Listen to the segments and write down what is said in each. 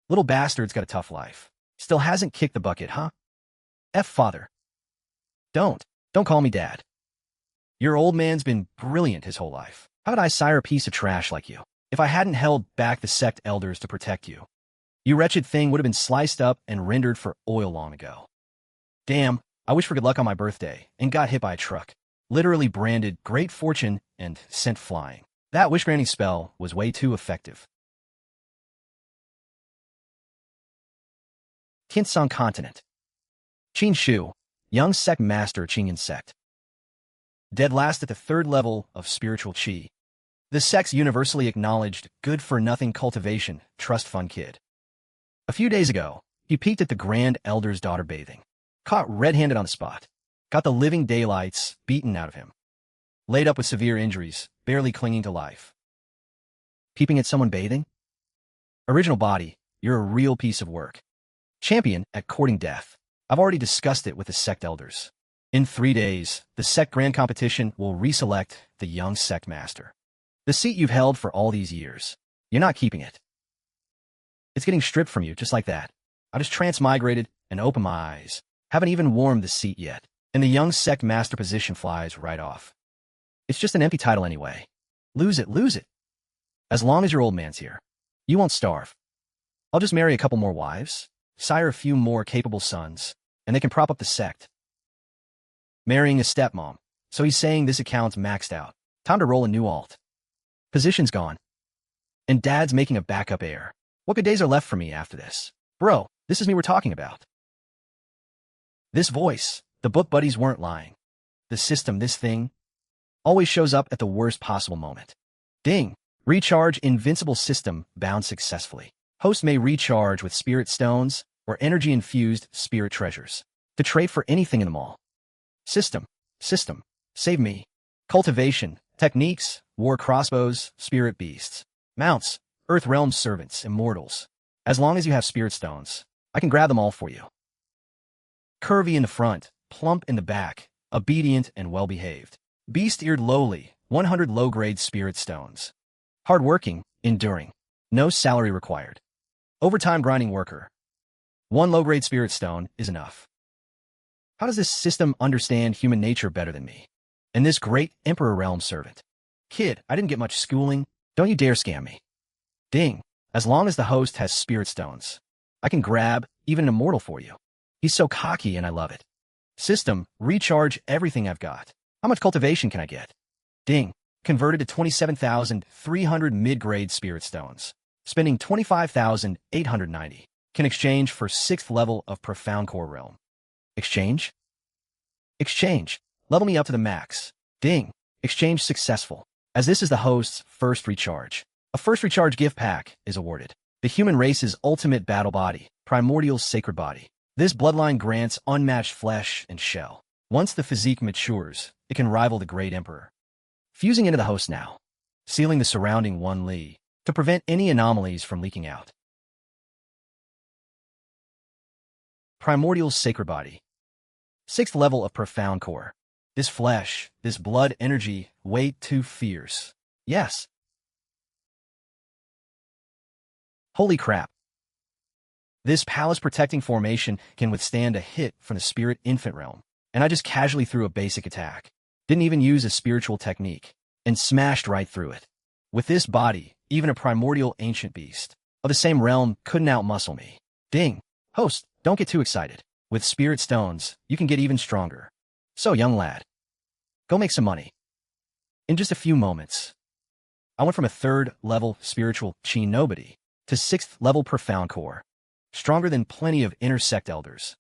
Little bastard's got a tough life. Still hasn't kicked the bucket, huh? F father. Don't call me dad. Your old man's been brilliant his whole life. How could I sire a piece of trash like you? If I hadn't held back the sect elders to protect you, you wretched thing would have been sliced up and rendered for oil long ago. Damn, I wish for good luck on my birthday and got hit by a truck. Literally branded great fortune and sent flying. That wish-granting spell was way too effective. Qingyun Continent. Qin Shu, young sect master Qingyan sect. Dead last at the 3rd level of spiritual chi. The sect's universally acknowledged good-for-nothing cultivation trust fund kid. A few days ago, he peeked at the Grand Elder's daughter bathing. Caught red-handed on the spot. Got the living daylights beaten out of him. Laid up with severe injuries, barely clinging to life. Peeping at someone bathing? Original body, you're a real piece of work. Champion at courting death. I've already discussed it with the sect elders. In 3 days, the sect grand competition will reselect the young sect master. The seat you've held for all these years. You're not keeping it. It's getting stripped from you just like that. I just transmigrated and opened my eyes. Haven't even warmed the seat yet. And the young sect master position flies right off. It's just an empty title anyway. Lose it, lose it. As long as your old man's here, you won't starve. I'll just marry a couple more wives, sire a few more capable sons, and they can prop up the sect. Marrying a stepmom. So he's saying this account's maxed out. Time to roll a new alt. Position's gone. And dad's making a backup heir. What good days are left for me after this? Bro, this is me we're talking about. This voice, the book buddies weren't lying. The system, this thing, always shows up at the worst possible moment. Ding. Recharge Invincible System bound successfully. Host may recharge with spirit stones or energy-infused spirit treasures to trade for anything in the mall. System, save me. Cultivation, techniques, war crossbows, spirit beasts, mounts, earth realm servants, immortals. As long as you have spirit stones, I can grab them all for you. Curvy in the front, plump in the back, obedient and well-behaved. Beast-eared lowly, 100 low-grade spirit stones. Hard-working, enduring. No salary required. Overtime grinding worker. 1 low-grade spirit stone is enough. How does this system understand human nature better than me? And this great Emperor realm servant? Kid, I didn't get much schooling. Don't you dare scam me. Ding. As long as the host has spirit stones, I can grab even an immortal for you. He's so cocky and I love it. System, recharge everything I've got. How much cultivation can I get? Ding. Converted to 27,300 mid-grade spirit stones. Spending 25,890. Can exchange for 6th level of Profound Core Realm. Exchange? Exchange. Level me up to the max. Ding. Exchange successful. As this is the host's first recharge. A first recharge gift pack is awarded. The human race's ultimate battle body, primordial sacred body. This bloodline grants unmatched flesh and shell. Once the physique matures, it can rival the great emperor. Fusing into the host now, sealing the surrounding 1 li to prevent any anomalies from leaking out. Primordial sacred body. 6th level of profound core. This flesh, this blood energy, way too fierce. Yes. Holy crap. This palace-protecting formation can withstand a hit from the spirit infant realm. And I just casually threw a basic attack. Didn't even use a spiritual technique. And smashed right through it. With this body, even a primordial ancient beast of the same realm couldn't outmuscle me. Ding. Host, don't get too excited. With spirit stones, you can get even stronger. So, young lad, go make some money. In just a few moments, I went from a 3rd level spiritual chi nobody to 6th level profound core. Stronger than plenty of inner sect elders.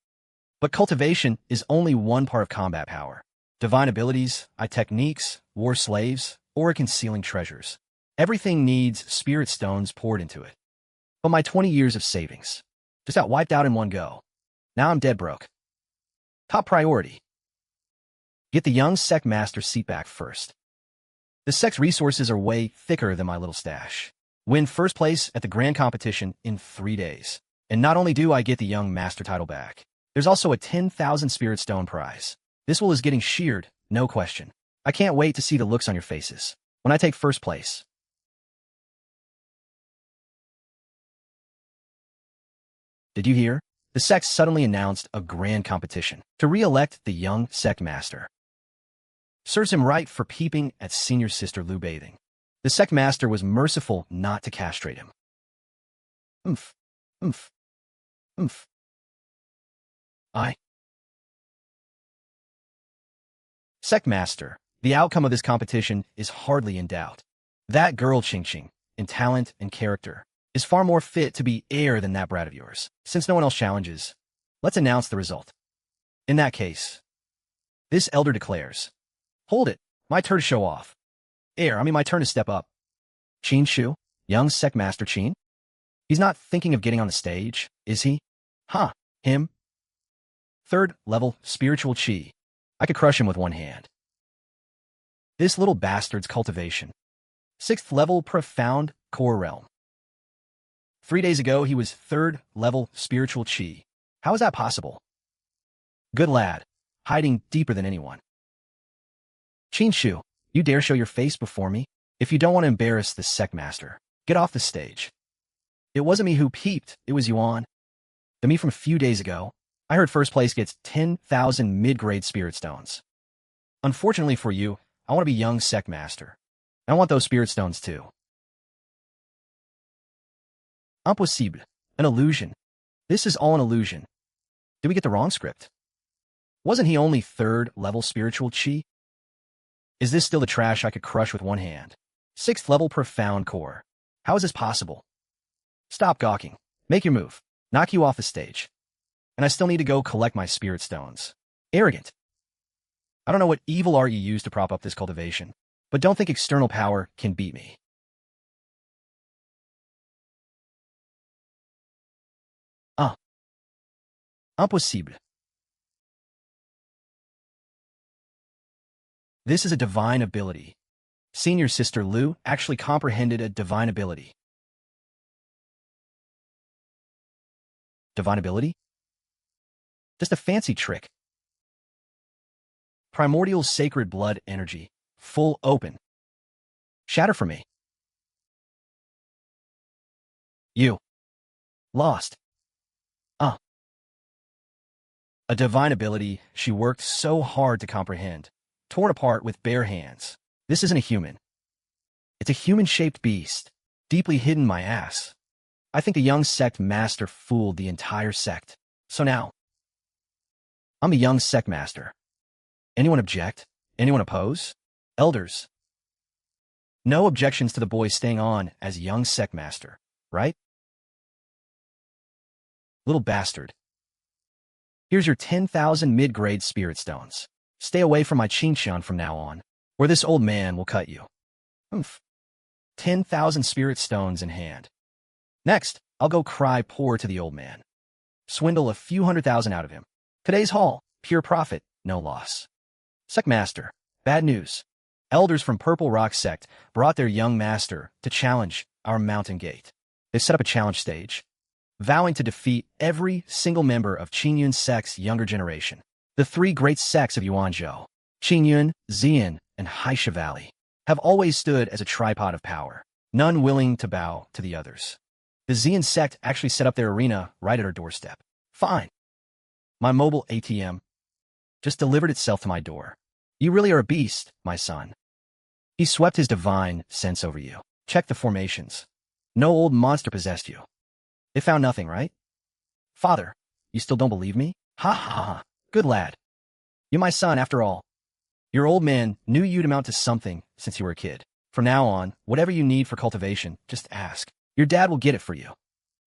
But cultivation is only one part of combat power. Divine abilities, techniques, war slaves, or concealing treasures. Everything needs spirit stones poured into it. But my 20 years of savings just got wiped out in one go. Now I'm dead broke. Top priority. Get the young sect master seat back first. The sect's resources are way thicker than my little stash. Win first place at the grand competition in 3 days. And not only do I get the young master title back, there's also a 10,000 spirit stone prize. This will is getting sheared, no question. I can't wait to see the looks on your faces when I take first place. Did you hear? The sect suddenly announced a grand competition to re-elect the young sect master. Serves him right for peeping at senior sister Lu bathing. The sect master was merciful not to castrate him. Oomph. Oomph. Oomph. Sect master, the outcome of this competition is hardly in doubt. That girl Qingqing, in talent and character, is far more fit to be heir than that brat of yours. Since no one else challenges, let's announce the result. In that case, this elder declares, hold it, my turn to show off. My turn to step up. Qin Shu, young sect master Qin? He's not thinking of getting on the stage, is he? Him? 3rd level spiritual chi. I could crush him with one hand. This little bastard's cultivation. 6th level profound core realm. 3 days ago, he was 3rd level spiritual chi. How is that possible? Good lad, hiding deeper than anyone. Qin Shu, you dare show your face before me? If you don't want to embarrass the sect master, get off the stage. It wasn't me who peeped, it was Yuan. The me from a few days ago. I heard first place gets 10,000 mid-grade spirit stones. Unfortunately for you, I want to be young sect master. I want those spirit stones too. Impossible. An illusion. This is all an illusion. Did we get the wrong script? Wasn't he only 3rd level spiritual chi? Is this still the trash I could crush with one hand? 6th level profound core. How is this possible? Stop gawking. Make your move. Knock you off the stage. And I still need to go collect my spirit stones. Arrogant. I don't know what evil art you use to prop up this cultivation, but don't think external power can beat me. Impossible. This is a divine ability. Senior sister Lu actually comprehended a divine ability. Divine ability? Just a fancy trick. Primordial sacred blood energy. Full open. Shatter for me. You. Lost. A divine ability she worked so hard to comprehend. Torn apart with bare hands. This isn't a human. It's a human-shaped beast. Deeply hidden my ass. I think the young sect master fooled the entire sect. So now, I'm a young sect master. Anyone object? Anyone oppose? Elders. No objections to the boy staying on as young sect master, right? Little bastard. Here's your 10,000 mid-grade spirit stones. Stay away from my Qingtian from now on, or this old man will cut you. 10,000 spirit stones in hand. Next, I'll go cry poor to the old man. Swindle a few 100,000 out of him. Today's haul, pure profit, no loss. Sect master, bad news. Elders from Purple Rock Sect brought their young master to challenge our mountain gate. They set up a challenge stage, vowing to defeat every single member of Qingyun Sect's younger generation. The 3 great sects of Yuanzhou, Qingyun, Ziyan, and Haisha Valley, have always stood as a tripod of power, none willing to bow to the others. The Ziyan sect actually set up their arena right at our doorstep. Fine. My mobile ATM just delivered itself to my door. You really are a beast, my son. He swept his divine sense over you. Check the formations. No old monster possessed you. They found nothing, right? Father, you still don't believe me? Ha ha ha. Good lad. You're my son, after all. Your old man knew you'd amount to something since you were a kid. From now on, whatever you need for cultivation, just ask. Your dad will get it for you.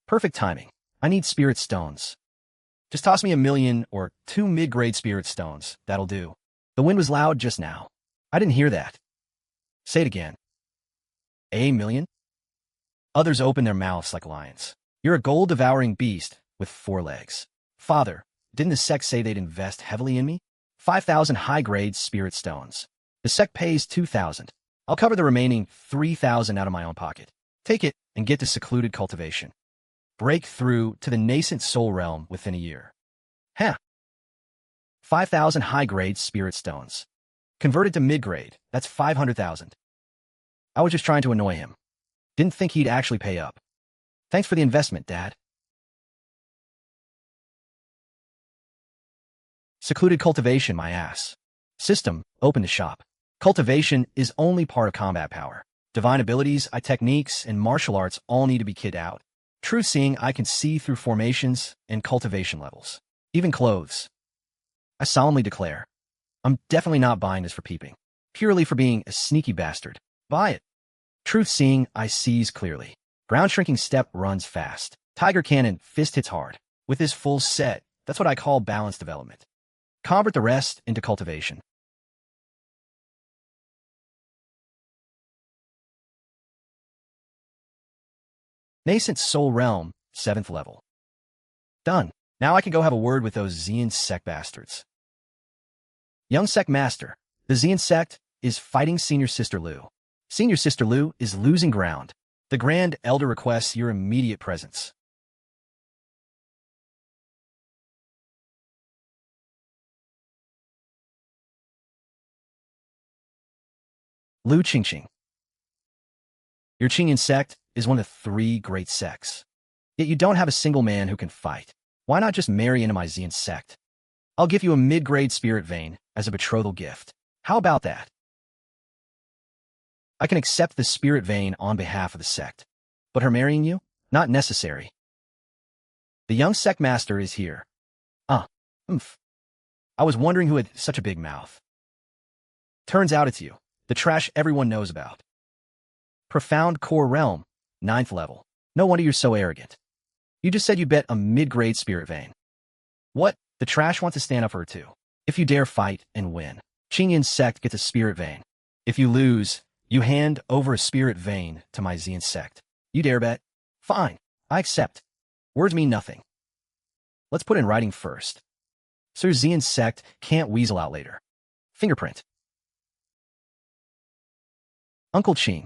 Perfect timing. I need spirit stones. Just toss me 1 million or 2 mid-grade spirit stones. That'll do. The wind was loud just now. I didn't hear that. Say it again. 1 million? Others open their mouths like lions. You're a gold-devouring beast with 4 legs. Father, didn't the sect say they'd invest heavily in me? 5,000 high-grade spirit stones. The sect pays 2,000. I'll cover the remaining 3,000 out of my own pocket. Take it and get to secluded cultivation. Break through to the nascent soul realm within a year. 5,000 high-grade spirit stones. Converted to mid-grade, that's 500,000. I was just trying to annoy him. Didn't think he'd actually pay up. Thanks for the investment, Dad. Secluded cultivation, my ass. System, open to shop. Cultivation is only part of combat power. Divine abilities, techniques, and martial arts all need to be kitted out. True seeing, I can see through formations and cultivation levels. Even clothes. I solemnly declare, I'm definitely not buying this for peeping. Purely for being a sneaky bastard. Buy it. Truth seeing, I sees clearly. Ground shrinking step runs fast. Tiger cannon, fist hits hard. With this full set, that's what I call balanced development. Convert the rest into cultivation. Nascent Soul Realm, 7th level. Done. Now I can go have a word with those Ziyan sect bastards. Young sect master. The Ziyan sect is fighting Senior Sister Lu. Senior Sister Lu is losing ground. The Grand Elder requests your immediate presence. Lu Qingqing. Your Qingyan sect is one of 3 great sects. Yet you don't have a single man who can fight. Why not just marry into my Ziyan sect? I'll give you a mid-grade spirit vein as a betrothal gift. How about that? I can accept the spirit vein on behalf of the sect. But her marrying you? Not necessary. The young sect master is here. I was wondering who had such a big mouth. Turns out it's you. The trash everyone knows about. Profound Core Realm, 9th level. No wonder you're so arrogant. You just said you bet a mid-grade spirit vein. What? The trash wants to stand up for her too. If you dare fight and win, Qingyan sect gets a spirit vein. If you lose, you hand over a spirit vein to my Ziyan sect. You dare bet? Fine, I accept. Words mean nothing. Let's put in writing first. Sir Ziyan sect can't weasel out later. Fingerprint. Uncle Qing.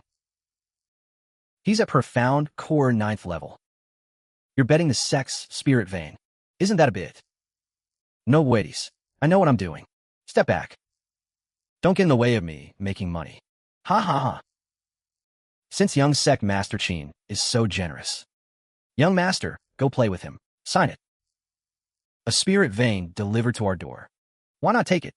He's at Profound Core 9th level. You're betting the sect's spirit vein. Isn't that a bit? No waities. I know what I'm doing. Step back. Don't get in the way of me making money. Ha ha ha. Since young sect master Qin is so generous. Young master, go play with him. Sign it. A spirit vein delivered to our door. Why not take it?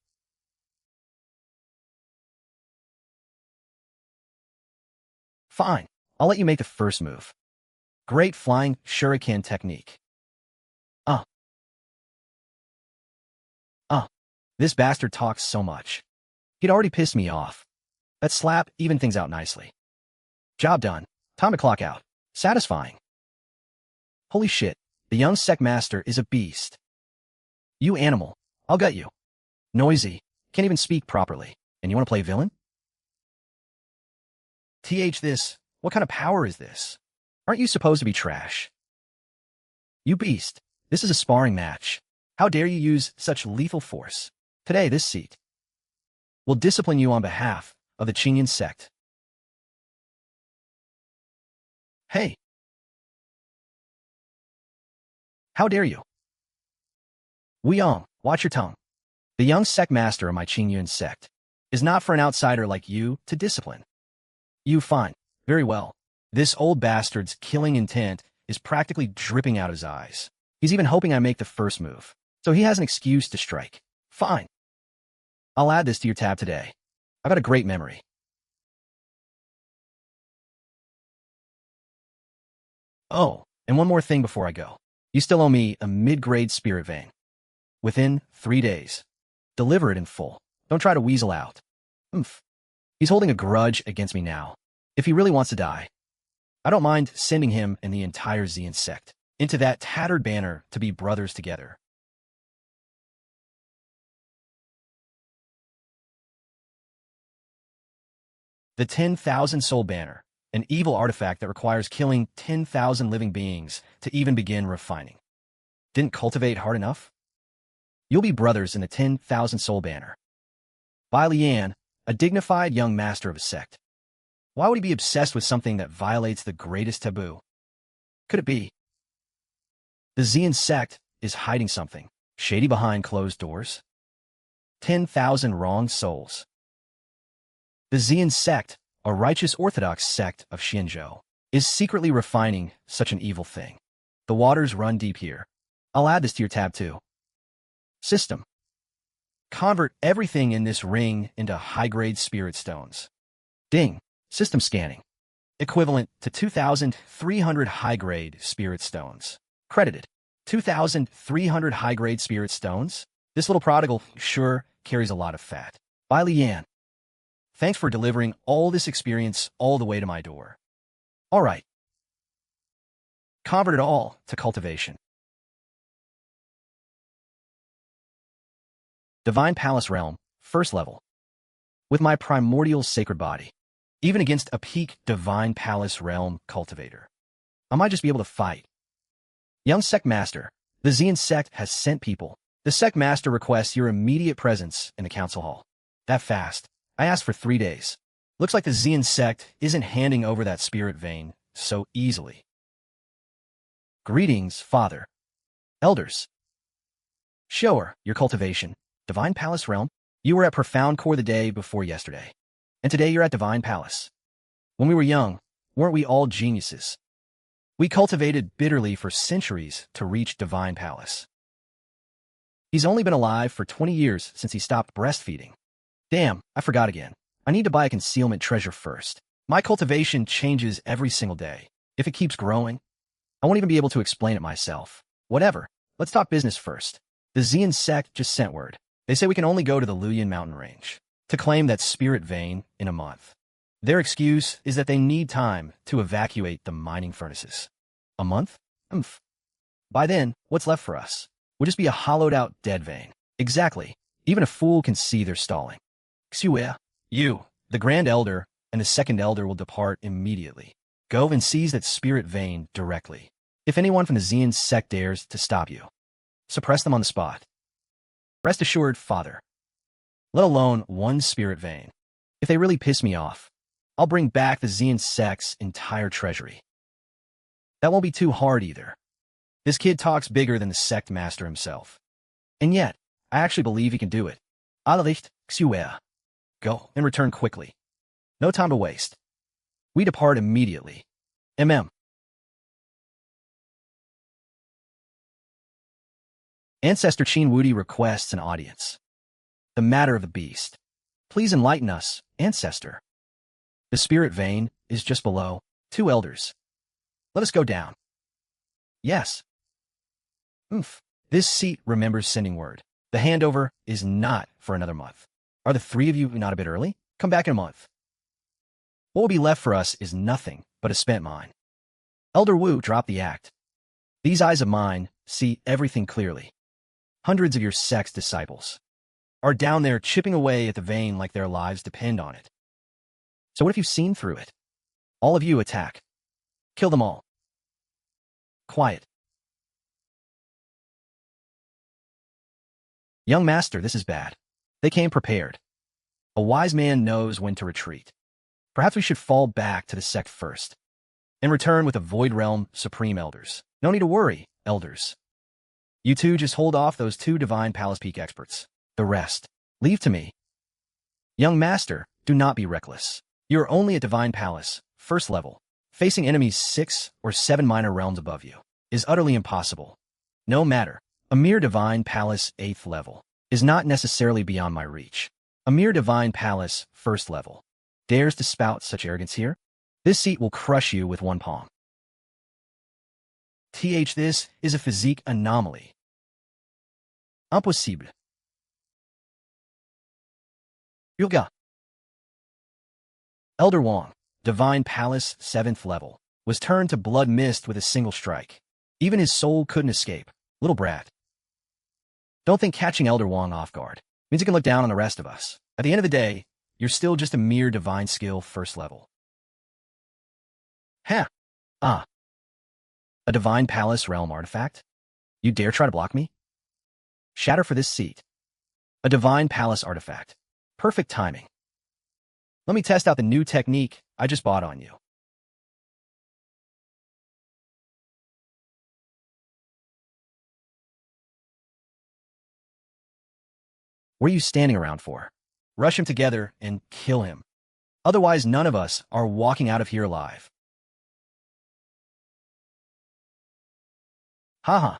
Fine. I'll let you make the first move. Great flying shuriken technique. This bastard talks so much. He'd already pissed me off. That slap even things out nicely. Job done. Time to clock out. Satisfying. Holy shit, the young sect master is a beast. You animal, I'll gut you. Noisy, can't even speak properly. And you want to play villain? This, what kind of power is this? Aren't you supposed to be trash? You beast, this is a sparring match. How dare you use such lethal force? Today, this seat will discipline you on behalf of the Qingyan sect. Hey! How dare you? Weong, watch your tongue. The young sect master of my Qingyun sect is not for an outsider like you to discipline. You fine. Very well. This old bastard's killing intent is practically dripping out his eyes. He's even hoping I make the first move, so he has an excuse to strike. Fine. I'll add this to your tab today. I've got a great memory. Oh, and one more thing before I go. You still owe me a mid-grade spirit vein. Within 3 days. Deliver it in full. Don't try to weasel out. He's holding a grudge against me now. If he really wants to die, I don't mind sending him and the entire Ziyan sect into that tattered banner to be brothers together. The 10,000 soul banner, an evil artifact that requires killing 10,000 living beings to even begin refining. Didn't cultivate hard enough? You'll be brothers in the 10,000 soul banner. By Lian, a dignified young master of a sect. Why would he be obsessed with something that violates the greatest taboo? Could it be the Ziyan sect is hiding something shady behind closed doors? 10,000 wrong souls. The Ziyan sect, a righteous orthodox sect of Xinzhou, is secretly refining such an evil thing. The waters run deep here. I'll add this to your tab too. System. Convert everything in this ring into high-grade spirit stones. Ding. System scanning. Equivalent to 2,300 high-grade spirit stones. Credited. 2,300 high-grade spirit stones? This little prodigal sure carries a lot of fat. By Lian. Thanks for delivering all this experience all the way to my door. All right. Convert it all to cultivation. Divine Palace Realm, first level. With my primordial sacred body, even against a peak Divine Palace Realm cultivator, I might just be able to fight. Young Sect Master, the Ziyan Sect has sent people. The Sect Master requests your immediate presence in the Council Hall. That fast. I asked for 3 days. Looks like the Ziyan Sect isn't handing over that spirit vein so easily. Greetings, Father. Elders. Shower, your cultivation. Divine Palace Realm. You were at Profound Core the day before yesterday. And today you're at Divine Palace. When we were young, weren't we all geniuses? We cultivated bitterly for centuries to reach Divine Palace. He's only been alive for 20 years since he stopped breastfeeding. Damn, I forgot again. I need to buy a concealment treasure first. My cultivation changes every single day. If it keeps growing, I won't even be able to explain it myself. Whatever. Let's talk business first. The Ziyan Sect just sent word. They say we can only go to the Luyan mountain range to claim that spirit vein in a month. Their excuse is that they need time to evacuate the mining furnaces. A month? By then, what's left for us? Would just be a hollowed-out dead vein. Exactly. Even a fool can see they're stalling. Xue, you, the Grand Elder, and the Second Elder will depart immediately. Go and seize that spirit vein directly. If anyone from the Ziyan Sect dares to stop you, suppress them on the spot. Rest assured, Father. Let alone one spirit vein. If they really piss me off, I'll bring back the Ziyan Sect's entire treasury. That won't be too hard either. This kid talks bigger than the Sect Master himself. And yet, I actually believe he can do it. Allelicht, Xue. Go and return quickly. No time to waste. We depart immediately. Ancestor Qin Wudi requests an audience. The matter of the beast. Please enlighten us, Ancestor. The spirit vein is just below. 2 elders. Let us go down. Yes. This seat remembers sending word. The handover is not for another month. Are the 3 of you not a bit early? Come back in a month. What will be left for us is nothing but a spent mine. Elder Wu dropped the act. These eyes of mine see everything clearly. Hundreds of your sect's disciples are down there chipping away at the vein like their lives depend on it. So what if you've seen through it? All of you attack. Kill them all. Quiet. Young Master, this is bad. They came prepared. A wise man knows when to retreat. Perhaps we should fall back to the sect first, and return with the Void Realm Supreme Elders. No need to worry, Elders. You two just hold off those 2 Divine Palace Peak experts. The rest, leave to me. Young Master, do not be reckless. You are only at Divine Palace, first level. Facing enemies 6 or 7 minor realms above you is utterly impossible. No matter, a mere Divine Palace 8th level is not necessarily beyond my reach. A mere Divine Palace, first level, dares to spout such arrogance here? This seat will crush you with one palm. This is a physique anomaly. Impossible. Yoga. Elder Wang, Divine Palace, 7th level, was turned to blood mist with a single strike. Even his soul couldn't escape. Little brat. Don't think catching Elder Wang off guard means you can look down on the rest of us. At the end of the day, you're still just a mere divine skill first level. A Divine Palace Realm artifact? You dare try to block me? Shatter for this seat. A Divine Palace artifact. Perfect timing. Let me test out the new technique I just bought on you. What are you standing around for? Rush him together and kill him. Otherwise, none of us are walking out of here alive. Haha.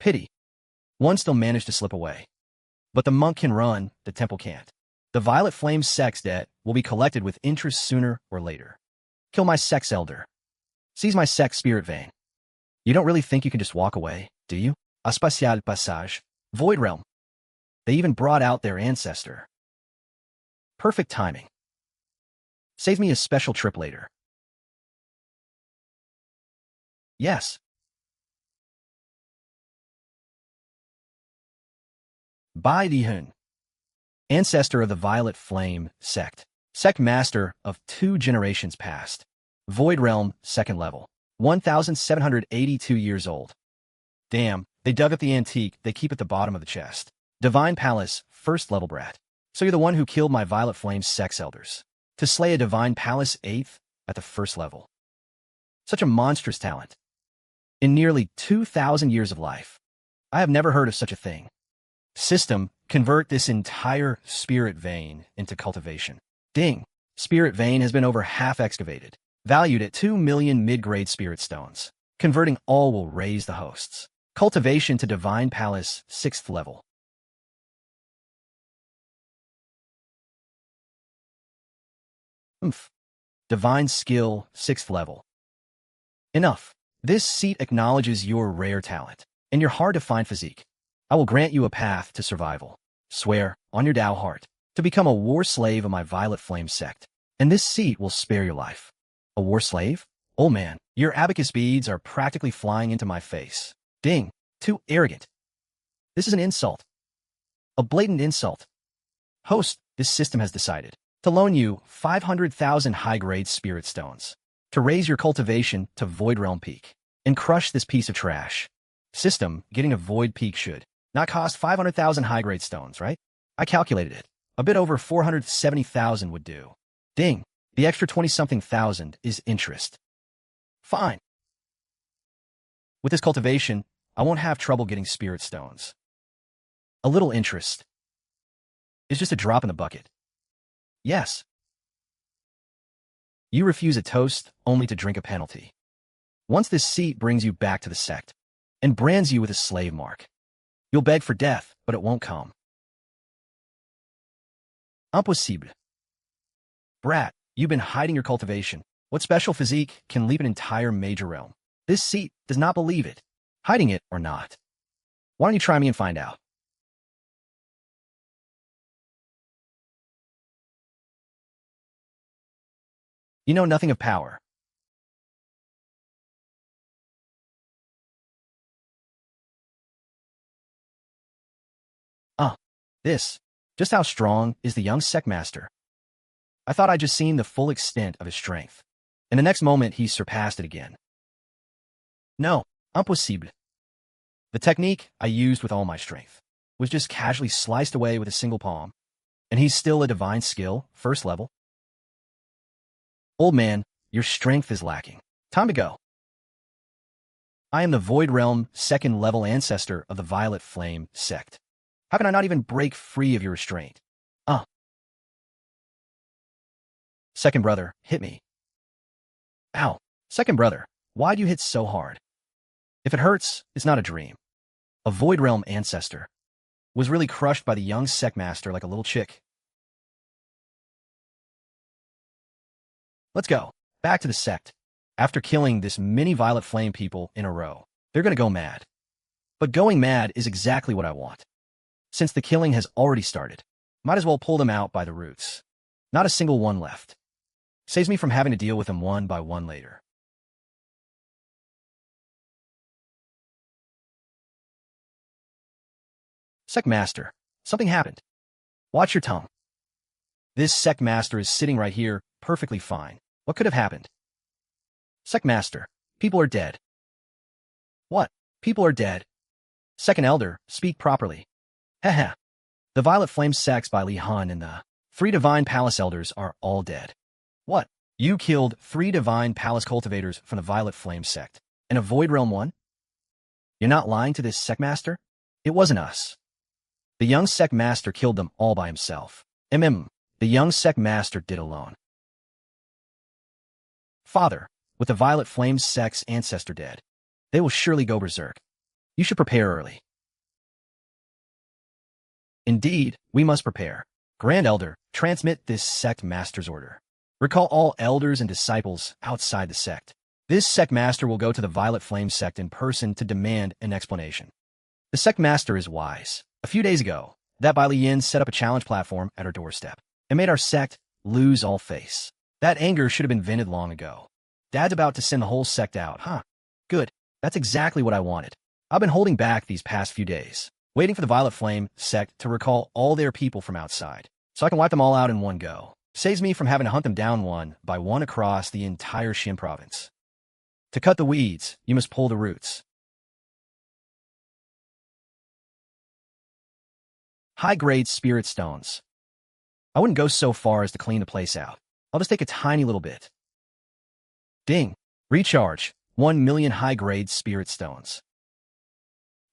Pity. One still managed to slip away. But the monk can run, the temple can't. The Violet Flame sect's debt will be collected with interest sooner or later. Kill my sect's elder. Seize my sect's spirit vein. You don't really think you can just walk away, do you? Spatial passage. Void Realm. They even brought out their ancestor. Perfect timing. Save me a special trip later. Yes. Bai Dihun. Ancestor of the Violet Flame Sect. Sect Master of 2 generations past. Void Realm, 2nd level. 1,782 years old. Damn, they dug up the antique they keep at the bottom of the chest. Divine Palace, 1st level brat. So you're the one who killed my Violet Flame Sect's elders. To slay a Divine Palace 8th at the 1st level. Such a monstrous talent. In nearly 2,000 years of life, I have never heard of such a thing. System, convert this entire spirit vein into cultivation. Ding. Spirit vein has been over half excavated. Valued at 2 million mid-grade spirit stones. Converting all will raise the hosts. Cultivation to Divine Palace, 6th level. Divine Skill, 6th level. Enough. This seat acknowledges your rare talent and your hard-to-find physique. I will grant you a path to survival. Swear, on your Tao heart, to become a war slave of my Violet Flame sect, and this seat will spare your life. A war slave? Oh man, your abacus beads are practically flying into my face. Ding. Too arrogant. This is an insult. A blatant insult. Host, this system has decided to loan you 500,000 high-grade spirit stones to raise your cultivation to Void Realm Peak and crush this piece of trash. System, getting a Void Peak should not cost 500,000 high-grade stones, right? I calculated it. A bit over 470,000 would do. Ding. The extra 20-something thousand is interest. Fine. With this cultivation, I won't have trouble getting spirit stones. A little interest is just a drop in the bucket. Yes. You refuse a toast only to drink a penalty. Once this seat brings you back to the sect and brands you with a slave mark, you'll beg for death, but it won't come. Impossible. Brat, you've been hiding your cultivation. What special physique can leap an entire major realm? This seat does not believe it. Hiding it or not. Why don't you try me and find out? You know nothing of power. This. Just how strong is the young sect master? I thought I'd just seen the full extent of his strength. In the next moment, he surpassed it again. No, impossible. The technique I used with all my strength was just casually sliced away with a single palm, and he's still a divine skill, 1st level. Old man, your strength is lacking. Time to go. I am the Void Realm 2nd level ancestor of the Violet Flame sect. How can I not even break free of your restraint? Second brother, hit me. Ow. Second brother, why'd you hit so hard? If it hurts, it's not a dream. A Void Realm ancestor was really crushed by the young sect master like a little chick. Let's go. Back to the sect. After killing this many Violet Flame people in a row, they're gonna go mad. But going mad is exactly what I want. Since the killing has already started, might as well pull them out by the roots. Not a single one left. Saves me from having to deal with them one by one later. Sect Master, something happened. Watch your tongue. This Sect Master is sitting right here, perfectly fine. What could have happened? Sect Master, people are dead. What? People are dead. Second Elder, speak properly. Heh. The Violet Flame sects by Li Han and the 3 Divine Palace Elders are all dead. What? You killed 3 Divine Palace Cultivators from the Violet Flame sect, and a Void Realm 1? You're not lying to this Sect Master? It wasn't us. The young Sect Master killed them all by himself. The young Sect Master did alone. Father, with the Violet Flame sect's ancestor dead, they will surely go berserk. You should prepare early. Indeed, we must prepare. Grand Elder, transmit this sect master's order. Recall all elders and disciples outside the sect. This sect master will go to the Violet Flame sect in person to demand an explanation. The sect master is wise. A few days ago, that Bai Liyin set up a challenge platform at our doorstep and made our sect lose all face. That anger should have been vented long ago. Dad's about to send the whole sect out, huh? Good. That's exactly what I wanted. I've been holding back these past few days, waiting for the Violet Flame sect to recall all their people from outside, so I can wipe them all out in one go. Saves me from having to hunt them down one by one across the entire Xin province. To cut the weeds, you must pull the roots. High-grade spirit stones. I wouldn't go so far as to clean the place out. I'll just take a tiny little bit. Ding. Recharge. 1 million high-grade spirit stones.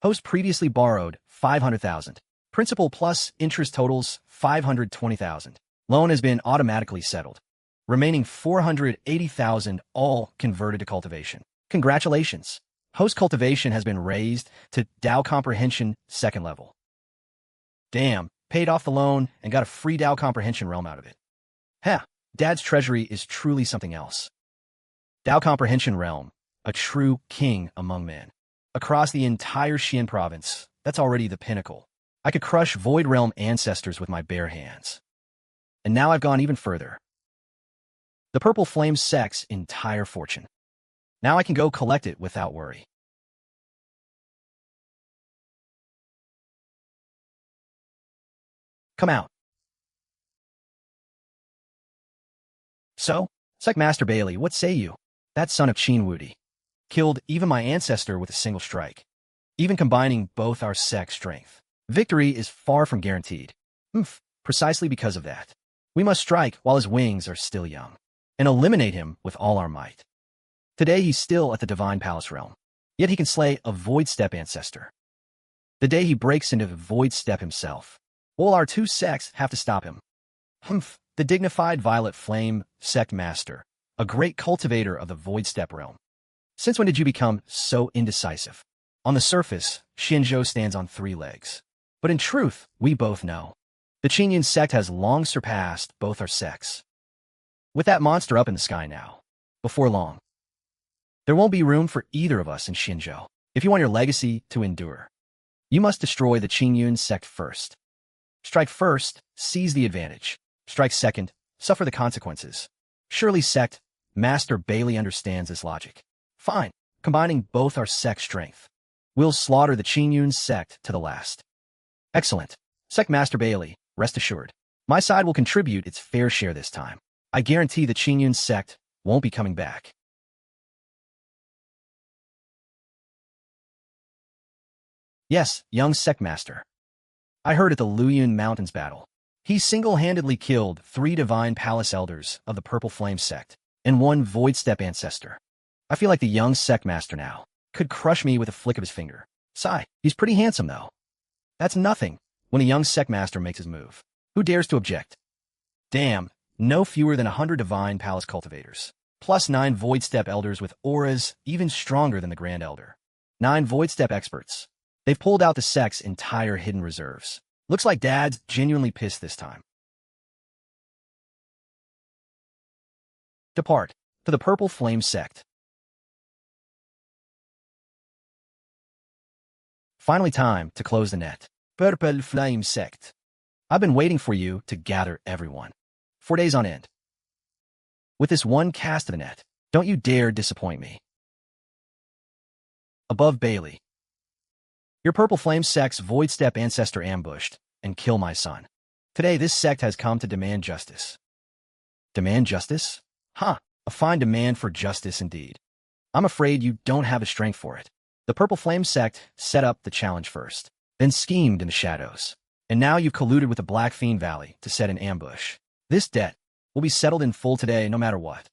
Host previously borrowed 500,000. Principal plus interest totals 520,000. Loan has been automatically settled. Remaining 480,000 all converted to cultivation. Congratulations. Host cultivation has been raised to Dao Comprehension 2nd level. Damn, paid off the loan and got a free Dao Comprehension realm out of it. Heh, Dad's treasury is truly something else. Dao Comprehension realm, a true king among men. Across the entire Xian province, that's already the pinnacle. I could crush Void Realm ancestors with my bare hands. And now I've gone even further. The Purple Flame sect's entire fortune. Now I can go collect it without worry. Come out. So, Sect Master Bailey, what say you? That son of Qin Wudi killed even my ancestor with a single strike, even combining both our sect strength. Victory is far from guaranteed. Precisely because of that, we must strike while his wings are still young, and eliminate him with all our might. Today he's still at the Divine Palace realm, yet he can slay a Void Step ancestor. The day he breaks into the Void Step himself, all our two sects have to stop him. The dignified Violet Flame sect master, a great cultivator of the Void Step realm. Since when did you become so indecisive? On the surface, Qingyun stands on 3 legs. But in truth, we both know. The Qingyun sect has long surpassed both our sects. With that monster up in the sky now, before long, there won't be room for either of us in Qingyun. If you want your legacy to endure, you must destroy the Qingyun sect first. Strike first, seize the advantage. Strike second, suffer the consequences. Surely Sect Master Bailey understands this logic. Fine, combining both our sect strength, we'll slaughter the Qingyun sect to the last. Excellent. Sect Master Bailey, rest assured. My side will contribute its fair share this time. I guarantee the Qingyun sect won't be coming back. Yes, young Sect Master. I heard at the Luyun Mountains battle. He single-handedly killed 3 Divine Palace Elders of the Purple Flame sect and 1 Void Step ancestor. I feel like the young Sect Master now could crush me with a flick of his finger. Sigh, he's pretty handsome though. That's nothing when a young Sect Master makes his move. Who dares to object? Damn, no fewer than 100 Divine Palace cultivators, plus 9 Void Step Elders with auras even stronger than the Grand Elder. 9 Void Step experts. They've pulled out the sect's entire hidden reserves. Looks like Dad's genuinely pissed this time. Depart to the Purple Flame sect. Finally time to close the net. Purple Flame sect. I've been waiting for you to gather everyone. 4 days on end. With this one cast of the net, don't you dare disappoint me. Above Bailey. Your Purple Flame sect's Void Step ancestor ambushed and kill my son. Today this sect has come to demand justice. Demand justice? A fine demand for justice indeed. I'm afraid you don't have the strength for it. The Purple Flame sect set up the challenge first, then schemed in the shadows. And now you've colluded with the Black Fiend Valley to set an ambush. This debt will be settled in full today no matter what.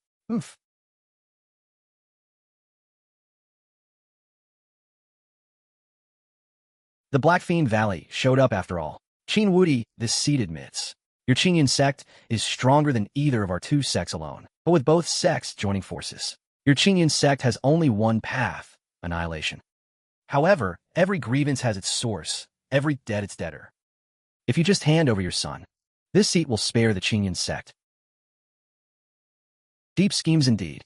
The Black Fiend Valley showed up after all. Qin Wudi, this seed admits. Your Qingyun sect is stronger than either of our 2 sects alone, but with both sects joining forces. Your Qingyun sect has only one path, annihilation. However, every grievance has its source, every debt its debtor. If you just hand over your son, this seat will spare the Qingyan sect. Deep schemes indeed.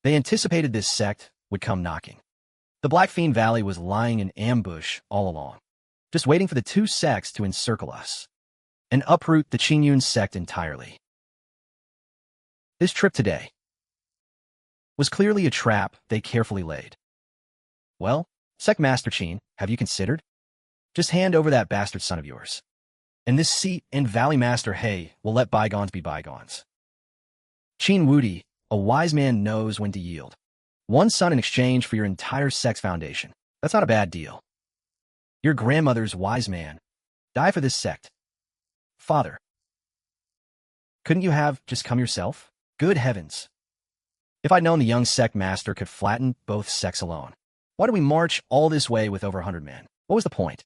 They anticipated this sect would come knocking. The Black Fiend Valley was lying in ambush all along, just waiting for the two sects to encircle us and uproot the Qingyun sect entirely. This trip today was clearly a trap they carefully laid. Well, Sect Master Qin, have you considered? Just hand over that bastard son of yours. And this seat and Valley Master He will let bygones be bygones. Qin Wudi, a wise man, knows when to yield. One son in exchange for your entire sect's foundation. That's not a bad deal. Your grandmother's wise man. Die for this sect. Father. Couldn't you have just come yourself? Good heavens. If I'd known the young sect master could flatten both sects alone, why did we march all this way with over 100 men? What was the point?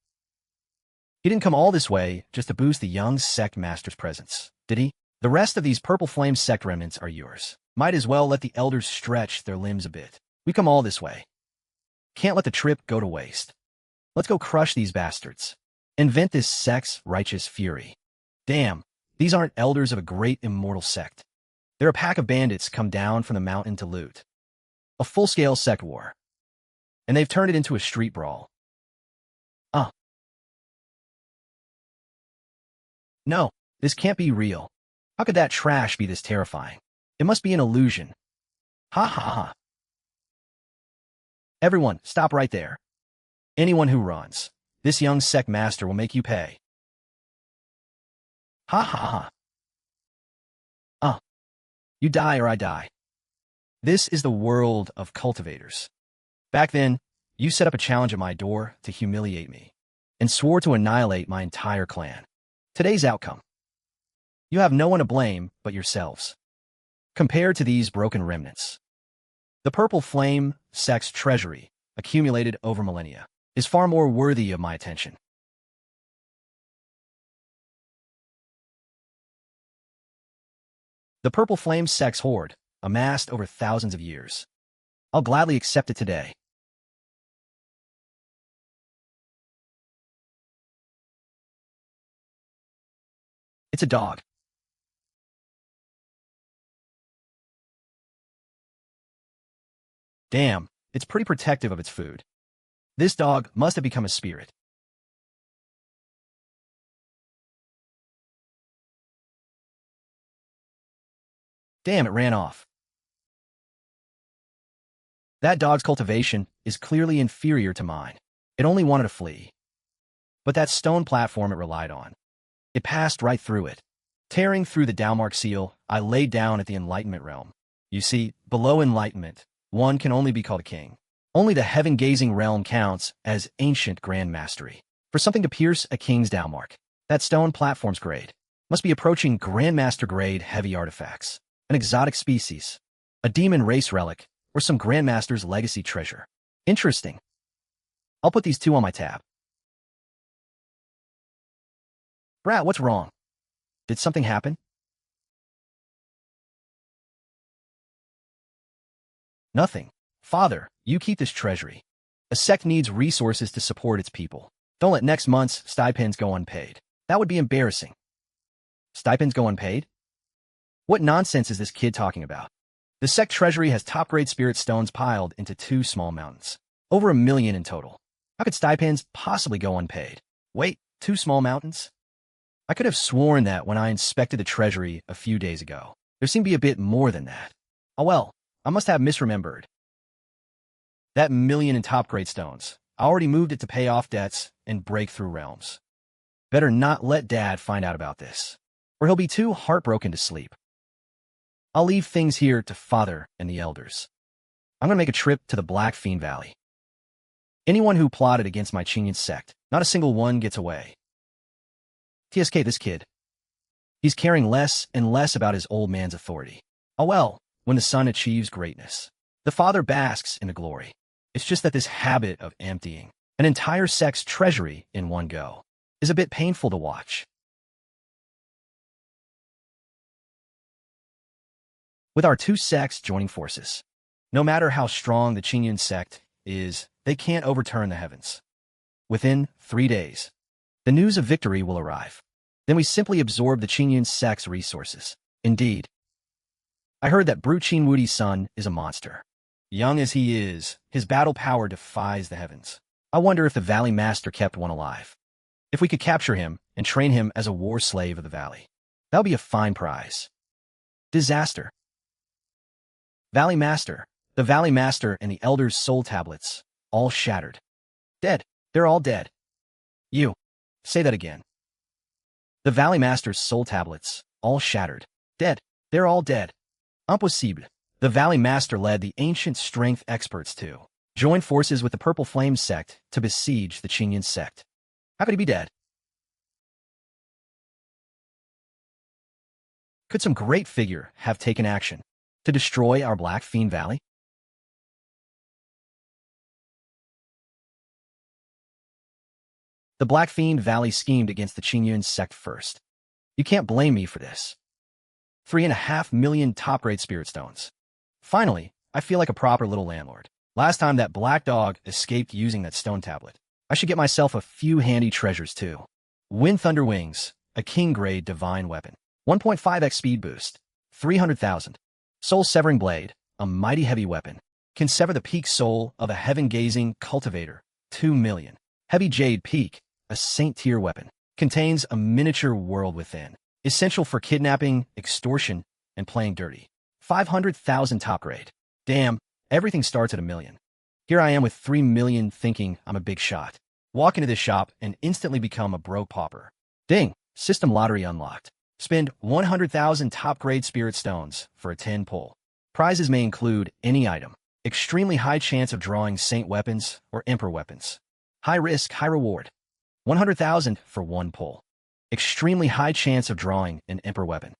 He didn't come all this way just to boost the young sect master's presence, did he? The rest of these purple flame sect remnants are yours. Might as well let the elders stretch their limbs a bit. We come all this way. Can't let the trip go to waste. Let's go crush these bastards. Invent this sect's righteous fury. Damn, these aren't elders of a great immortal sect. They're a pack of bandits come down from the mountain to loot. A full-scale sect war. And they've turned it into a street brawl. No, this can't be real. How could that trash be this terrifying? It must be an illusion. Ha ha ha. Everyone, stop right there. Anyone who runs, this young sect master will make you pay. Ha ha ha. You die or I die. This is the world of cultivators. Back then, you set up a challenge at my door to humiliate me, and swore to annihilate my entire clan. Today's outcome. You have no one to blame but yourselves. Compared to these broken remnants, the purple flame sect's treasury, accumulated over millennia, is far more worthy of my attention. The purple flame sect's hoard, amassed over thousands of years. I'll gladly accept it today. It's a dog. Damn, it's pretty protective of its food. This dog must have become a spirit. Damn, it ran off. That dog's cultivation is clearly inferior to mine. It only wanted to flee. But that stone platform it relied on, it passed right through it. Tearing through the Dalmark seal, I laid down at the Enlightenment Realm. You see, below Enlightenment, one can only be called a king. Only the heaven-gazing realm counts as ancient grand mastery. For something to pierce a king's Dalmark, that stone platform's grade must be approaching Grandmaster grade heavy artifacts, an exotic species, a demon race relic, or some Grandmaster's legacy treasure. Interesting. I'll put these two on my tab. Brat, what's wrong? Did something happen? Nothing. Father, you keep this treasury. A sect needs resources to support its people. Don't let next month's stipends go unpaid. That would be embarrassing. Stipends go unpaid? What nonsense is this kid talking about? The sect treasury has top-grade spirit stones piled into 2 small mountains. Over 1 million in total. How could stipends possibly go unpaid? Wait, 2 small mountains? I could have sworn that when I inspected the treasury a few days ago. There seemed to be a bit more than that. Oh well, I must have misremembered. That 1 million in top-grade stones. I already moved it to pay off debts and break through realms. Better not let Dad find out about this, or he'll be too heartbroken to sleep. I'll leave things here to Father and the elders. I'm going to make a trip to the Black Fiend Valley. Anyone who plotted against my Qingyan sect, not a single one gets away. TSK, this kid. He's caring less and less about his old man's authority. Oh well, when the son achieves greatness, the father basks in the glory. It's just that this habit of emptying an entire sect's treasury in one go is a bit painful to watch. With our 2 sects joining forces, no matter how strong the Qingyun sect is, they can't overturn the heavens. Within 3 days, the news of victory will arrive. Then we simply absorb the Qingyun sect's resources. Indeed. I heard that Brute Qin Wudi's son is a monster. Young as he is, his battle power defies the heavens. I wonder if the Valley Master kept one alive. If we could capture him and train him as a war slave of the Valley, that would be a fine prize. Disaster. Valley Master. The Valley Master and the Elder's soul tablets, all shattered. Dead. They're all dead. You. Say that again. The Valley Master's soul tablets, all shattered. Dead. They're all dead. Impossible. The Valley Master led the ancient strength experts to join forces with the Purple Flame sect to besiege the Qingyan sect. How could he be dead? Could some great figure have taken action to destroy our Black Fiend Valley? The Black Fiend Valley schemed against the Qingyun sect first. You can't blame me for this. 3.5 million top-grade spirit stones. Finally, I feel like a proper little landlord. Last time that black dog escaped using that stone tablet. I should get myself a few handy treasures too. Wind Thunder Wings, a king-grade divine weapon. 1.5x speed boost. 300,000. Soul Severing Blade, a mighty heavy weapon. Can sever the peak soul of a heaven-gazing cultivator. 2 million. Heavy Jade Peak, a saint-tier weapon. Contains a miniature world within. Essential for kidnapping, extortion, and playing dirty. 500,000 top grade. Damn, everything starts at 1 million. Here I am with 3 million thinking I'm a big shot. Walk into this shop and instantly become a broke pauper. Ding, system lottery unlocked. Spend 100,000 top-grade spirit stones for a 10 pull. Prizes may include any item. Extremely high chance of drawing saint weapons or emperor weapons. High risk, high reward. 100,000 for 1 pull. Extremely high chance of drawing an emperor weapon.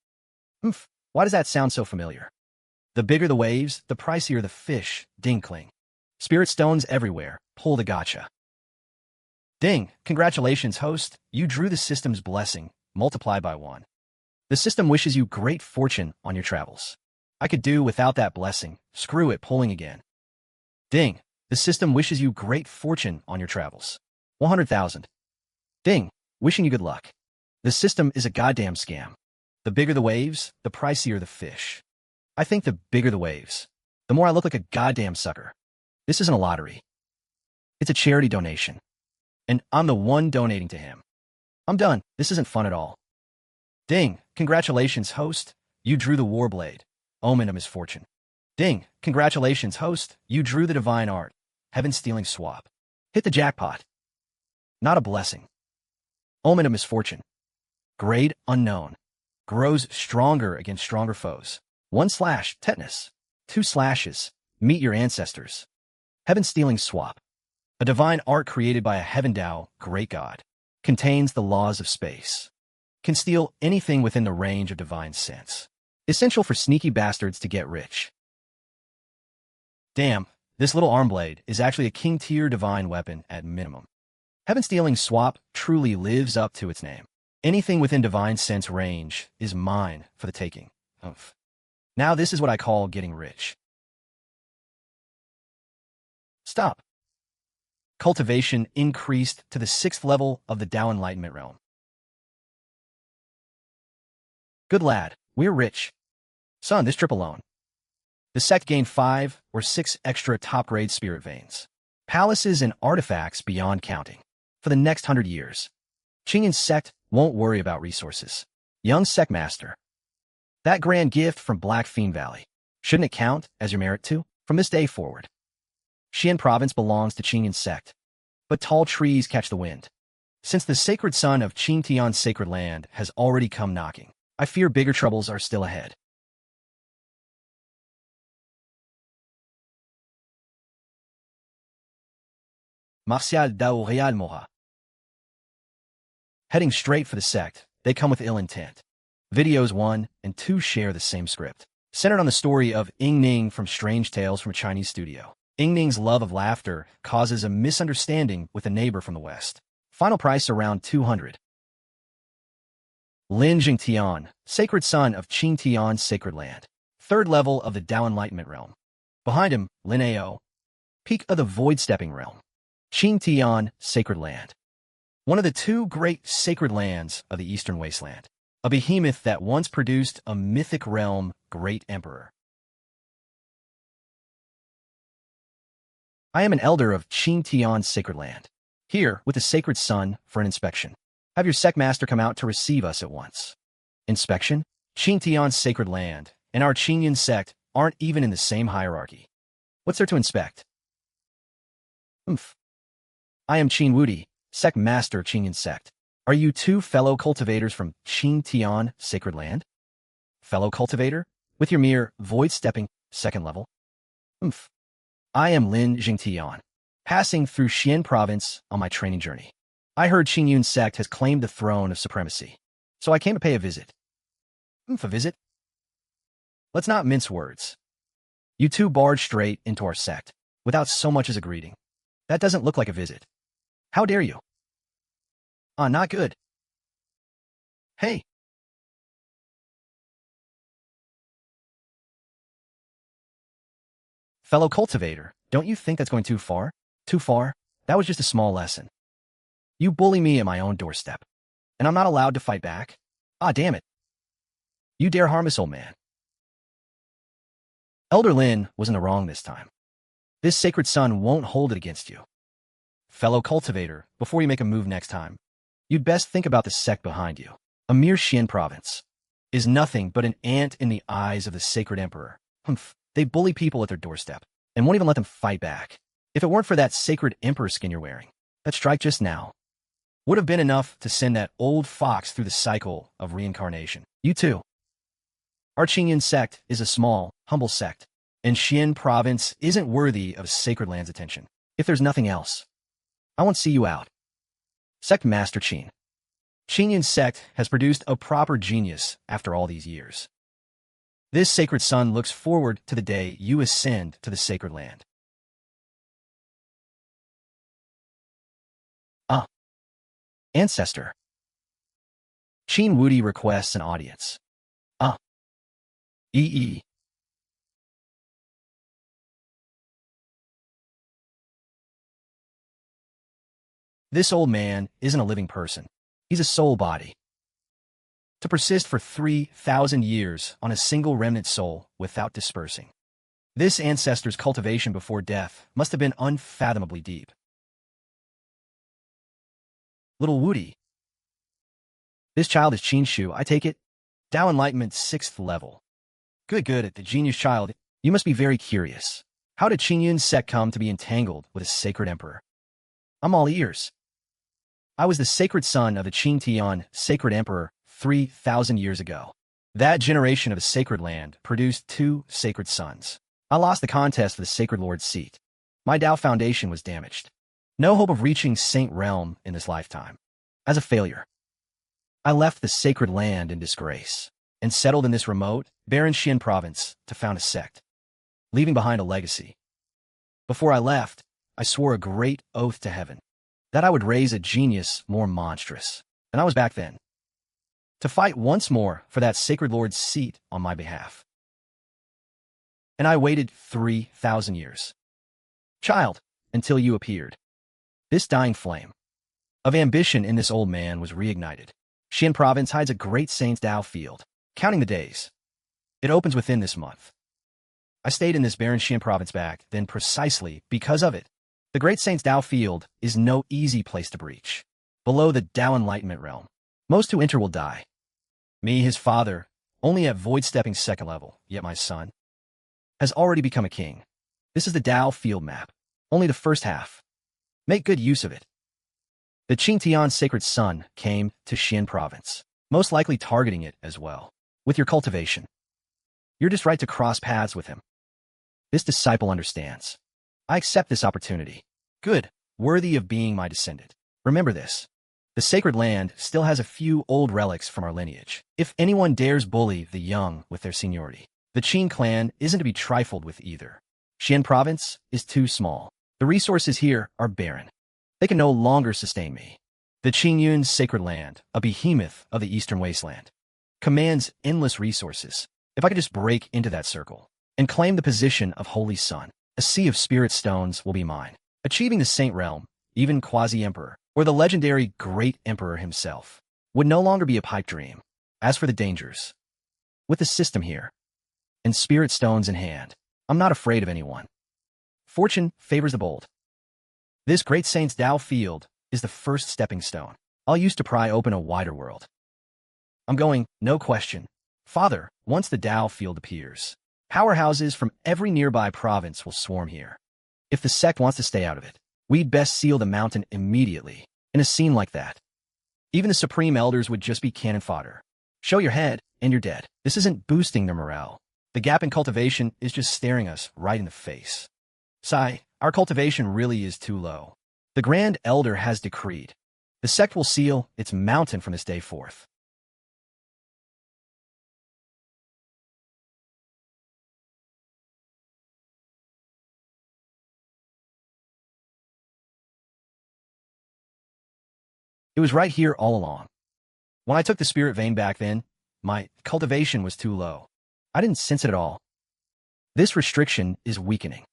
Why does that sound so familiar? The bigger the waves, the pricier the fish. Ding-cling. Spirit stones everywhere. Pull the gotcha. Ding, congratulations, host. You drew the system's blessing. Multiply by 1. The system wishes you great fortune on your travels. I could do without that blessing. Screw it, pulling again. Ding, the system wishes you great fortune on your travels. 100,000. Ding, wishing you good luck. The system is a goddamn scam. The bigger the waves, the pricier the fish. I think the bigger the waves, the more I look like a goddamn sucker. This isn't a lottery. It's a charity donation. And I'm the one donating to him. I'm done. This isn't fun at all. Ding, congratulations, host. You drew the Warblade. Omen of misfortune. Ding, congratulations, host. You drew the Divine Art. Heaven-stealing swap. Hit the jackpot. Not a blessing. Omen of misfortune. Grade unknown. Grows stronger against stronger foes. 1 slash, tetanus. 2 slashes. Meet your ancestors. Heaven-stealing swap. A divine art created by a Heaven Dao, great god. Contains the laws of space. Can steal anything within the range of divine sense. Essential for sneaky bastards to get rich. Damn, this little arm blade is actually a king-tier divine weapon at minimum. Heaven-stealing swap truly lives up to its name. Anything within divine sense range is mine for the taking. Oof. Now this is what I call getting rich. Stop. Cultivation increased to the 6th level of the Dao Enlightenment Realm. Good lad, we're rich. Son, this trip alone. The sect gained 5 or 6 extra top-grade spirit veins. Palaces and artifacts beyond counting. For the next 100 years. Qingyan sect won't worry about resources. Young sect master. That grand gift from Black Fiend Valley. Shouldn't it count as your merit too? From this day forward. Xian province belongs to Qingyan sect. But tall trees catch the wind. Since the sacred son of Qingtian sacred land has already come knocking, I fear bigger troubles are still ahead. Martial Dao Real Moha. Heading straight for the sect, they come with ill intent. Videos 1 and 2 share the same script, centered on the story of Ying Ning from Strange Tales from a Chinese studio. Ying Ning's love of laughter causes a misunderstanding with a neighbor from the west. Final price around 200. Lin Jingtian, sacred son of Qingtian sacred land. 3rd level of the Dao Enlightenment Realm. Behind him, Lin Ao, peak of the Void Stepping Realm. Qingtian sacred land. one of the two great sacred lands of the Eastern Wasteland, a behemoth that once produced a mythic realm, Great Emperor. I am an elder of Qingtian Sacred Land, here with the Sacred Sun for an inspection. Have your sect master come out to receive us at once. Inspection? Qingtian Sacred Land and our Qingyun sect aren't even in the same hierarchy. What's there to inspect? I am Qin Wudi, sect master Qingyun sect. Are you two fellow cultivators from Qingtian Sacred Land? Fellow cultivator? With your mere void-stepping second level? I am Lin Jingtian, passing through Xian province on my training journey. I heard Qingyun sect has claimed the throne of supremacy, so I came to pay a visit. A visit? Let's not mince words. You two barged straight into our sect, without so much as a greeting. That doesn't look like a visit. How dare you? Not good. Hey. Fellow cultivator, don't you think that's going too far? Too far? That was just a small lesson. You bully me at my own doorstep, and I'm not allowed to fight back? Damn it. You dare harm us, old man. Elder Lin was in the wrong this time. This sacred sun won't hold it against you. Fellow cultivator, before you make a move next time, you'd best think about the sect behind you. A mere Xian province is nothing but an ant in the eyes of the sacred emperor. They bully people at their doorstep and won't even let them fight back. If it weren't for that sacred emperor skin you're wearing, that strike just now would have been enough to send that old fox through the cycle of reincarnation. You too. Our Qingyun sect is a small, humble sect, and Xian province isn't worthy of sacred land's attention. If there's nothing else, I won't see you out. Sect Master Qin. Qingyun sect has produced a proper genius after all these years. This sacred sun looks forward to the day you ascend to the sacred land. Ancestor. Qin Wudi requests an audience. EE. This old man isn't a living person. He's a soul body. To persist for 3,000 years on a single remnant soul without dispersing. This ancestor's cultivation before death must have been unfathomably deep. Little Wudi. This child is Qin Shu, I take it? Tao Enlightenment 6th level. Good, at the genius child. You must be very curious. How did Qingyun sect come to be entangled with a sacred emperor? I'm all ears. I was the sacred son of the Qingtian Sacred Emperor 3,000 years ago. That generation of a sacred land produced two sacred sons. I lost the contest for the Sacred Lord's seat. My Tao foundation was damaged. No hope of reaching Saint Realm in this lifetime. As a failure, I left the sacred land in disgrace and settled in this remote, barren Xian province to found a sect, leaving behind a legacy. Before I left, I swore a great oath to heaven that I would raise a genius more monstrous than I was back then, to fight once more for that sacred Lord's seat on my behalf. And I waited 3,000 years, child, until you appeared. This dying flame of ambition in this old man was reignited. Xian province hides a great Saint's Tao field, counting the days. It opens within this month. I stayed in this barren Xian province back then precisely because of it. The great Saint's Tao field is no easy place to breach. Below the Tao Enlightenment Realm, most who enter will die. Me, his father, only at void-stepping second level, yet my son has already become a king. This is the Tao field map, only the first half. Make good use of it. The Qingtian Sacred Sun came to Xian province, most likely targeting it as well. With your cultivation, you're just right to cross paths with him. This disciple understands. I accept this opportunity. Good, worthy of being my descendant. Remember this. The sacred land still has a few old relics from our lineage. If anyone dares bully the young with their seniority, the Qin clan isn't to be trifled with either. Xian province is too small. The resources here are barren. They can no longer sustain me. The Qingyun Sacred Land, a behemoth of the Eastern Wasteland, commands endless resources. If I could just break into that circle and claim the position of Holy Sun, a sea of spirit stones will be mine. Achieving the Saint Realm, even Quasi-Emperor, where the legendary Great Emperor himself would no longer be a pipe dream. As for the dangers, with the system here, and spirit stones in hand, I'm not afraid of anyone. Fortune favors the bold. This great saint's Tao field is the first stepping stone I'll use to pry open a wider world. I'm going, no question. Father, once the Tao field appears, powerhouses from every nearby province will swarm here. If the sect wants to stay out of it, we'd best seal the mountain immediately. In a scene like that, even the supreme elders would just be cannon fodder. Show your head, and you're dead. This isn't boosting their morale. The gap in cultivation is just staring us right in the face. Sigh, our cultivation really is too low. The Grand Elder has decreed the sect will seal its mountain from this day forth. It was right here all along. When I took the spirit vein back then, my cultivation was too low. I didn't sense it at all. This restriction is weakening.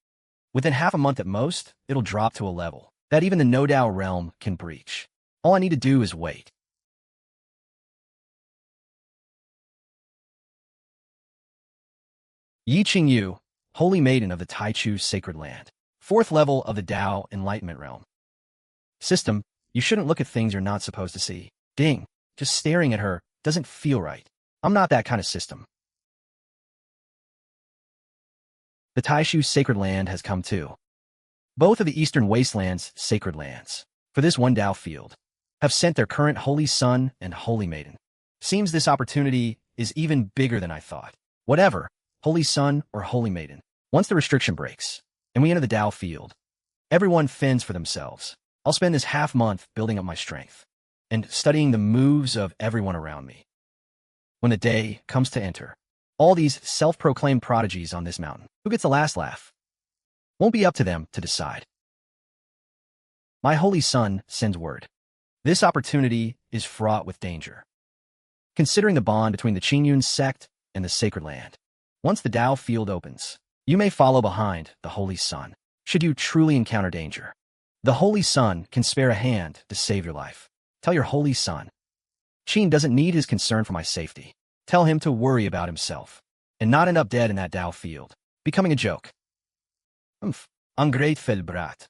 Within half a month at most, it'll drop to a level that even the no-Dao realm can breach. All I need to do is wait. Yi Qingyu, Holy Maiden of the Taichu Sacred Land. 4th level of the Dao Enlightenment Realm. System, you shouldn't look at things you're not supposed to see. Ding, just staring at her doesn't feel right. I'm not that kind of system. The Taishu Sacred Land has come too. Both of the Eastern Wastelands' sacred lands, for this one Dao field, have sent their current Holy Son and Holy Maiden. Seems this opportunity is even bigger than I thought. Whatever, Holy Son or Holy Maiden. Once the restriction breaks, and we enter the Dao field, everyone fends for themselves. I'll spend this half-month building up my strength, and studying the moves of everyone around me. When the day comes to enter, all these self-proclaimed prodigies on this mountain, who gets the last laugh? Won't be up to them to decide. My Holy Son sends word. This opportunity is fraught with danger. Considering the bond between the Qingyun sect and the Sacred Land, once the Dao field opens, you may follow behind the Holy Son, should you truly encounter danger. The Holy Son can spare a hand to save your life. Tell your Holy Son. Qin doesn't need his concern for my safety. Tell him to worry about himself, and not end up dead in that Dao field, becoming a joke. Ungrateful brat.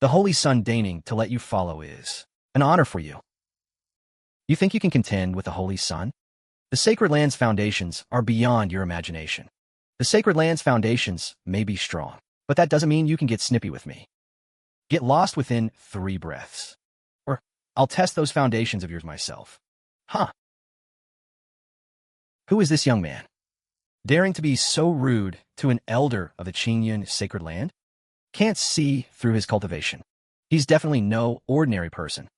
The Holy Son deigning to let you follow is an honor for you. You think you can contend with the Holy Son? The Sacred Land's foundations are beyond your imagination. The Sacred Land's foundations may be strong, but that doesn't mean you can get snippy with me. Get lost within 3 breaths. Or I'll test those foundations of yours myself. Huh. Who is this young man? Daring to be so rude to an elder of the Qingyun Sacred Land? Can't see through his cultivation. He's definitely no ordinary person.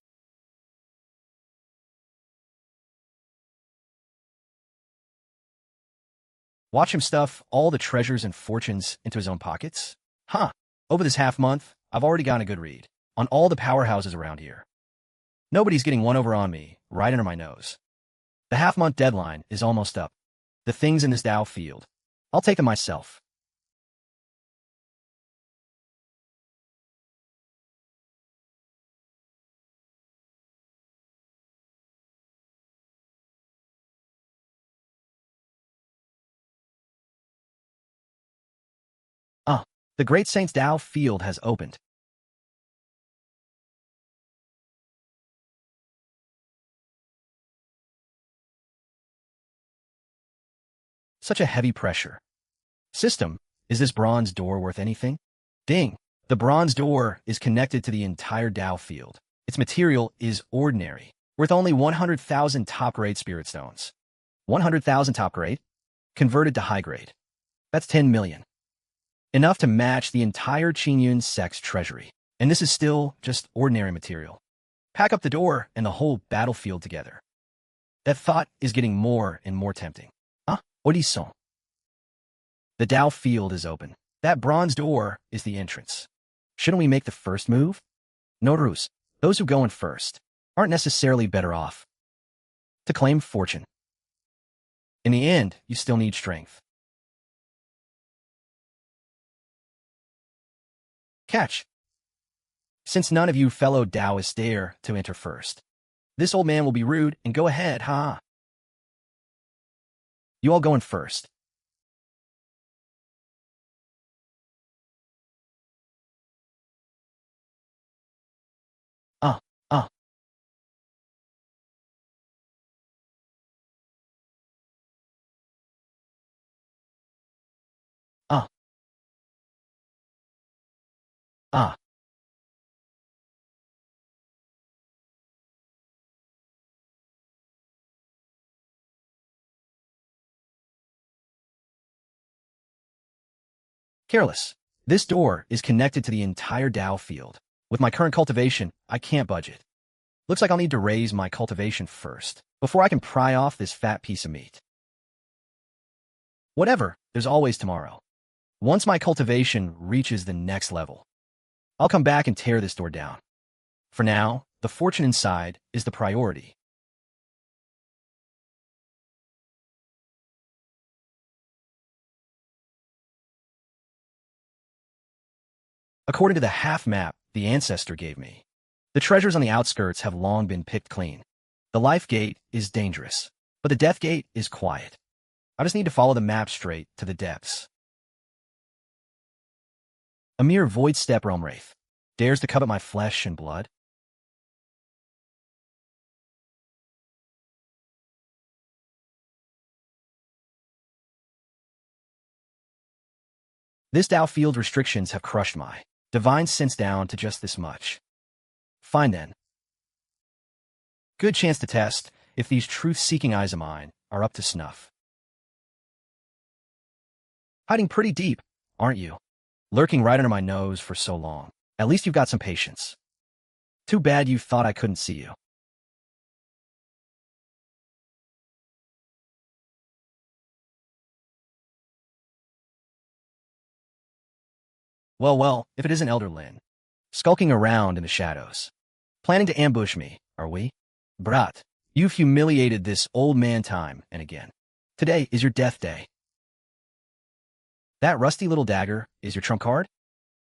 Watch him stuff all the treasures and fortunes into his own pockets? Huh. Over this half-month, I've already gotten a good read on all the powerhouses around here. Nobody's getting one over on me, right under my nose. The half-month deadline is almost up. The things in this Dao field, I'll take them myself. The Great Saint's Dao field has opened. Such a heavy pressure. System, is this bronze door worth anything? Ding! The bronze door is connected to the entire Dao field. Its material is ordinary, worth only 100,000 top-grade spirit stones. 100,000 top-grade? Converted to high-grade. That's 10 million. Enough to match the entire Qingyun sect's treasury. And this is still just ordinary material. Pack up the door and the whole battlefield together. That thought is getting more and more tempting. Horizon. The Dao field is open. That bronze door is the entrance. Shouldn't we make the first move? No ruse. Those who go in first aren't necessarily better off to claim fortune. In the end, you still need strength. Catch. since none of you fellow Taoists dare to enter first. This old man will be rude and go ahead, ha! You all go in first. Ah, ah, ah, ah. Careless. This door is connected to the entire Tao field. With my current cultivation, I can't budge it. Looks like I'll need to raise my cultivation first, before I can pry off this fat piece of meat. Whatever, there's always tomorrow. Once my cultivation reaches the next level, I'll come back and tear this door down. For now, the fortune inside is the priority. According to the half map the Ancestor gave me, the treasures on the outskirts have long been picked clean. The life gate is dangerous, but the death gate is quiet. I just need to follow the map straight to the depths. A mere void steppe realm wraith dares to covet my flesh and blood. This Tao field restrictions have crushed my divine sense down to just this much. Fine then. Good chance to test if these truth-seeking eyes of mine are up to snuff. Hiding pretty deep, aren't you? Lurking right under my nose for so long. At least you've got some patience. Too bad you thought I couldn't see you. Well, if it isn't Elder Lin, skulking around in the shadows, planning to ambush me, are we? Brat, you've humiliated this old man time and again. Today is your death day. That rusty little dagger is your trump card?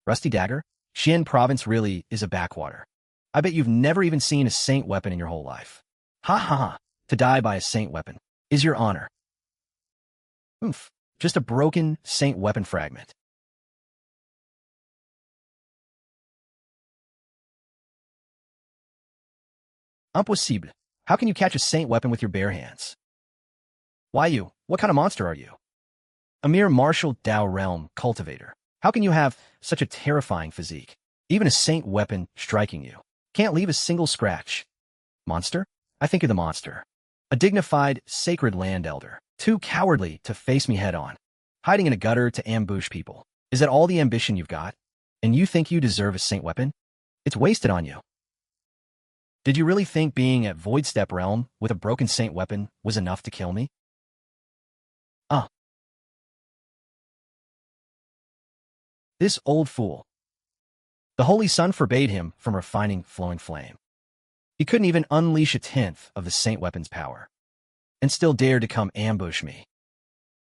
Rusty dagger? Xian province really is a backwater. I bet you've never even seen a saint weapon in your whole life. Ha ha ha. To die by a saint weapon is your honor. Oof. Just a broken saint weapon fragment. Impossible. How can you catch a saint weapon with your bare hands? Why you? What kind of monster are you? A mere martial Tao realm cultivator. How can you have such a terrifying physique? Even a saint weapon striking you can't leave a single scratch. Monster? I think you're the monster. A dignified, sacred land elder. Too cowardly to face me head on. Hiding in a gutter to ambush people. Is that all the ambition you've got? And you think you deserve a saint weapon? It's wasted on you. Did you really think being at Void Steppe Realm with a broken saint weapon was enough to kill me? This old fool. The Holy Sun forbade him from refining flowing flame. He couldn't even unleash a tenth of the saint weapon's power. And still dared to come ambush me.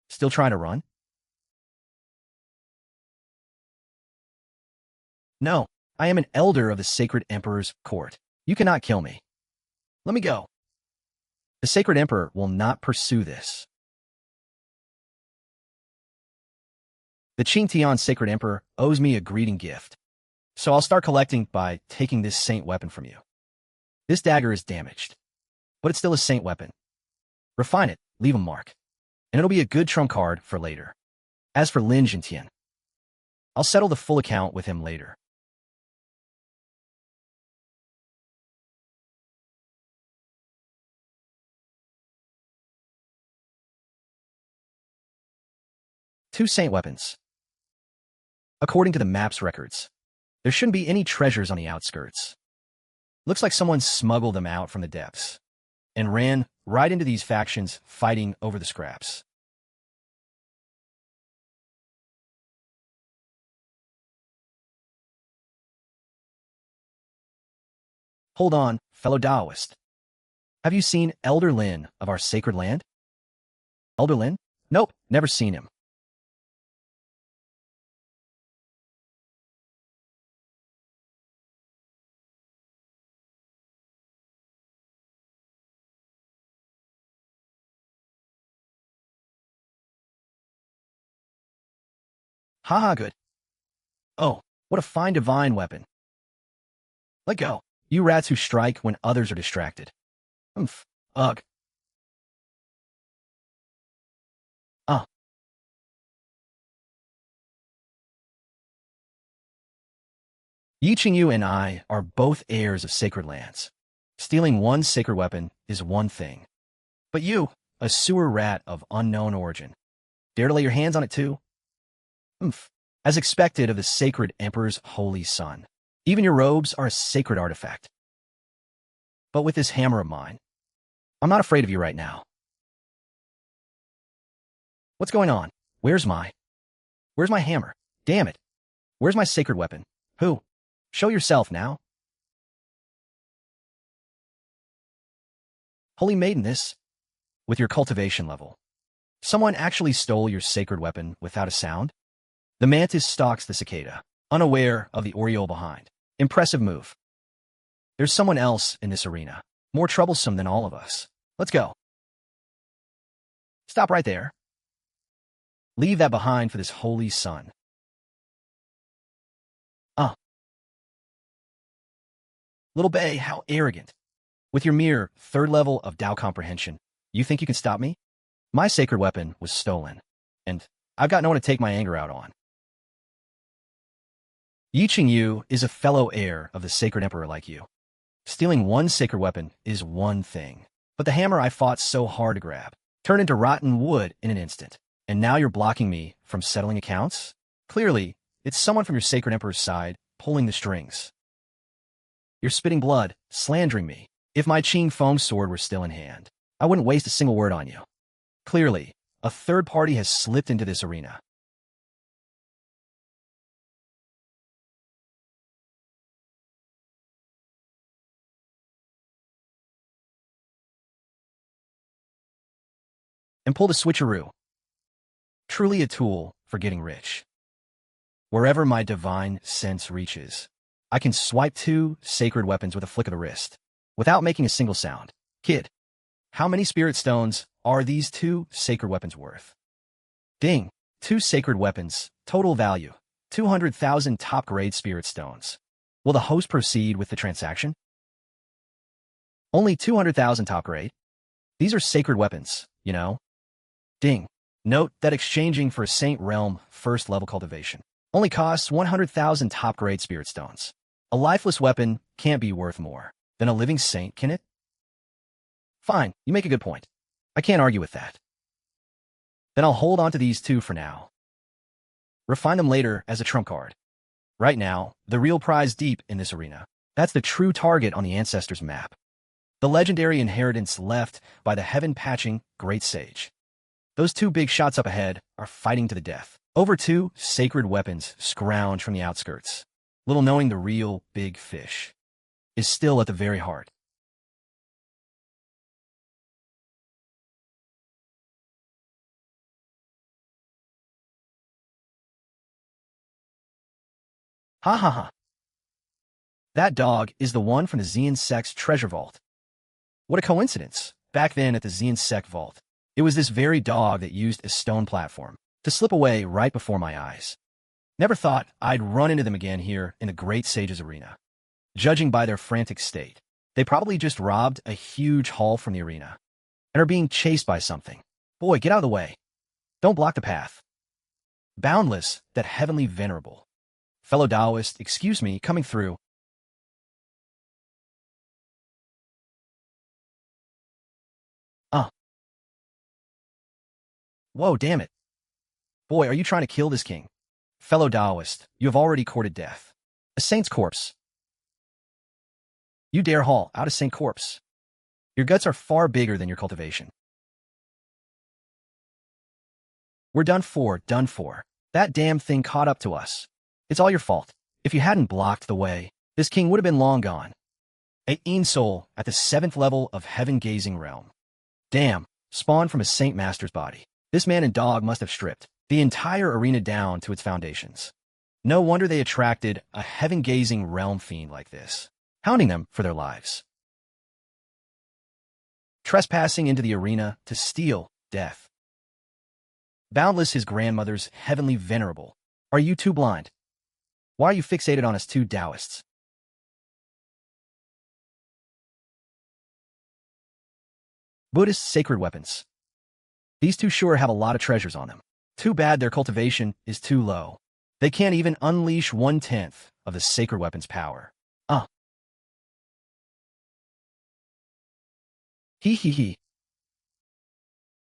Still trying to run? No, I am an elder of the Sacred Emperor's court. You cannot kill me. Let me go. The Sacred Emperor will not pursue this. The Qingtian Sacred Emperor owes me a greeting gift, so I'll start collecting by taking this saint weapon from you. This dagger is damaged, but it's still a saint weapon. Refine it, leave a mark, and it'll be a good trump card for later. As for Lin Jintian, I'll settle the full account with him later. Two saint weapons. According to the map's records, there shouldn't be any treasures on the outskirts. Looks like someone smuggled them out from the depths and ran right into these factions fighting over the scraps. Hold on, fellow Taoist. Have you seen Elder Lin of our sacred land? Elder Lin? Nope, never seen him. Haha, good. Oh, what a fine divine weapon. Let go. You rats who strike when others are distracted. Umph. Ugh. Ah. Qingyu and I are both heirs of sacred lands. Stealing one sacred weapon is one thing. But you, a sewer rat of unknown origin, dare to lay your hands on it too? Umph. As expected of the sacred emperor's holy son. Even your robes are a sacred artifact. But with this hammer of mine, I'm not afraid of you right now. What's going on? Where's my hammer? Damn it. Where's my sacred weapon? Who? Show yourself now. Holy maiden, this, with your cultivation level. Someone actually stole your sacred weapon without a sound? The mantis stalks the cicada, unaware of the oriole behind. Impressive move. There's someone else in this arena, more troublesome than all of us. Let's go. Stop right there. Leave that behind for this holy sun. Little Bay, how arrogant. With your mere third level of Tao comprehension, you think you can stop me? My sacred weapon was stolen, and I've got no one to take my anger out on. Qingyu is a fellow heir of the sacred emperor like you. Stealing one sacred weapon is one thing, but the hammer I fought so hard to grab turned into rotten wood in an instant, and now you're blocking me from settling accounts? Clearly, it's someone from your sacred emperor's side pulling the strings. You're spitting blood, slandering me. If my Qing foam sword were still in hand, I wouldn't waste a single word on you. Clearly, a third party has slipped into this arena. And pull the switcheroo. Truly a tool for getting rich. Wherever my divine sense reaches, I can swipe two sacred weapons with a flick of the wrist, without making a single sound. Kid, how many spirit stones are these two sacred weapons worth? Ding, 2 sacred weapons, total value, 200,000 top-grade spirit stones. Will the host proceed with the transaction? Only 200,000 top-grade? These are sacred weapons, you know? Ding. Note that exchanging for a Saint Realm first-level cultivation only costs 100,000 top-grade spirit stones. A lifeless weapon can't be worth more than a living saint, can it? Fine, you make a good point. I can't argue with that. Then I'll hold on to these two for now. Refine them later as a trump card. Right now, the real prize deep in this arena. That's the true target on the Ancestor's map. The legendary inheritance left by the heaven-patching Great Sage. Those two big shots up ahead are fighting to the death over 2 sacred weapons scrounged from the outskirts. Little knowing the real big fish is still at the very heart. Ha ha ha. That dog is the one from the Ziyan Sect's treasure vault. What a coincidence. Back then at the Ziyan Sect vault, it was this very dog that used a stone platform to slip away right before my eyes. Never thought I'd run into them again here in the Great Sage's arena. Judging by their frantic state, they probably just robbed a huge haul from the arena and are being chased by something. Boy, get out of the way. Don't block the path. Boundless, that heavenly venerable. Fellow Taoist, excuse me, coming through. Whoa, damn it. Boy, are you trying to kill this king? Fellow Taoist, you have already courted death. A saint's corpse. You dare haul out a saint corpse. Your guts are far bigger than your cultivation. We're done for, done for. That damn thing caught up to us. It's all your fault. If you hadn't blocked the way, this king would have been long gone. A Qin soul at the 7th level of heaven-gazing realm. Damn, spawned from a saint master's body. This man and dog must have stripped the entire arena down to its foundations. No wonder they attracted a heaven-gazing realm fiend like this, hounding them for their lives. Trespassing into the arena to steal death. Boundless his grandmother's heavenly venerable. Are you too blind? Why are you fixated on us two Taoists? Buddhist sacred weapons. These two sure have a lot of treasures on them. Too bad their cultivation is too low. They can't even unleash 1/10 of the sacred weapon's power. Hee hee hee.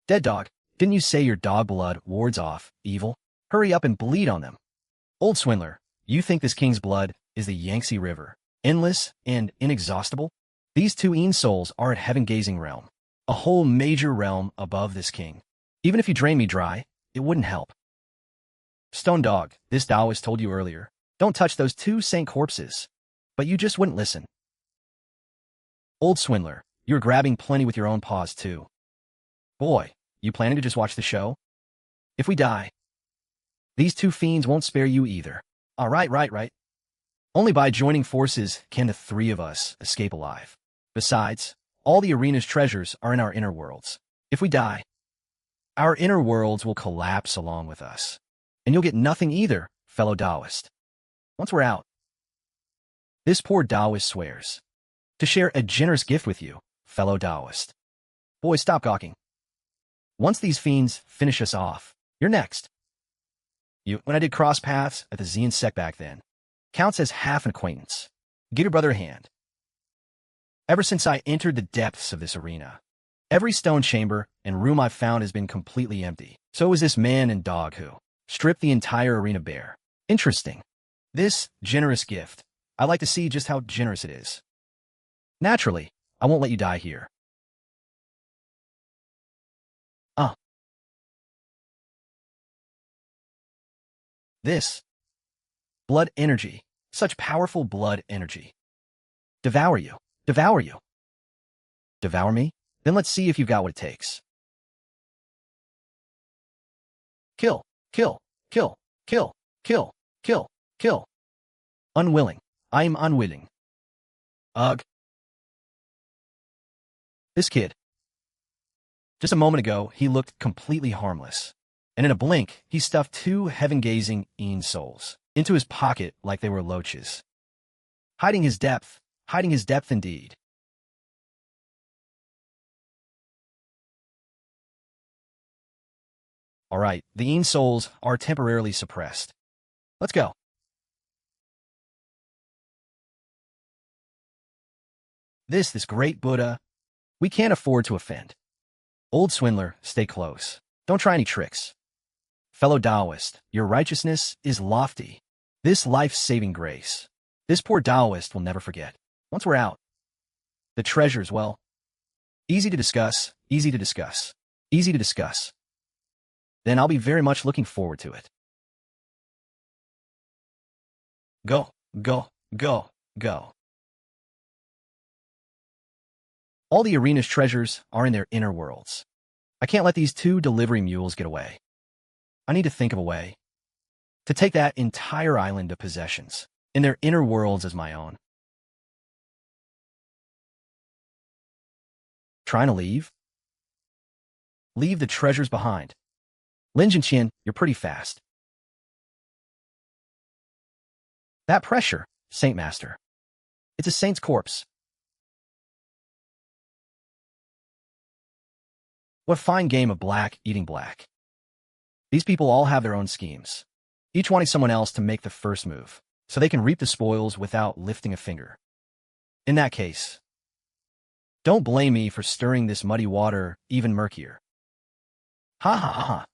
Dead dog, didn't you say your dog blood wards off evil? Hurry up and bleed on them. Old swindler, you think this king's blood is the Yangtze River, endless and inexhaustible? These two Qin souls are at heaven-gazing realm, a whole major realm above this king. Even if you drain me dry, it wouldn't help. Stone dog, this Taoist told you earlier, don't touch those two saint corpses, but you just wouldn't listen. Old swindler, you're grabbing plenty with your own paws too. Boy, you planning to just watch the show? If we die, these two fiends won't spare you either. Right. Only by joining forces can the three of us escape alive. Besides, all the arena's treasures are in our inner worlds. If we die, our inner worlds will collapse along with us. And you'll get nothing either, fellow Taoist. Once we're out, this poor Taoist swears to share a generous gift with you, fellow Taoist. Boy, stop gawking. Once these fiends finish us off, you're next. When I did cross paths at the Ziyan sect back then, counts as half an acquaintance. Give your brother a hand. Ever since I entered the depths of this arena, every stone chamber and room I've found has been completely empty. So is this man and dog who stripped the entire arena bare. Interesting. This generous gift, I'd like to see just how generous it is. Naturally, I won't let you die here. This blood energy, such powerful blood energy. Devour you. Devour you. Devour me? Then let's see if you've got what it takes. Kill, kill, kill, kill, kill, kill, kill. Unwilling. I am unwilling. Ugh. This kid. Just a moment ago, he looked completely harmless. And in a blink, he stuffed two heaven-gazing Qin souls into his pocket like they were loaches. Hiding his depth indeed. All right, the Qin souls are temporarily suppressed. Let's go. This great Buddha, we can't afford to offend. Old swindler, stay close. Don't try any tricks. Fellow Taoist, your righteousness is lofty. This life-saving grace, this poor Taoist will never forget. Once we're out, the treasures, well, easy to discuss, easy to discuss, easy to discuss. Then I'll be very much looking forward to it. Go, go, go, go. All the arena's treasures are in their inner worlds. I can't let these two delivery mules get away. I need to think of a way to take that entire island of possessions in their inner worlds as my own. Trying to leave? Leave the treasures behind. Lin Jinqian, you're pretty fast. That pressure, Saint Master. It's a saint's corpse. What fine game of black eating black. These people all have their own schemes, each wanting someone else to make the first move, so they can reap the spoils without lifting a finger. In that case, don't blame me for stirring this muddy water even murkier. Ha ha ha.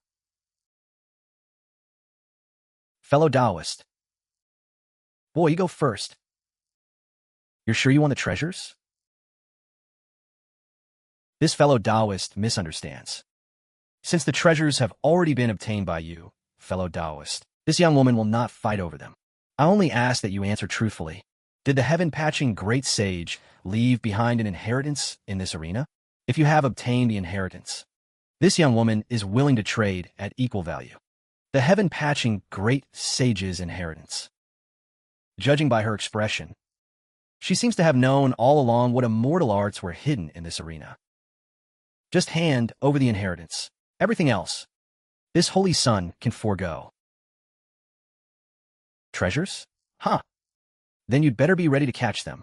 Fellow Taoist. Boy, you go first. You're sure you want the treasures? This fellow Taoist misunderstands. Since the treasures have already been obtained by you, fellow Taoist, this young woman will not fight over them. I only ask that you answer truthfully. Did the heaven-patching great sage leave behind an inheritance in this arena? If you have obtained the inheritance, this young woman is willing to trade at equal value. The heaven-patching great sage's inheritance. Judging by her expression, she seems to have known all along what immortal arts were hidden in this arena. Just hand over the inheritance. Everything else, this holy son can forego. Treasures? Huh. Then you'd better be ready to catch them.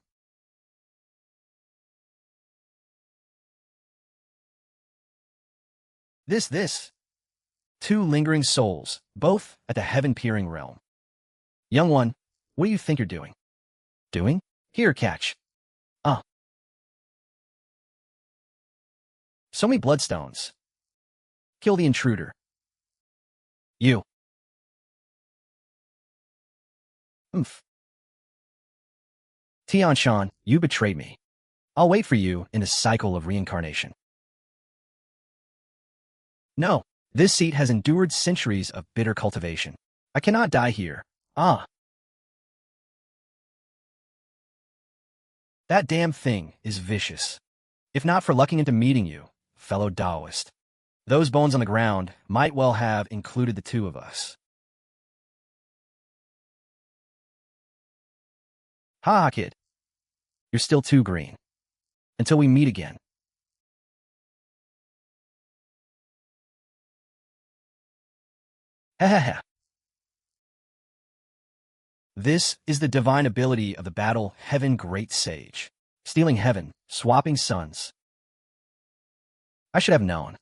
This. Two lingering souls, both at the heaven-peering realm. Young one, what do you think you're doing? Doing? Here, catch. So many bloodstones. Kill the intruder. You. Tianshan, you betrayed me. I'll wait for you in the cycle of reincarnation. No, this seat has endured centuries of bitter cultivation. I cannot die here. That damn thing is vicious. If not for lucking into meeting you, fellow Taoist, those bones on the ground might well have included the two of us. Ha, kid. You're still too green. Until we meet again. Ha. This is the divine ability of the battle Heaven Great Sage. Stealing heaven, swapping suns. I should have known.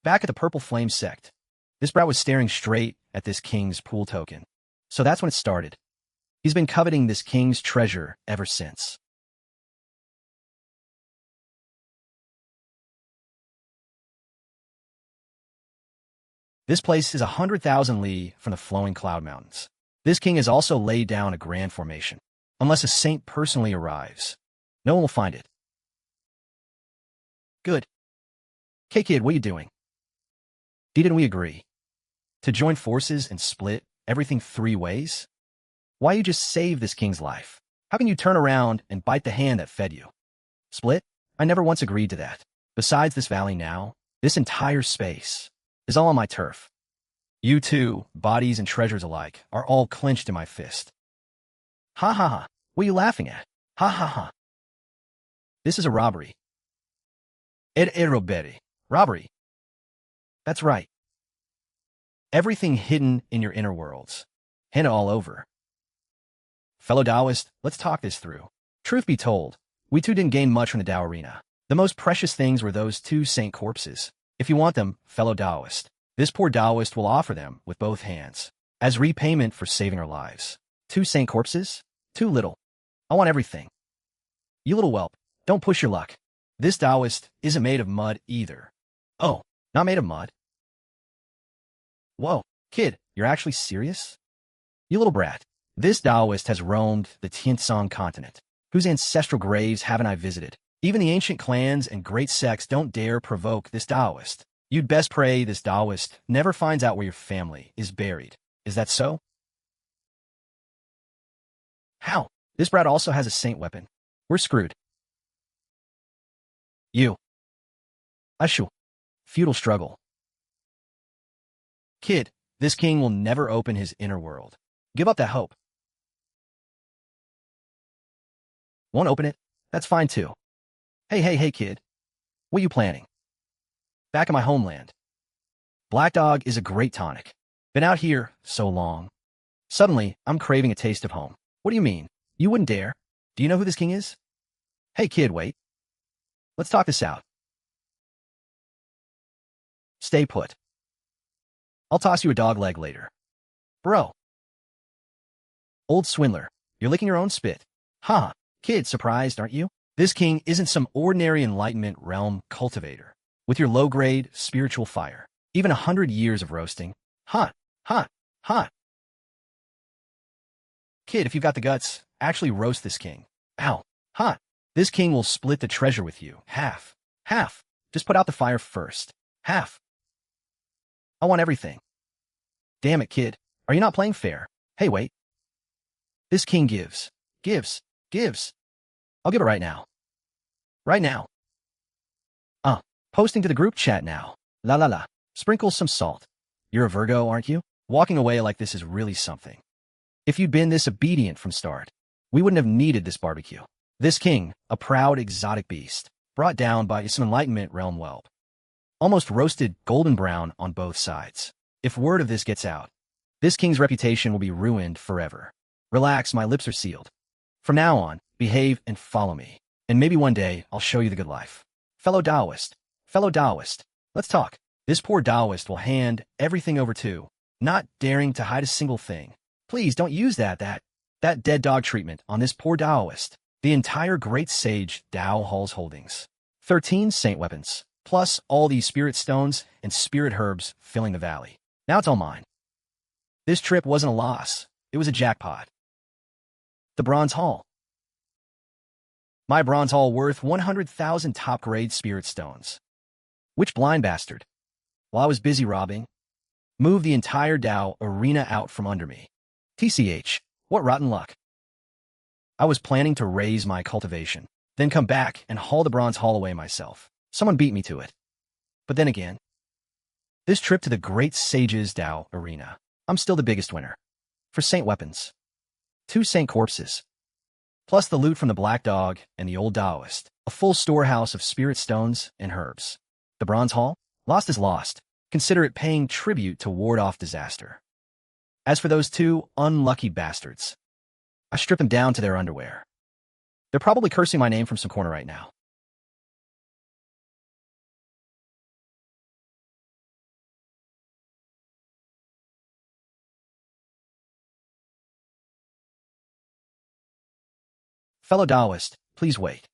Back at the Purple Flame Sect, this brat was staring straight at this king's pool token. So that's when it started. He's been coveting this king's treasure ever since. This place is 100,000 li from the flowing cloud mountains. This king has also laid down a grand formation. Unless a saint personally arrives, no one will find it. Good. Kid, what are you doing? Didn't we agree? To join forces and split everything 3 ways? Why you just save this king's life? How can you turn around and bite the hand that fed you? Split? I never once agreed to that. Besides this valley now, this entire space is all on my turf. You two, bodies and treasures alike, are all clenched in my fist. Ha. What are you laughing at? Ha. This is a robbery. Robbery. That's right. Everything hidden in your inner worlds. Henna all over. Fellow Taoist, let's talk this through. Truth be told, we two didn't gain much from the Tao arena. The most precious things were those 2 saint corpses. If you want them, fellow Taoist, this poor Taoist will offer them with both hands, as repayment for saving our lives. 2 saint corpses? Too little. I want everything. You little whelp, don't push your luck. This Taoist isn't made of mud either. Oh, not made of mud? Whoa, kid, you're actually serious? You little brat. This Taoist has roamed the Qingtian continent. Whose ancestral graves haven't I visited? Even the ancient clans and great sects don't dare provoke this Taoist. You'd best pray this Taoist never finds out where your family is buried. Is that so? How? This brat also has a saint weapon. We're screwed. You. Ashu. Feudal struggle. Kid, this king will never open his inner world. Give up that hope. Won't open it? That's fine too. Hey, kid. What you planning? Back in my homeland. Black Dog is a great tonic. Been out here so long. Suddenly, I'm craving a taste of home. What do you mean? You wouldn't dare. Do you know who this king is? Hey, kid, wait. Let's talk this out. Stay put. I'll toss you a dog leg later. Bro. Old swindler, you're licking your own spit. Ha, kid, surprised, aren't you? This king isn't some ordinary Enlightenment Realm cultivator with your low-grade spiritual fire. Even 100 years of roasting. Ha. Kid, if you've got the guts, actually roast this king. Ow. Ha. This king will split the treasure with you. Half. Just put out the fire first. Half. I want everything. Damn it, kid. Are you not playing fair? Hey, wait. This king gives. I'll give it right now. Right now. Posting to the group chat now. La. Sprinkle some salt. You're a Virgo, aren't you? Walking away like this is really something. If you'd been this obedient from start, we wouldn't have needed this barbecue. This king, a proud exotic beast, brought down by some Enlightenment Realm whelp. Almost roasted golden brown on both sides. If word of this gets out, This king's reputation will be ruined forever. Relax, my lips are sealed. From now on, behave and follow me. And maybe one day, I'll show you the good life. Fellow Taoist, let's talk. This poor Taoist will hand everything over to, not daring to hide a single thing. Please don't use that dead dog treatment on this poor Taoist. The entire great sage Tao Hall's holdings. 13 saint weapons, plus all these spirit stones and spirit herbs filling the valley. Now it's all mine. This trip wasn't a loss. It was a jackpot. The Bronze Hall. My Bronze Hall worth 100,000 top-grade spirit stones. Which blind bastard, while I was busy robbing, moved the entire Tao arena out from under me. TCH, what rotten luck. I was planning to raise my cultivation, then come back and haul the Bronze Hall away myself. Someone beat me to it. But then again, this trip to the great sage's Tao arena, I'm still the biggest winner. For saint weapons, 2 saint corpses, plus the loot from the Black Dog and the Old Taoist, a full storehouse of spirit stones and herbs. The Bronze Hall? Lost is lost. Consider it paying tribute to ward off disaster. As for those 2 unlucky bastards, I stripped them down to their underwear. They're probably cursing my name from some corner right now. Fellow Taoist, please wait.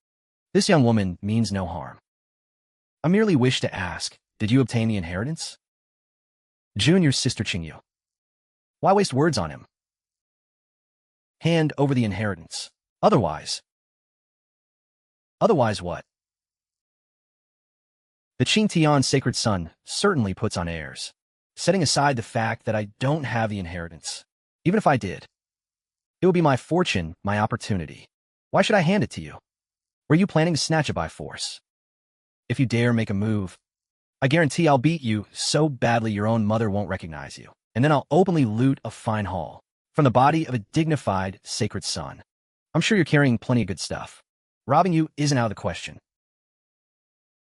This young woman means no harm. I merely wish to ask, did you obtain the inheritance? Junior's sister Qingyu. Why waste words on him? Hand over the inheritance. Otherwise what? The Qingtian sacred son certainly puts on airs, setting aside the fact that I don't have the inheritance. Even if I did, it would be my fortune, my opportunity. Why should I hand it to you? Were you planning to snatch it by force? If you dare make a move, I guarantee I'll beat you so badly your own mother won't recognize you. And then I'll openly loot a fine haul from the body of a dignified sacred son. I'm sure you're carrying plenty of good stuff. Robbing you isn't out of the question.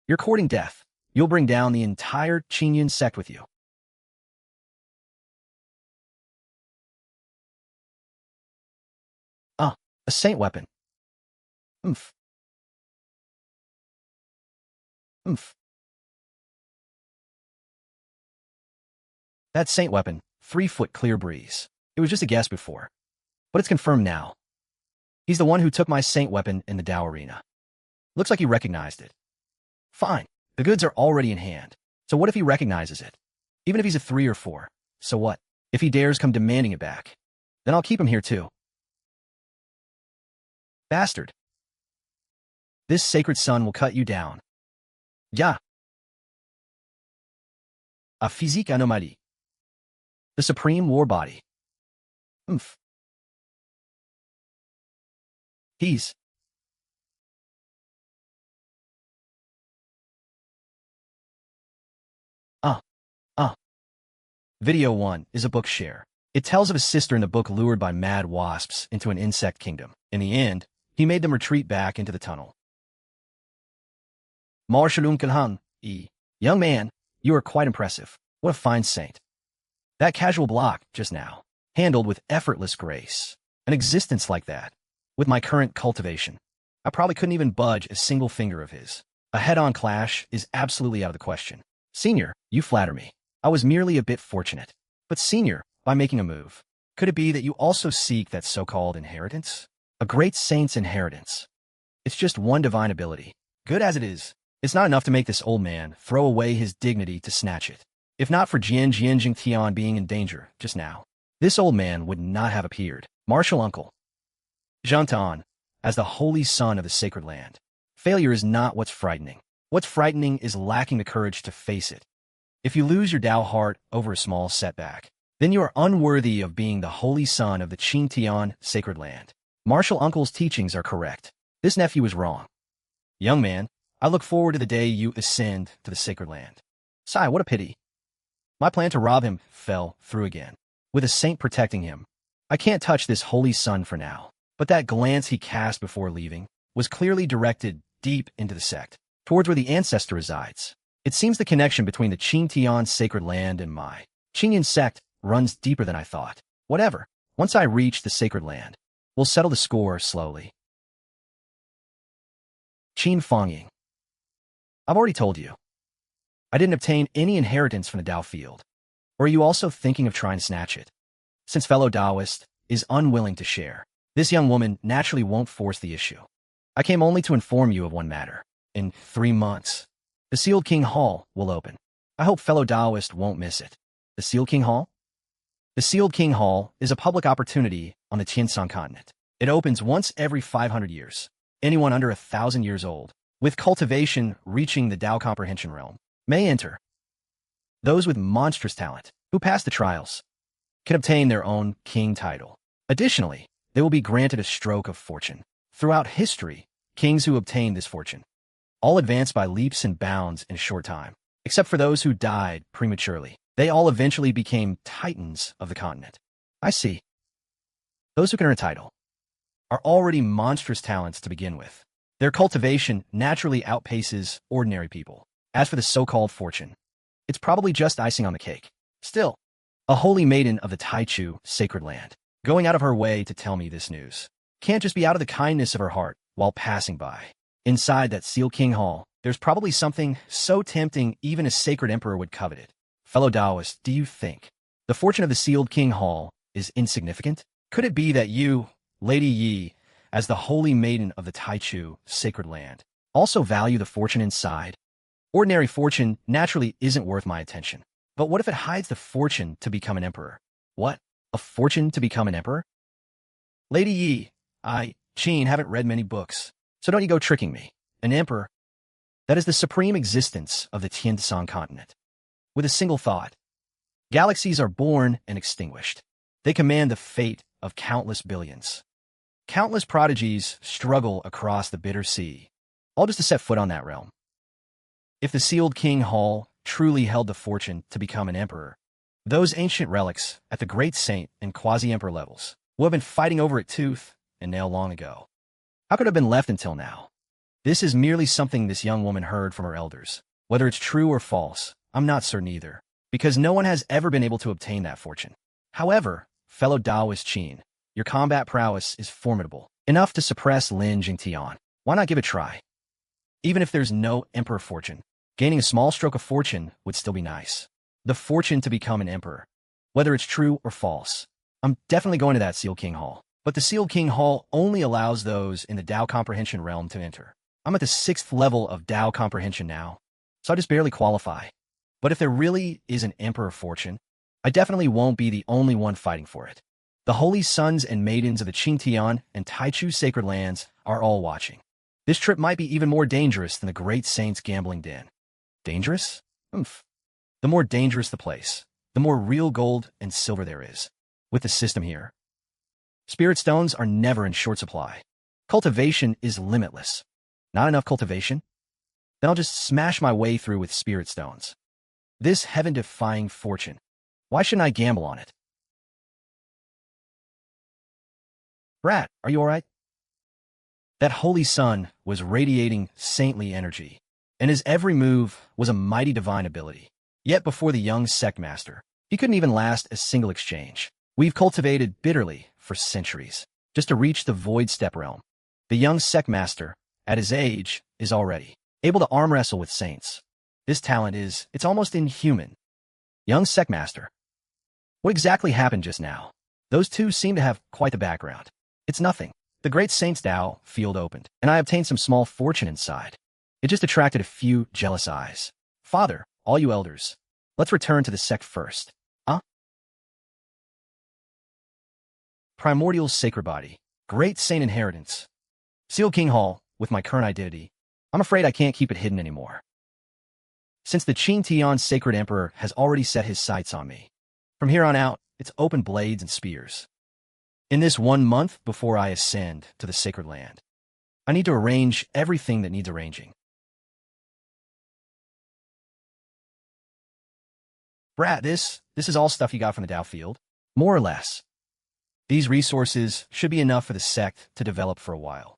You're courting death. You'll bring down the entire Qingyun sect with you. A saint weapon. Oomph. That saint weapon, 3-foot clear breeze. It was just a guess before, but it's confirmed now. He's the one who took my saint weapon in the Tao arena. Looks like he recognized it. Fine, the goods are already in hand. So what if he recognizes it? Even if he's a 3 or 4, so what? If he dares come demanding it back, then I'll keep him here too. Bastard. This sacred son will cut you down. Yeah. A physique anomalie. The supreme war body. Oomph. He's. Video 1 is a book share. It tells of a sister in the book lured by mad wasps into an insect kingdom. In the end, he made them retreat back into the tunnel. Young man, you are quite impressive. What a fine saint. That casual block, just now, handled with effortless grace. An existence like that, with my current cultivation, I probably couldn't even budge a single finger of his. A head-on clash is absolutely out of the question. Senior, you flatter me. I was merely a bit fortunate. But senior, by making a move, could it be that you also seek that so-called inheritance? A great saint's inheritance. It's just one divine ability. Good as it is, it's not enough to make this old man throw away his dignity to snatch it. If not for Jingtian being in danger just now, this old man would not have appeared. Martial uncle. Zhantan, as the holy son of the sacred land. Failure is not what's frightening. What's frightening is lacking the courage to face it. If you lose your Tao heart over a small setback, then you are unworthy of being the holy son of the Qingtian sacred land. Martial uncle's teachings are correct. This nephew is wrong. Young man, I look forward to the day you ascend to the sacred land. Sigh, what a pity. My plan to rob him fell through again. With a saint protecting him, I can't touch this holy son for now. But that glance he cast before leaving was clearly directed deep into the sect, towards where the Ancestor resides. It seems the connection between the Qingtian sacred land and my Qingyun sect runs deeper than I thought. Whatever. Once I reach the sacred land, we'll settle the score slowly. Qin Fengying. I've already told you. I didn't obtain any inheritance from the Dao field. Or are you also thinking of trying to snatch it? Since fellow Taoist is unwilling to share, this young woman naturally won't force the issue. I came only to inform you of one matter. In 3 months, the Sealed King Hall will open. I hope fellow Taoist won't miss it. The Sealed King Hall? The Sealed King Hall is a public opportunity on the Qingyun continent. It opens once every 500 years. Anyone under 1,000 years old, with cultivation reaching the Dao comprehension realm, may enter. Those with monstrous talent, who pass the trials, can obtain their own king title. Additionally, they will be granted a stroke of fortune. Throughout history, kings who obtained this fortune all advanced by leaps and bounds in a short time. Except for those who died prematurely, they all eventually became titans of the continent. I see. Those who can earn a title are already monstrous talents to begin with. Their cultivation naturally outpaces ordinary people. As for the so-called fortune, it's probably just icing on the cake. Still, a holy maiden of the Taichu sacred land, going out of her way to tell me this news, can't just be out of the kindness of her heart while passing by. Inside that Sealed King Hall, there's probably something so tempting even a sacred emperor would covet it. Fellow Taoists, do you think the fortune of the Sealed King Hall is insignificant? Could it be that you, Lady Yi, as the holy maiden of the Taichu sacred land, also value the fortune inside? Ordinary fortune naturally isn't worth my attention. But what if it hides the fortune to become an emperor? What? A fortune to become an emperor? Lady Yi, Qin, haven't read many books, so don't you go tricking me. An emperor? That is the supreme existence of the Qingyun continent. With a single thought, galaxies are born and extinguished. They command the fate of countless billions. Countless prodigies struggle across the bitter sea, all just to set foot on that realm. If the Sealed King Hall truly held the fortune to become an emperor, those ancient relics at the Great Saint and Quasi-Emperor levels would have been fighting over it tooth and nail long ago. How could it have been left until now? This is merely something this young woman heard from her elders. Whether it's true or false, I'm not certain either, because no one has ever been able to obtain that fortune. However, fellow Taoist Qin, your combat prowess is formidable, enough to suppress Lin Jingtian. Why not give it a try? Even if there's no emperor fortune, gaining a small stroke of fortune would still be nice. The fortune to become an emperor, whether it's true or false. I'm definitely going to that Sealed King Hall. But the Sealed King Hall only allows those in the Dao comprehension realm to enter. I'm at the 6th level of Dao comprehension now, so I just barely qualify. But if there really is an emperor fortune, I definitely won't be the only one fighting for it. The holy sons and maidens of the Qingtian and Taichu sacred lands are all watching. This trip might be even more dangerous than the Great Saint's gambling den. Dangerous? Oomph. The more dangerous the place, the more real gold and silver there is. With the system here, spirit stones are never in short supply. Cultivation is limitless. Not enough cultivation? Then I'll just smash my way through with spirit stones. This heaven-defying fortune. Why shouldn't I gamble on it? Brat, are you alright? That holy sun was radiating saintly energy, and his every move was a mighty divine ability. Yet before the young sect master, he couldn't even last a single exchange. We've cultivated bitterly for centuries, just to reach the void step realm. The young sect master, at his age, is already able to arm wrestle with saints. This talent it's almost inhuman. Young sect master. What exactly happened just now? Those two seem to have quite the background. It's nothing. The Great Saint's Dao field opened, and I obtained some small fortune inside. It just attracted a few jealous eyes. Father, all you elders, let's return to the sect first. Primordial Sacred Body, Great Saint Inheritance. Sealed King Hall, with my current identity. I'm afraid I can't keep it hidden anymore. Since the Qingtian Sacred Emperor has already set his sights on me, from here on out, it's open blades and spears. In this 1 month before I ascend to the sacred land, I need to arrange everything that needs arranging. Brat, this is all stuff you got from the Dao field? More or less. These resources should be enough for the sect to develop for a while.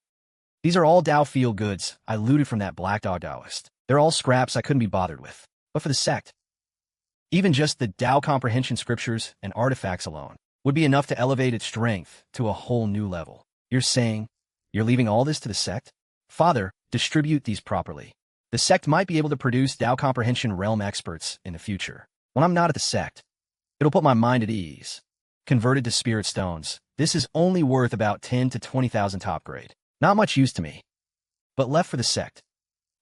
These are all Dao field goods I looted from that Black Dog Taoist. They're all scraps I couldn't be bothered with. But for the sect, Even just the Tao comprehension scriptures and artifacts alone would be enough to elevate its strength to a whole new level. You're saying you're leaving all this to the sect? Father, distribute these properly. The sect might be able to produce Tao comprehension realm experts in the future. When I'm not at the sect, it'll put my mind at ease. Converted to spirit stones, this is only worth about 10 to 20,000 top grade. Not much use to me. But left for the sect,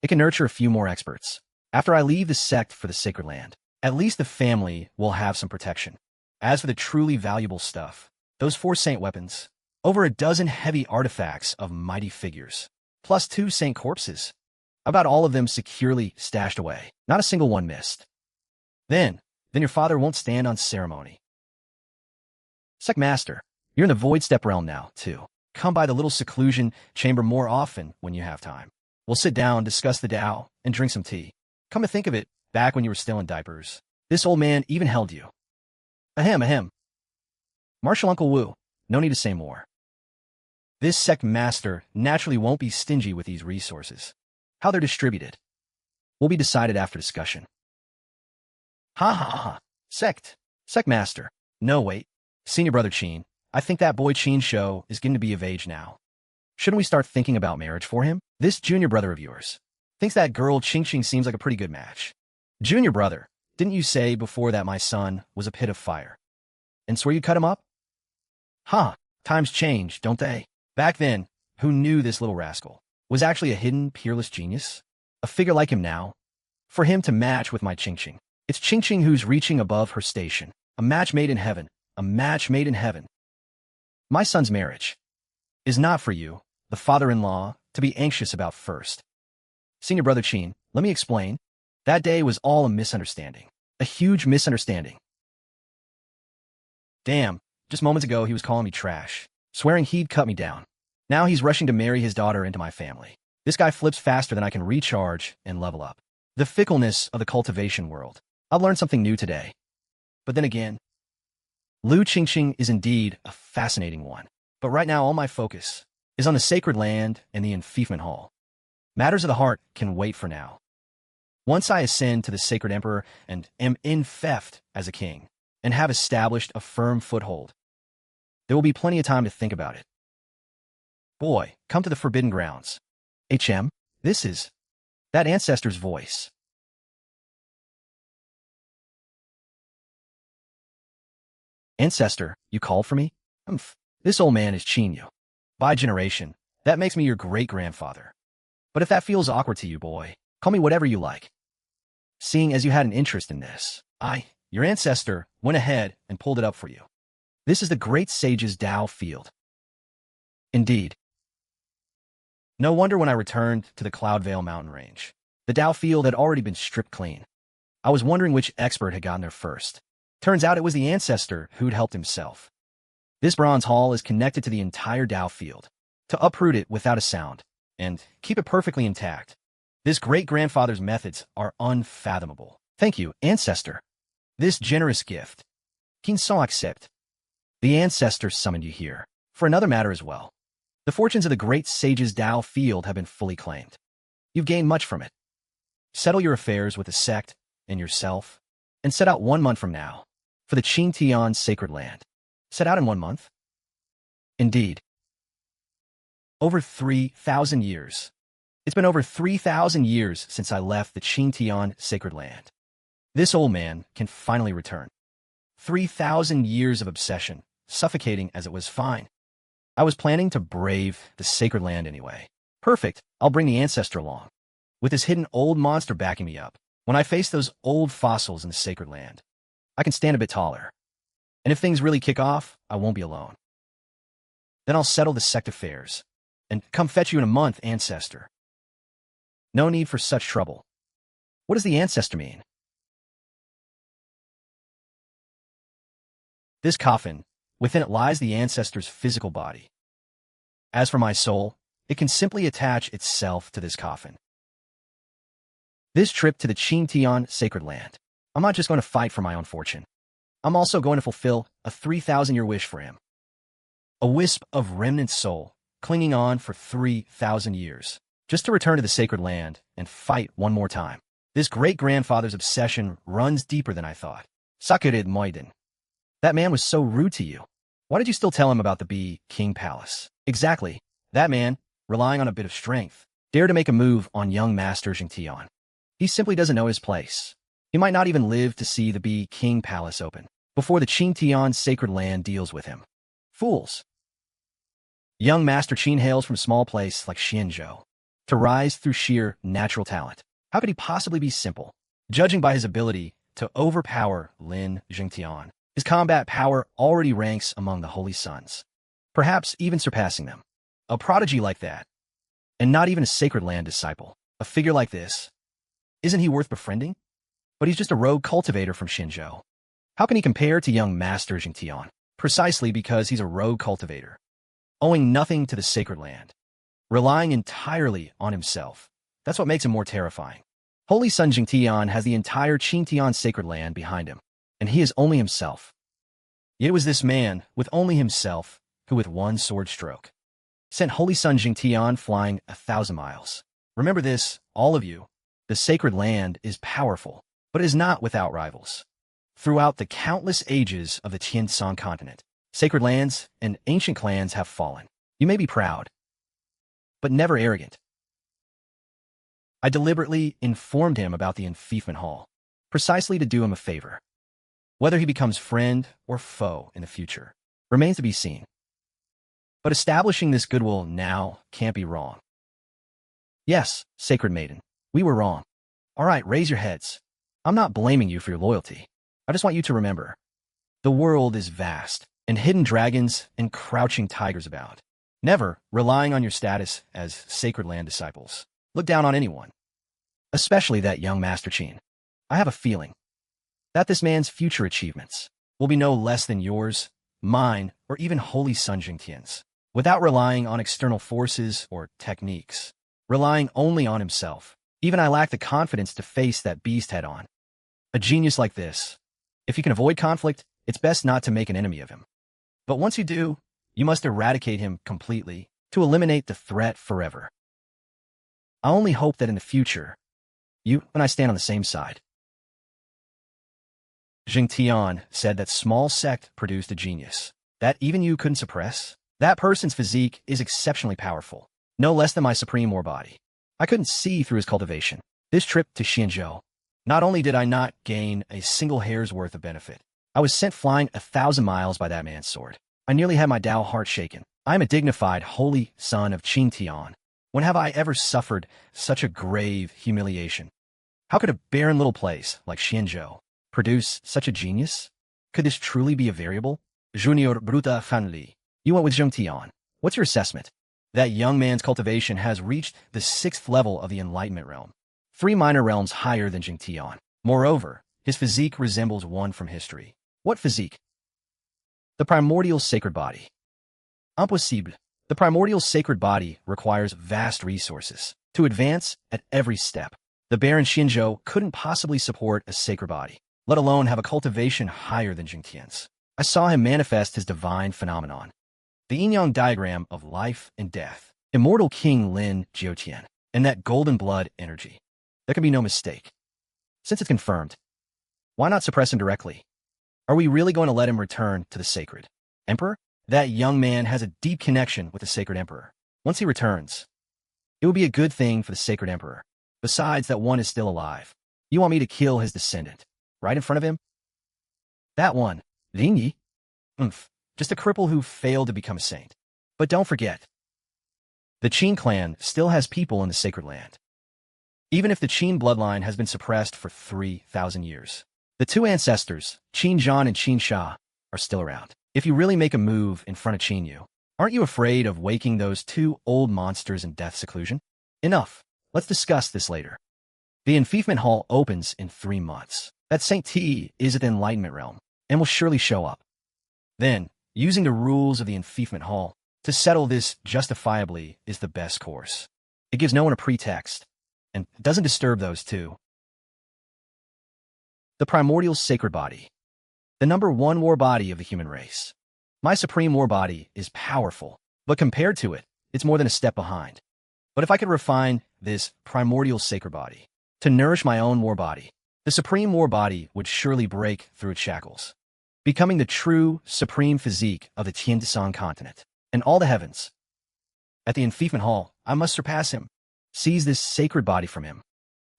it can nurture a few more experts. After I leave the sect for the sacred land, at least the family will have some protection. As for the truly valuable stuff, those 4 saint weapons, over a dozen heavy artifacts of mighty figures, plus 2 saint corpses, about all of them securely stashed away. Not a single one missed. Then your father won't stand on ceremony. Sect Master, you're in the Void Step realm now, too. Come by the little seclusion chamber more often when you have time. We'll sit down, discuss the Tao, and drink some tea. Come to think of it, back when you were still in diapers, this old man even held you. Ahem. Martial Uncle Wu, no need to say more. This Sect Master naturally won't be stingy with these resources. How they're distributed will be decided after discussion. Ha. Sect Master. No, wait. Senior brother Qin, I think that boy Qin Shu is getting to be of age now. Shouldn't we start thinking about marriage for him? This junior brother of yours thinks that girl Qingqing seems like a pretty good match. Junior brother, didn't you say before that my son was a pit of fire? And swear you'd cut him up? Times change, don't they? Back then, who knew this little rascal was actually a hidden, peerless genius? A figure like him now? For him to match with my Qingqing. It's Qingqing who's reaching above her station. A match made in heaven. A match made in heaven. My son's marriage is not for you, the father-in-law, to be anxious about first. Senior brother Qin, let me explain. That day was all a misunderstanding. A huge misunderstanding. Damn, just moments ago he was calling me trash, swearing he'd cut me down. Now he's rushing to marry his daughter into my family. This guy flips faster than I can recharge and level up. The fickleness of the cultivation world. I've learned something new today. But then again, Lu Qingqing is indeed a fascinating one. But right now all my focus is on the sacred land and the enfeoffment hall. Matters of the heart can wait for now. Once I ascend to the sacred emperor and am infeft as a king, and have established a firm foothold, there will be plenty of time to think about it. Boy, come to the forbidden grounds. HM, this is that ancestor's voice. Ancestor, you called for me? This old man is Qingyun. By generation, that makes me your great-grandfather. But if that feels awkward to you, boy, call me whatever you like. Seeing as you had an interest in this, your ancestor, went ahead and pulled it up for you. This is the great sage's Tao field. Indeed. No wonder when I returned to the Cloudvale mountain range, the Tao field had already been stripped clean. I was wondering which expert had gotten there first. Turns out it was the ancestor who'd helped himself. This bronze hall is connected to the entire Tao field, to uproot it without a sound, and keep it perfectly intact. This great-grandfather's methods are unfathomable. Thank you, ancestor. This generous gift. Qin Shu accept. The ancestor summoned you here, for another matter as well. The fortunes of the great sage's Tao field have been fully claimed. You've gained much from it. Settle your affairs with the sect and yourself, and set out 1 month from now for the Qingtian sacred land. Set out in 1 month? Indeed. Over 3,000 years. It's been over 3,000 years since I left the Qingtian sacred land. This old man can finally return. 3,000 years of obsession, suffocating as it was, fine. I was planning to brave the sacred land anyway. Perfect, I'll bring the ancestor along. With this hidden old monster backing me up, when I face those old fossils in the sacred land, I can stand a bit taller. And if things really kick off, I won't be alone. Then I'll settle the sect affairs, and come fetch you in a month, ancestor. No need for such trouble. What does the ancestor mean? This coffin, within it lies the ancestor's physical body. As for my soul, it can simply attach itself to this coffin. This trip to the Qingtian sacred land, I'm not just going to fight for my own fortune. I'm also going to fulfill a 3,000-year wish for him. A wisp of remnant soul, clinging on for 3,000 years, just to return to the sacred land and fight one more time. This great-grandfather's obsession runs deeper than I thought. Sakurid Moiden. That man was so rude to you. Why did you still tell him about the Bee King Palace? Exactly. That man, relying on a bit of strength, dared to make a move on young Master Qingtian. He simply doesn't know his place. He might not even live to see the Bee King Palace open before the Qingtian sacred land deals with him. Fools. Young Master Qin hails from a small place like Xianzhou to rise through sheer natural talent. How could he possibly be simple? Judging by his ability to overpower Lin Qingtian, his combat power already ranks among the Holy Sons, perhaps even surpassing them. A prodigy like that, and not even a Sacred Land disciple, a figure like this, isn't he worth befriending? But he's just a rogue cultivator from Xianzhou. How can he compare to young Master Qingtian? Precisely because he's a rogue cultivator, owing nothing to the Sacred Land, relying entirely on himself. That's what makes him more terrifying. Holy Son Qingtian has the entire Qingtian sacred land behind him, and he is only himself. Yet it was this man, with only himself, who with one sword stroke sent Holy Son Qingtian flying 1,000 miles. Remember this, all of you. The sacred land is powerful, but it is not without rivals. Throughout the countless ages of the Qingyun continent, sacred lands and ancient clans have fallen. You may be proud, but never arrogant. I deliberately informed him about the enfeoffment hall, precisely to do him a favor. Whether he becomes friend or foe in the future remains to be seen. But establishing this goodwill now can't be wrong. Yes, Sacred Maiden, we were wrong. All right, raise your heads. I'm not blaming you for your loyalty. I just want you to remember, the world is vast, and hidden dragons and crouching tigers abound. Never, relying on your status as Sacred Land disciples, look down on anyone, especially that young Master Qin. I have a feeling that this man's future achievements will be no less than yours, mine, or even Holy Son Qingtian's, without relying on external forces or techniques, relying only on himself. Even I lack the confidence to face that beast head-on. A genius like this, if you can avoid conflict, it's best not to make an enemy of him. But once you do, you must eradicate him completely to eliminate the threat forever. I only hope that in the future, you and I stand on the same side. Qingtian said that small sect produced a genius that even you couldn't suppress. That person's physique is exceptionally powerful, no less than my supreme war body. I couldn't see through his cultivation. This trip to Xianzhou, not only did I not gain a single hair's worth of benefit, I was sent flying 1,000 miles by that man's sword. I nearly had my Tao heart shaken. I am a dignified, holy son of Qingtian. When have I ever suffered such a grave humiliation? How could a barren little place like Xianzhou produce such a genius? Could this truly be a variable? Junior Bruta Fanli, you went with Qingtian. What's your assessment? That young man's cultivation has reached the 6th level of the Enlightenment Realm, 3 minor realms higher than Qingtian. Moreover, his physique resembles one from history. What physique? The primordial sacred body. Impossible. The primordial sacred body requires vast resources to advance at every step. The Baron Xianzhou couldn't possibly support a sacred body, let alone have a cultivation higher than Qingtian's. I saw him manifest his divine phenomenon, the yin-yang diagram of life and death, immortal King Lin Jiutian, and that golden blood energy. There can be no mistake. Since it's confirmed, why not suppress him directly? Are we really going to let him return to the Sacred Emperor? That young man has a deep connection with the Sacred Emperor. Once he returns, it would be a good thing for the Sacred Emperor. Besides, that one is still alive. You want me to kill his descendant, right in front of him? That one, Lingyi? Just a cripple who failed to become a saint. But don't forget, the Qin clan still has people in the Sacred Land. Even if the Qin bloodline has been suppressed for 3,000 years, the 2 ancestors, Qingjian and Qin Shu, are still around. If you really make a move in front of Qingyu, aren't you afraid of waking those 2 old monsters in death seclusion? Enough. Let's discuss this later. The enfeoffment hall opens in 3 months. That Saint T is at the Enlightenment Realm, and will surely show up. Then, using the rules of the enfeoffment hall to settle this justifiably is the best course. It gives no one a pretext, and doesn't disturb those 2. The primordial sacred body. The number 1 war body of the human race. My supreme war body is powerful, but compared to it, it's more than a step behind. But if I could refine this primordial sacred body, to nourish my own war body. The supreme war body would surely break through its shackles, becoming the true supreme physique of the Qingyun continent and all the heavens. At the enfeefment hall, I must surpass him, seize this sacred body from him.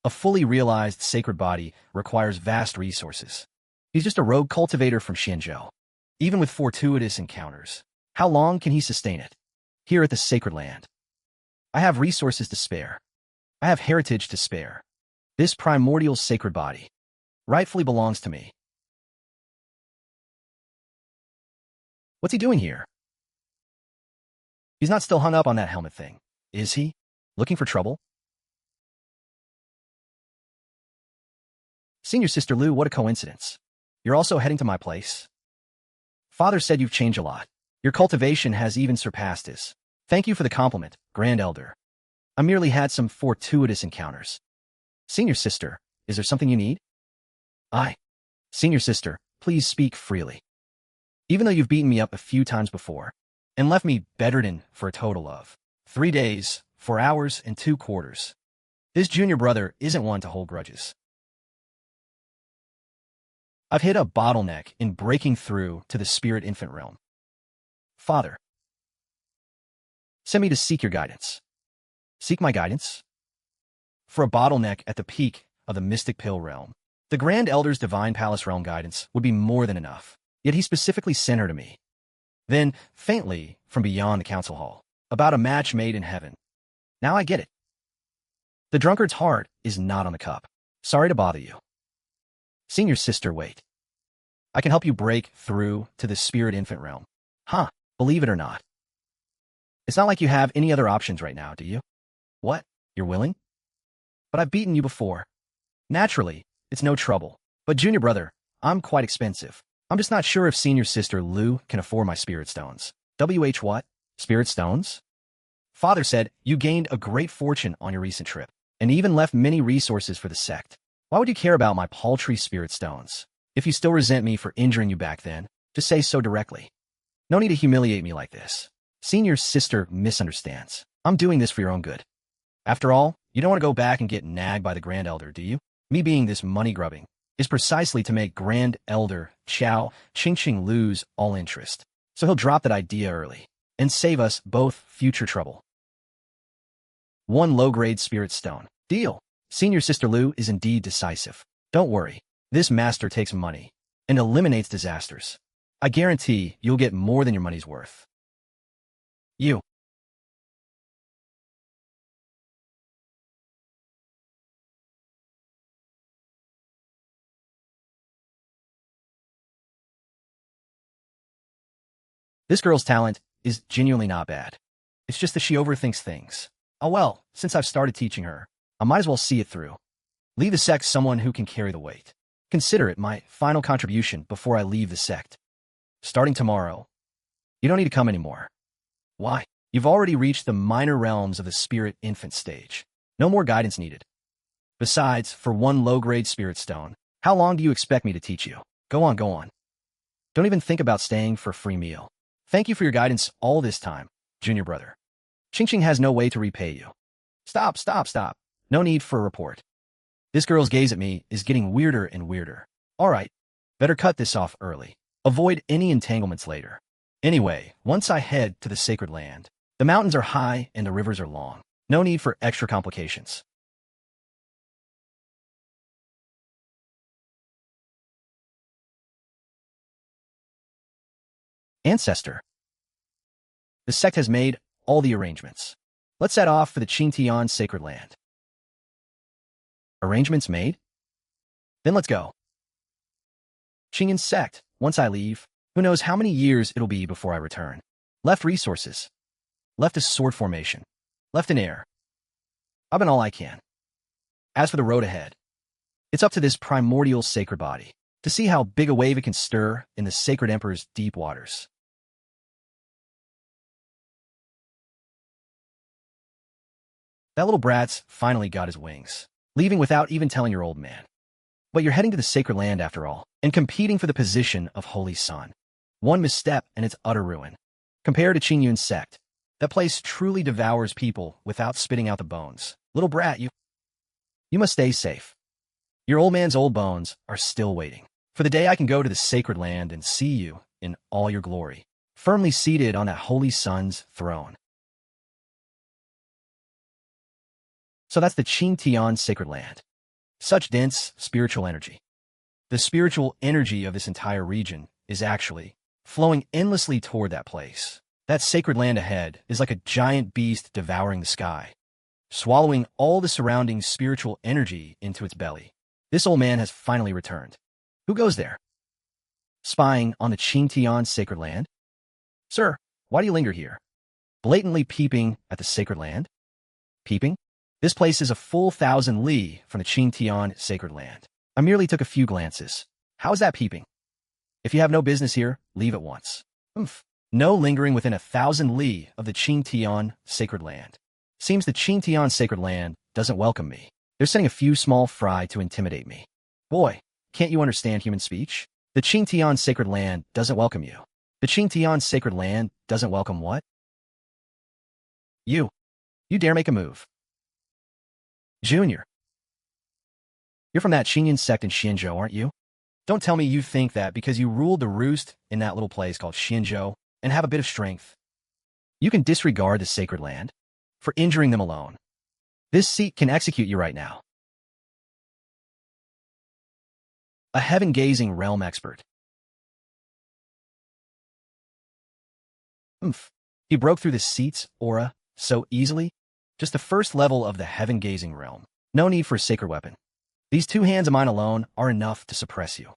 A fully realized sacred body requires vast resources. He's just a rogue cultivator from Xinzhou. Even with fortuitous encounters, how long can he sustain it? Here at the sacred land, I have resources to spare. I have heritage to spare. This primordial sacred body rightfully belongs to me. What's he doing here? He's not still hung up on that helmet thing, is he? Looking for trouble? Senior Sister Lu, what a coincidence. You're also heading to my place? Father said you've changed a lot. Your cultivation has even surpassed his. Thank you for the compliment, Grand Elder. I merely had some fortuitous encounters. Senior Sister, is there something you need? Senior Sister, please speak freely. Even though you've beaten me up a few times before, and left me bedridden for a total of 3 days, 4 hours, and 2 quarters, this junior brother isn't one to hold grudges. I've hit a bottleneck in breaking through to the spirit infant realm. Father, send me to seek your guidance. Seek my guidance? For a bottleneck at the peak of the mystic pill realm, the Grand Elder's divine palace realm guidance would be more than enough. Yet he specifically sent her to me. Then, faintly, from beyond the council hall, about a match made in heaven. Now I get it. The drunkard's heart is not on the cup. Sorry to bother you. Senior Sister, wait. I can help you break through to the spirit infant realm. Believe it or not. It's not like you have any other options right now, do you? What? You're willing? But I've beaten you before. Naturally, it's no trouble. But junior brother, I'm quite expensive. I'm just not sure if Senior Sister Lu can afford my spirit stones. What? Spirit stones? Father said you gained a great fortune on your recent trip, and even left many resources for the sect. Why would you care about my paltry spirit stones? If you still resent me for injuring you back then, just say so directly. No need to humiliate me like this. Senior Sister misunderstands. I'm doing this for your own good. After all, you don't want to go back and get nagged by the Grand Elder, do you? Me being this money-grubbing is precisely to make Grand Elder Chao Qingqing lose all interest. So he'll drop that idea early and save us both future trouble. 1 low-grade spirit stone. Deal. Senior Sister Lu is indeed decisive. Don't worry. This master takes money and eliminates disasters. I guarantee you'll get more than your money's worth. You. This girl's talent is genuinely not bad. It's just that she overthinks things. Oh well, since I've started teaching her, I might as well see it through. Leave the sect someone who can carry the weight. Consider it my final contribution before I leave the sect. Starting tomorrow, you don't need to come anymore. Why? You've already reached the minor realms of the spirit infant stage. No more guidance needed. Besides, for 1 low-grade spirit stone, how long do you expect me to teach you? Go on, go on. Don't even think about staying for a free meal. Thank you for your guidance all this time, junior brother. Qingqing has no way to repay you. Stop. No need for a report. This girl's gaze at me is getting weirder and weirder. All right, better cut this off early. Avoid any entanglements later. Anyway, once I head to the sacred land, the mountains are high and the rivers are long. No need for extra complications. Ancestor. The sect has made all the arrangements. Let's set off for the Qingtian sacred land. Arrangements made? Then let's go. Qinggyun sect. Once I leave, who knows how many years it'll be before I return. Left resources. Left a sword formation. Left an heir. I've been all I can. As for the road ahead, it's up to this primordial sacred body to see how big a wave it can stir in the sacred emperor's deep waters. That little brat's finally got his wings, leaving without even telling your old man. But you're heading to the sacred land after all, and competing for the position of Holy Son. One misstep and it's utter ruin. Compared to Qingyun sect, that place truly devours people without spitting out the bones. Little brat, you... You must stay safe. Your old man's old bones are still waiting for the day I can go to the sacred land and see you in all your glory, firmly seated on that holy sun's throne. So that's the Qingtian sacred land. Such dense spiritual energy. The spiritual energy of this entire region is actually flowing endlessly toward that place. That sacred land ahead is like a giant beast devouring the sky, swallowing all the surrounding spiritual energy into its belly. This old man has finally returned. Who goes there? Spying on the Qingtian sacred land? Sir, why do you linger here? Blatantly peeping at the sacred land? Peeping? This place is a full 1,000 li from the Qingtian sacred land. I merely took a few glances. How is that peeping? If you have no business here, leave at once. No lingering within 1,000 li of the Qingtian sacred land. Seems the Qingtian sacred land doesn't welcome me. They're sending a few small fry to intimidate me. Boy, can't you understand human speech? The Qingtian sacred land doesn't welcome you. The Qingtian sacred land doesn't welcome what? You. You dare make a move. Junior. You're from that Qingyun sect in Xinzhou, aren't you? Don't tell me you think that because you ruled the roost in that little place called Xinzhou and have a bit of strength, you can disregard the sacred land for injuring them alone. This seat can execute you right now. A heaven-gazing realm expert. He broke through the seat's aura so easily. Just the first level of the heaven-gazing realm. No need for a sacred weapon. These two hands of mine alone are enough to suppress you.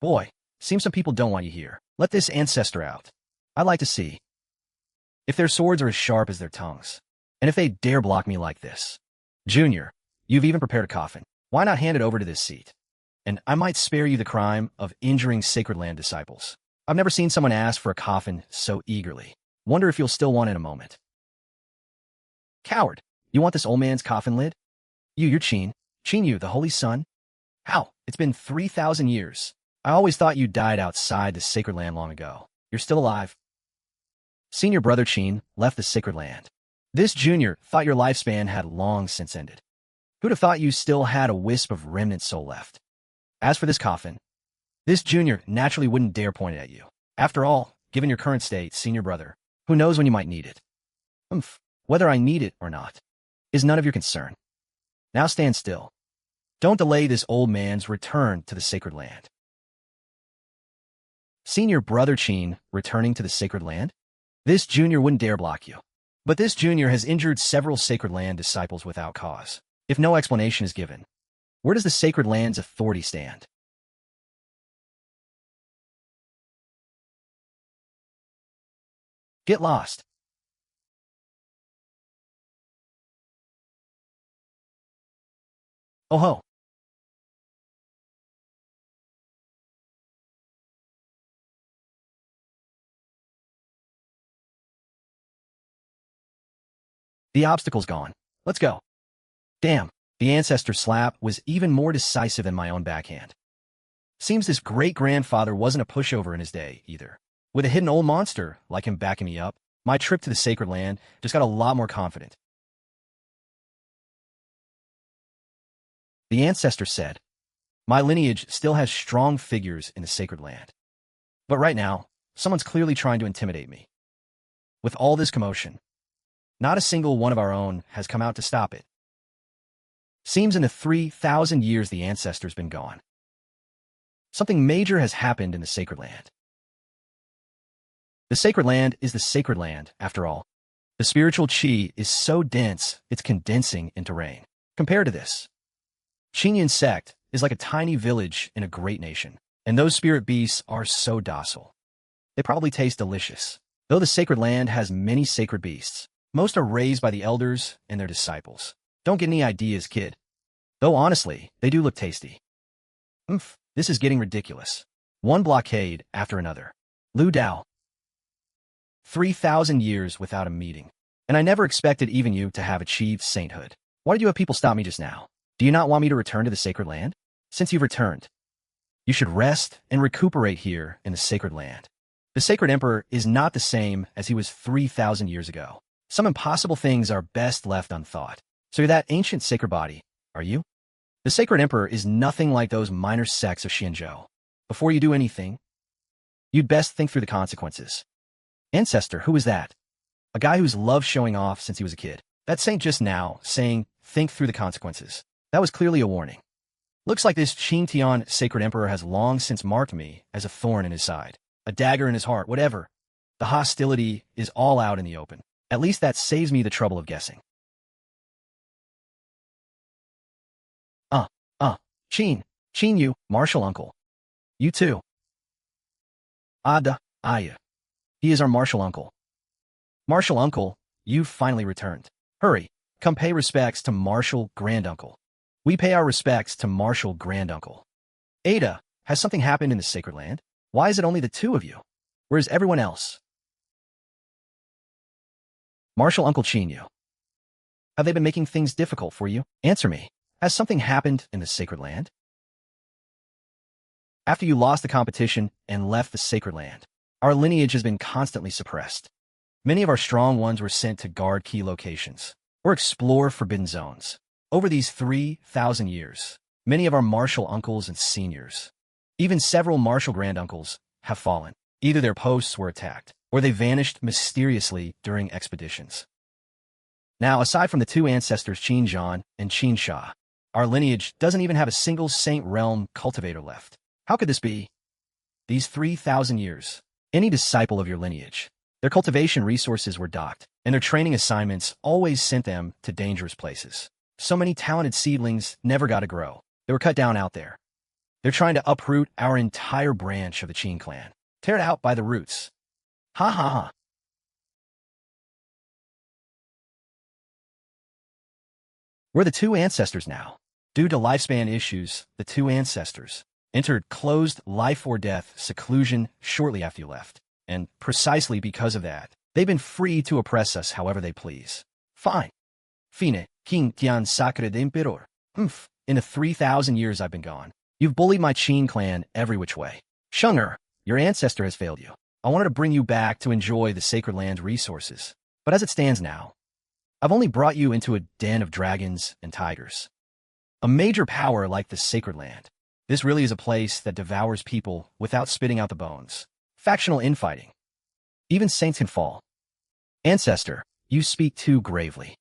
Boy, seems some people don't want you here. Let this ancestor out. I'd like to see if their swords are as sharp as their tongues, and if they dare block me like this. Junior, you've even prepared a coffin. Why not hand it over to this seat? And I might spare you the crime of injuring sacred land disciples. I've never seen someone ask for a coffin so eagerly. Wonder if you'll still want it in a moment. Coward, you want this old man's coffin lid? You're Qin. Qingyu, the holy sun? How? It's been 3,000 years. I always thought you died outside the sacred land long ago. You're still alive. Senior brother Qin left the sacred land. This junior thought your lifespan had long since ended. Who'd have thought you still had a wisp of remnant soul left? As for this coffin, this junior naturally wouldn't dare point it at you. After all, given your current state, senior brother, who knows when you might need it? Whether I need it or not is none of your concern. Now stand still. Don't delay this old man's return to the sacred land. Senior brother Qin returning to the sacred land? This junior wouldn't dare block you. But this junior has injured several sacred land disciples without cause. If no explanation is given, where does the sacred land's authority stand? Get lost. Oh ho. The obstacle's gone. Let's go. Damn, the ancestor slap was even more decisive than my own backhand. Seems this great-grandfather wasn't a pushover in his day, either. With a hidden old monster like him backing me up, my trip to the sacred land just got a lot more confident. The ancestor said, my lineage still has strong figures in the sacred land. But right now, someone's clearly trying to intimidate me. With all this commotion, not a single one of our own has come out to stop it. Seems in the 3,000 years the ancestor's been gone, something major has happened in the sacred land. The sacred land is the sacred land, after all. The spiritual qi is so dense, it's condensing into rain. Compared to this, Qingyun sect is like a tiny village in a great nation, and those spirit beasts are so docile. They probably taste delicious. Though the sacred land has many sacred beasts, most are raised by the elders and their disciples. Don't get any ideas, kid. Though honestly, they do look tasty. This is getting ridiculous. One blockade after another. Lu Dao. 3,000 years without a meeting. And I never expected even you to have achieved sainthood. Why did you have people stop me just now? Do you not want me to return to the sacred land? Since you've returned, you should rest and recuperate here in the sacred land. The sacred emperor is not the same as he was 3,000 years ago. Some impossible things are best left unthought. So you're that ancient sacred body, are you? The Sacred Emperor is nothing like those minor sects of Xinzhou. Before you do anything, you'd best think through the consequences. Ancestor, who is that? A guy who's loved showing off since he was a kid. That saint just now saying, think through the consequences. That was clearly a warning. Looks like this Qingtian Sacred Emperor has long since marked me as a thorn in his side, a dagger in his heart, whatever. The hostility is all out in the open. At least that saves me the trouble of guessing. Qin Yu, martial uncle. You too. Ada, Aya. He is our martial uncle. Martial uncle, you've finally returned. Hurry, come pay respects to martial granduncle. We pay our respects to martial granduncle. Ada, has something happened in the Sacred Land? Why is it only the two of you? Where's everyone else? Martial Uncle Qin Yu. Have they been making things difficult for you? Answer me. Has something happened in the Sacred Land? After you lost the competition and left the Sacred Land, our lineage has been constantly suppressed. Many of our strong ones were sent to guard key locations or explore forbidden zones. Over these 3,000 years, many of our martial uncles and seniors, even several martial granduncles, have fallen. Either their posts were attacked, or they vanished mysteriously during expeditions. Now, aside from the two ancestors Qinggyun and Qin Shu, our lineage doesn't even have a single Saint Realm cultivator left. How could this be? These 3,000 years, any disciple of your lineage, their cultivation resources were docked, and their training assignments always sent them to dangerous places. So many talented seedlings never got to grow. They were cut down out there. They're trying to uproot our entire branch of the Qin clan. Tear it out by the roots. Ha ha ha. We're the two ancestors now. Due to lifespan issues, the two ancestors entered closed life or death seclusion shortly after you left. And precisely because of that, they've been free to oppress us however they please. Fine. Fine, Qingtian Saint Emperor. In the 3,000 years I've been gone, you've bullied my Qin clan every which way. Shunger, your ancestor has failed you. I wanted to bring you back to enjoy the Sacred Land's resources. But as it stands now, I've only brought you into a den of dragons and tigers. A major power like the Sacred Land. This really is a place that devours people without spitting out the bones. Factional infighting. Even saints can fall. Ancestor, you speak too gravely.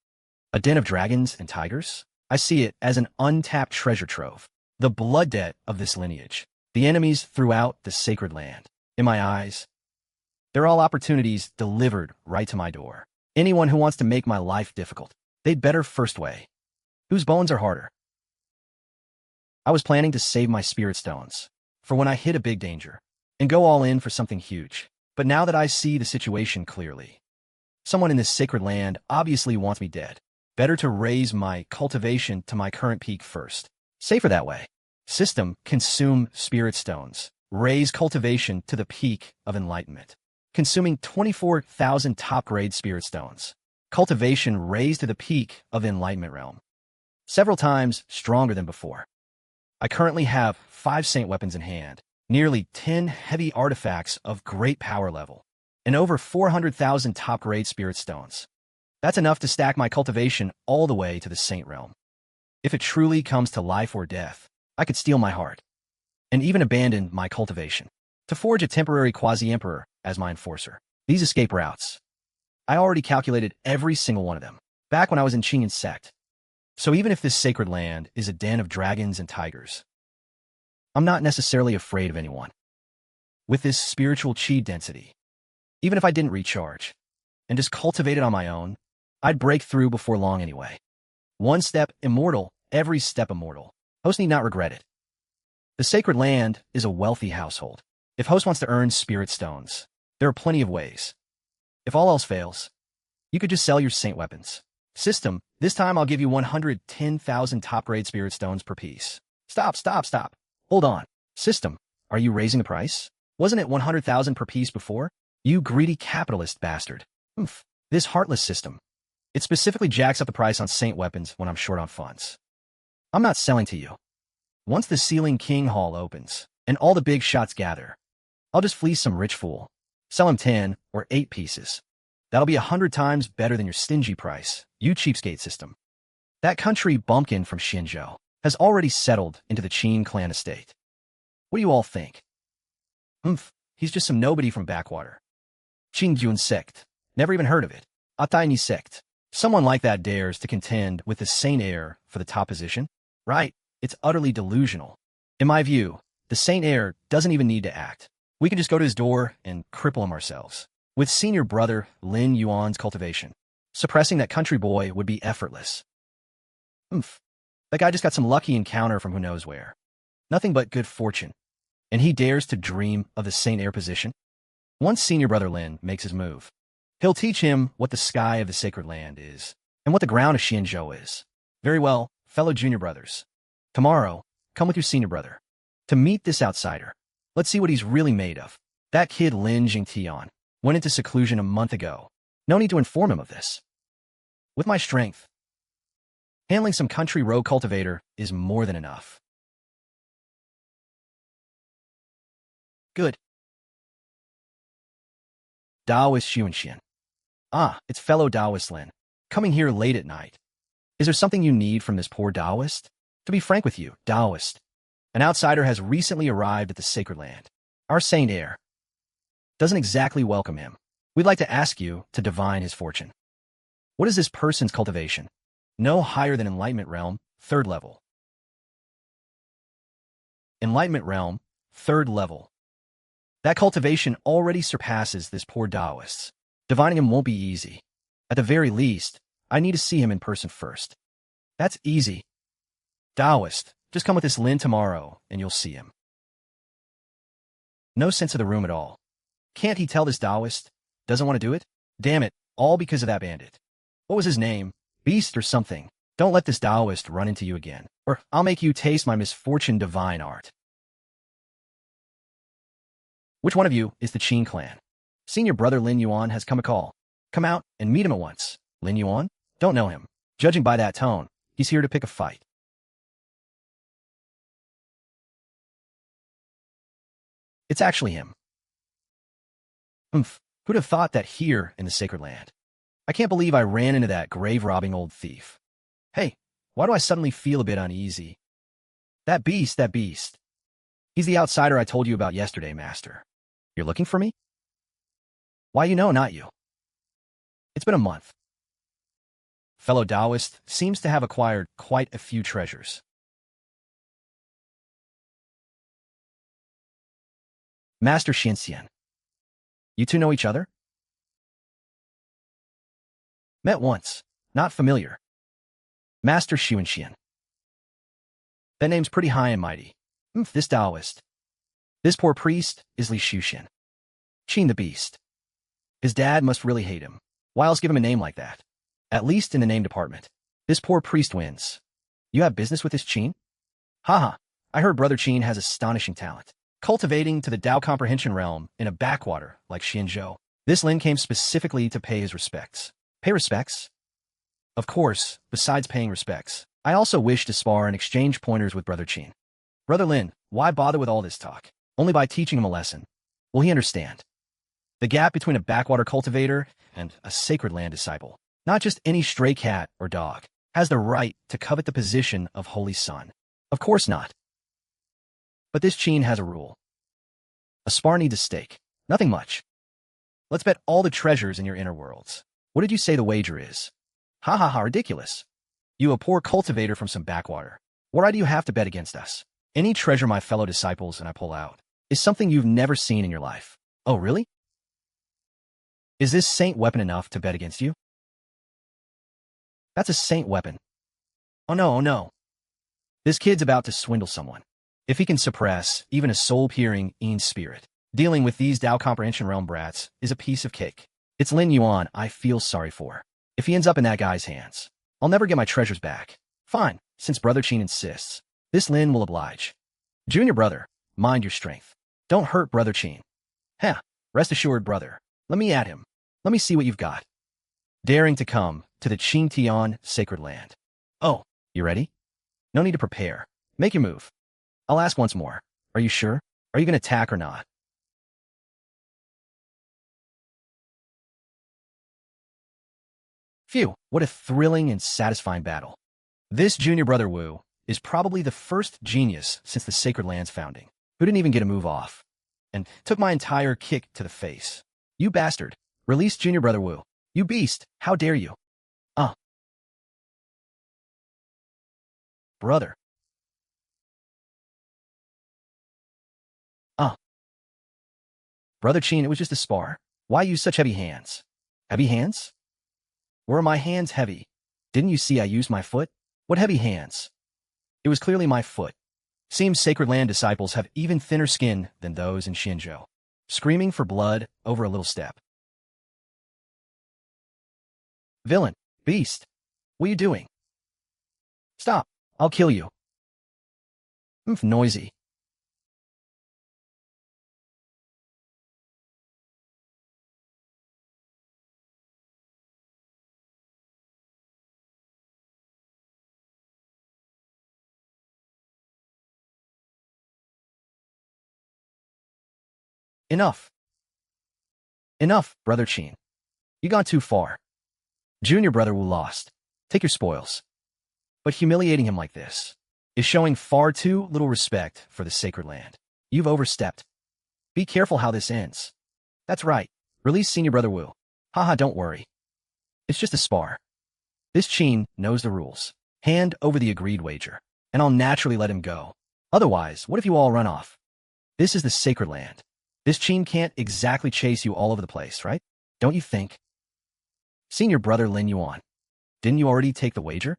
A den of dragons and tigers? I see it as an untapped treasure trove. The blood debt of this lineage. The enemies throughout the Sacred Land. In my eyes, they're all opportunities delivered right to my door. Anyone who wants to make my life difficult, they'd better first weigh whose bones are harder. I was planning to save my spirit stones for when I hit a big danger and go all in for something huge. But now that I see the situation clearly, someone in this Sacred Land obviously wants me dead. Better to raise my cultivation to my current peak first. Safer that way. System, consume spirit stones. Raise cultivation to the peak of enlightenment. Consuming 24,000 top-grade spirit stones. Cultivation raised to the peak of the Enlightenment Realm. Several times stronger than before. I currently have 5 saint weapons in hand, nearly 10 heavy artifacts of great power level, and over 400,000 top-grade spirit stones. That's enough to stack my cultivation all the way to the Saint Realm. If it truly comes to life or death, I could steal my heart, and even abandon my cultivation, to forge a temporary Quasi-Emperor as my enforcer. These escape routes, I already calculated every single one of them, back when I was in Qingyan Sect. So even if this Sacred Land is a den of dragons and tigers, I'm not necessarily afraid of anyone. With this spiritual chi density, even if I didn't recharge, and just cultivate it on my own, I'd break through before long anyway. One step immortal, every step immortal. Host need not regret it. The Sacred Land is a wealthy household. If Host wants to earn spirit stones, there are plenty of ways. If all else fails, you could just sell your saint weapons. System, this time I'll give you 110,000 top-grade spirit stones per piece. Stop. Hold on. System, are you raising the price? Wasn't it 100,000 per piece before? You greedy capitalist bastard. This heartless system. It specifically jacks up the price on saint weapons when I'm short on funds. I'm not selling to you. Once the Sealing King Hall opens, and all the big shots gather, I'll just fleece some rich fool. Sell him 10 or 8 pieces. That'll be 100 times better than your stingy price, you cheapskate system. That country bumpkin from Xinzhou. has already settled into the Qin clan estate. What do you all think? He's just some nobody from Backwater. Qingyun Sect. Never even heard of it. Tiny Sect. Someone like that dares to contend with the Saint Heir for the top position? Right, it's utterly delusional. In my view, the Saint Heir doesn't even need to act. We can just go to his door and cripple him ourselves. With senior brother Lin Yuan's cultivation, suppressing that country boy would be effortless. That guy just got some lucky encounter from who knows where. Nothing but good fortune. And he dares to dream of the Saint Heir position? Once senior brother Lin makes his move, he'll teach him what the sky of the sacred land is, and what the ground of Xianzhou is. Very well, fellow junior brothers. Tomorrow, come with your senior brother. To meet this outsider, let's see what he's really made of. That kid Lin Jingtian went into seclusion a month ago. No need to inform him of this. With my strength, handling some country rogue cultivator is more than enough. Good. Taoist Xuanxian. It's fellow Taoist Lin, coming here late at night. Is there something you need from this poor Taoist? To be frank with you, Taoist, an outsider has recently arrived at the sacred land. Our Saint Heir doesn't exactly welcome him. We'd like to ask you to divine his fortune. What is this person's cultivation? No higher than Enlightenment Realm, 3rd level. Enlightenment Realm, 3rd level. That cultivation already surpasses this poor Taoist's. Divining him won't be easy. At the very least, I need to see him in person first. That's easy. Taoist, just come with this Lin tomorrow, and you'll see him. No sense of the room at all. Can't he tell this Taoist doesn't want to do it? Damn it, all because of that bandit. What was his name? Beast or something. Don't let this Taoist run into you again, or I'll make you taste my misfortune divine art. Which one of you is the Qin clan? Senior brother Lin Yuan has come a call. Come out and meet him at once. Lin Yuan? Don't know him. Judging by that tone, he's here to pick a fight. It's actually him. Who'd have thought that here in the sacred land? I can't believe I ran into that grave-robbing old thief. Hey, why do I suddenly feel a bit uneasy? That beast. He's the outsider I told you about yesterday, Master. You're looking for me? Why you know, not you. It's been a month. Fellow Taoist seems to have acquired quite a few treasures. Master Xianxian. You two know each other? Met once. Not familiar. Master Xuanxian. That name's pretty high and mighty. This Taoist. This poor priest is Li Xuxian. Qin the Beast. His dad must really hate him. Why else give him a name like that? At least in the name department. This poor priest wins. You have business with this Qin? Haha, I heard Brother Qin has astonishing talent. Cultivating to the Tao comprehension realm in a backwater like Xianzhou. This Lin came specifically to pay his respects. Pay respects? Of course, besides paying respects, I also wish to spar and exchange pointers with Brother Qin. Brother Lin, why bother with all this talk? Only by teaching him a lesson will he understand. The gap between a backwater cultivator and a sacred land disciple, not just any stray cat or dog, has the right to covet the position of Holy Son. Of course not. But this Qin has a rule. A spar needs a stake. Nothing much. Let's bet all the treasures in your inner worlds. What did you say the wager is? Ha, ridiculous. You a poor cultivator from some backwater. Why do you have to bet against us? Any treasure my fellow disciples and I pull out is something you've never seen in your life. Oh, really? Is this saint weapon enough to bet against you? That's a saint weapon. Oh no. This kid's about to swindle someone. If he can suppress even a soul-peering Qin spirit, dealing with these Tao comprehension realm brats is a piece of cake. It's Lin Yuan I feel sorry for. If he ends up in that guy's hands, I'll never get my treasures back. Fine, since Brother Qin insists, this Lin will oblige. Junior brother, mind your strength. Don't hurt Brother Qin. Rest assured, brother. Let me at him. Let me see what you've got. Daring to come to the Qingtian sacred land. Oh, you ready? No need to prepare. Make your move. I'll ask once more. Are you sure? Are you going to attack or not? Phew, what a thrilling and satisfying battle. This junior brother Wu is probably the first genius since the Sacred Land's founding, who didn't even get a move off, and took my entire kick to the face. You bastard. Release Junior Brother Wu. You beast. How dare you? Brother. Brother Qin, it was just a spar. Why use such heavy hands? Heavy hands? Were my hands heavy? Didn't you see I used my foot? What heavy hands? It was clearly my foot. Seems Sacred Land disciples have even thinner skin than those in Qinzhou. Screaming for blood over a little step. Villain. Beast. What are you doing? Stop. I'll kill you. Noisy. Enough. Enough, Brother Qin. You gone too far. Junior Brother Wu lost. Take your spoils. But humiliating him like this is showing far too little respect for the Sacred Land. You've overstepped. Be careful how this ends. That's right. Release Senior Brother Wu. Haha, don't worry. It's just a spar. This Qin knows the rules. Hand over the agreed wager, and I'll naturally let him go. Otherwise, what if you all run off? This is the Sacred Land. This Qin can't exactly chase you all over the place, right? Don't you think? Senior Brother Lin Yuan. Didn't you already take the wager?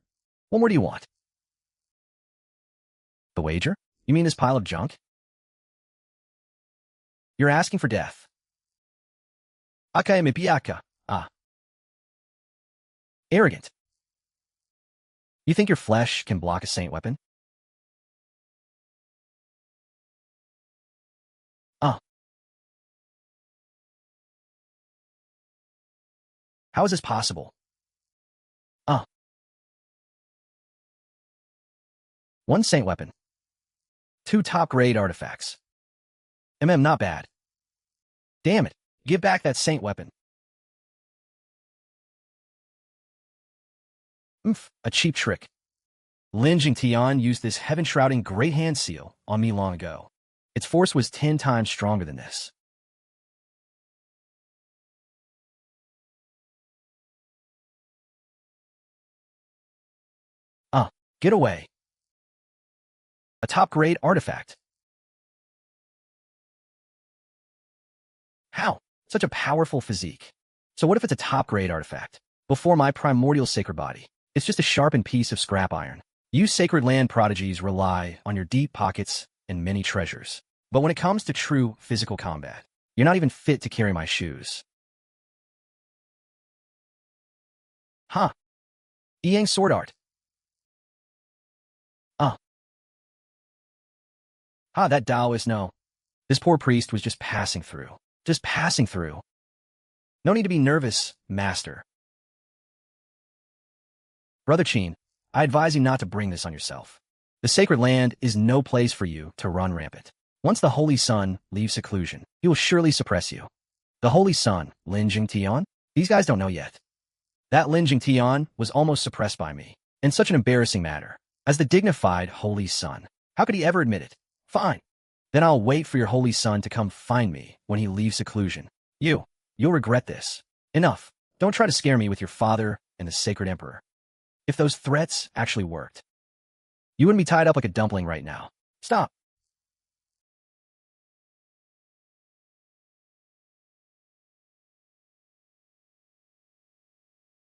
What more do you want? The wager? You mean this pile of junk? You're asking for death. Akaimipiaka. Arrogant. You think your flesh can block a saint weapon? How is this possible? One saint weapon. 2 top-grade artifacts. Not bad. Damn it. Give back that saint weapon. A cheap trick. Lin Qingtian used this heaven-shrouding great hand seal on me long ago. Its force was 10 times stronger than this. Get away. A top-grade artifact. How? Such a powerful physique. So what if it's a top-grade artifact? Before my primordial sacred body, it's just a sharpened piece of scrap iron. You Sacred Land prodigies rely on your deep pockets and many treasures. But when it comes to true physical combat, you're not even fit to carry my shoes. Yang sword art. That Taoist, no. This poor priest was just passing through. Just passing through. No need to be nervous, master. Brother Qin, I advise you not to bring this on yourself. The Sacred Land is no place for you to run rampant. Once the Holy Sun leaves seclusion, he will surely suppress you. The Holy Sun, Lin Qingtian? These guys don't know yet. That Lin Qingtian was almost suppressed by me, in such an embarrassing matter. As the dignified Holy Sun, how could he ever admit it? Fine. Then I'll wait for your Holy Sun to come find me when he leaves seclusion. You'll regret this. Enough. Don't try to scare me with your father and the Sacred Emperor. If those threats actually worked, you wouldn't be tied up like a dumpling right now. Stop.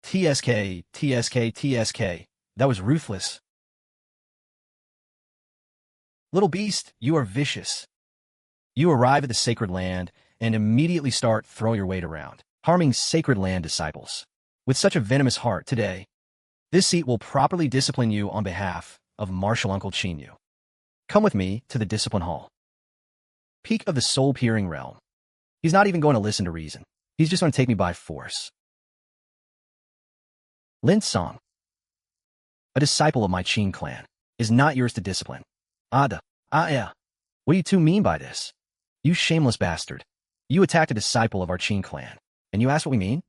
TSK, TSK, TSK. That was ruthless. Little beast, you are vicious. You arrive at the Sacred Land and immediately start throwing your weight around, harming Sacred Land disciples. With such a venomous heart today, this seat will properly discipline you on behalf of Martial Uncle Qinyu. Come with me to the Discipline Hall. Peak of the soul-peering realm. He's not even going to listen to reason. He's just going to take me by force. Lin Song, a disciple of my Qin clan, is not yours to discipline. Yeah. What do you two mean by this? You shameless bastard. You attacked a disciple of our Qin clan, and you ask what we mean?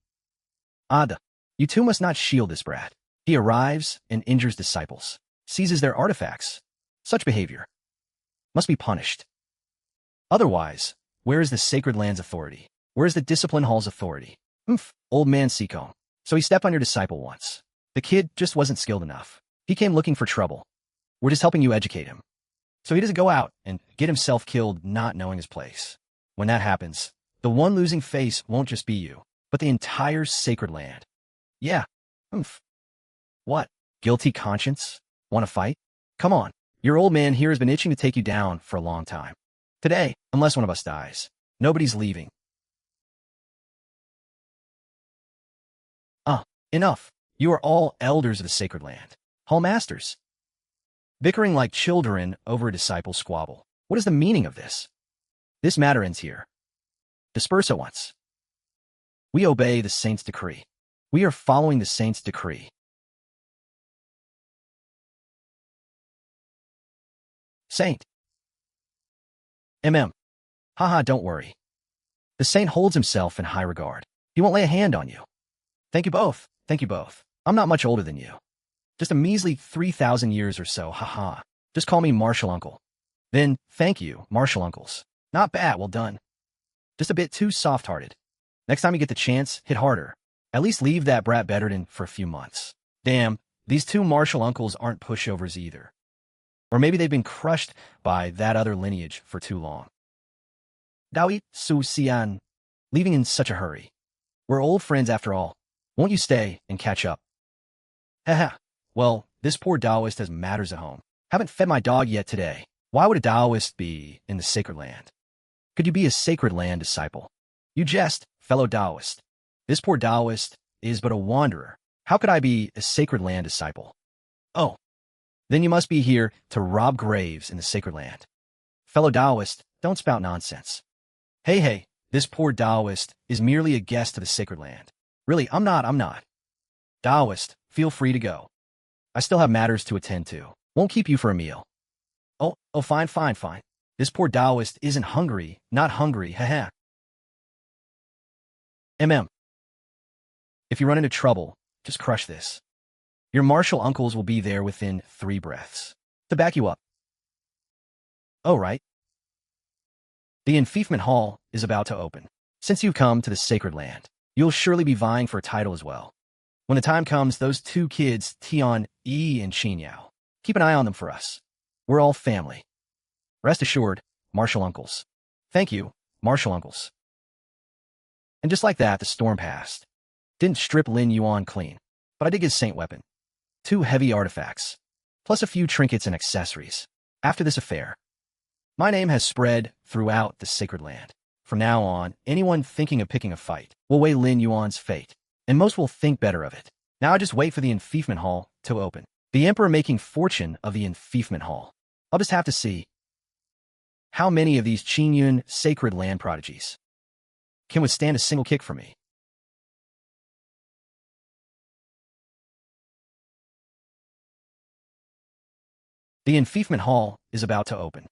You two must not shield this brat. He arrives and injures disciples. seizes their artifacts. Such behavior must be punished. Otherwise, where is the Sacred Land's authority? Where is the Discipline Hall's authority? Old man Sikong. So he stepped on your disciple once. The kid just wasn't skilled enough. He came looking for trouble. We're just helping you educate him, so he doesn't go out and get himself killed not knowing his place. When that happens, the one losing face won't just be you, but the entire Sacred Land. Yeah. What? Guilty conscience? Want to fight? Come on. Your old man here has been itching to take you down for a long time. Today, unless one of us dies, nobody's leaving. Enough. You are all elders of the Sacred Land. Hall Masters. Bickering like children over a disciple squabble. What is the meaning of this? This matter ends here. Disperse at once. We obey the Saint's decree. We are following the Saint's decree. Saint. Haha, don't worry. The Saint holds himself in high regard. He won't lay a hand on you. Thank you both. Thank you both. I'm not much older than you. Just a measly 3,000 years or so, haha. Just call me Martial Uncle. Then, thank you, Martial Uncles. Not bad, well done. Just a bit too soft-hearted. Next time you get the chance, hit harder. At least leave that brat Bedderden for a few months. Damn, these two Martial Uncles aren't pushovers either. Or maybe they've been crushed by that other lineage for too long. Dao Su Ziyan, leaving in such a hurry. We're old friends after all. Won't you stay and catch up? Haha. Well, this poor Taoist has matters at home. Haven't fed my dog yet today. Why would a Taoist be in the Sacred Land? Could you be a Sacred Land disciple? You jest, fellow Taoist. This poor Taoist is but a wanderer. How could I be a Sacred Land disciple? Oh, then you must be here to rob graves in the Sacred Land. Fellow Taoist, don't spout nonsense. Hey, this poor Taoist is merely a guest to the Sacred Land. Really, I'm not. Taoist, feel free to go. I still have matters to attend to. Won't keep you for a meal. Oh, fine. This poor Taoist isn't hungry, not hungry, haha. If you run into trouble, just crush this. Your martial uncles will be there within 3 breaths to back you up. Oh, right. The Enlightenment Hall is about to open. Since you've come to the Sacred Land, you'll surely be vying for a title as well. When the time comes, those 2 kids, Tian Yi and Qingyun, keep an eye on them for us. We're all family. Rest assured, Martial Uncles. Thank you, Martial Uncles. And just like that, the storm passed. Didn't strip Lin Yuan clean, but I did get his Saint weapon. 2 heavy artifacts, plus a few trinkets and accessories. After this affair, my name has spread throughout the Sacred Land. From now on, anyone thinking of picking a fight will weigh Lin Yuan's fate, and most will think better of it. Now I just wait for the Enlightenment Hall to open. The Emperor making fortune of the Enlightenment Hall. I'll just have to see how many of these Qingyun Sacred Land prodigies can withstand a single kick from me. The Enlightenment Hall is about to open.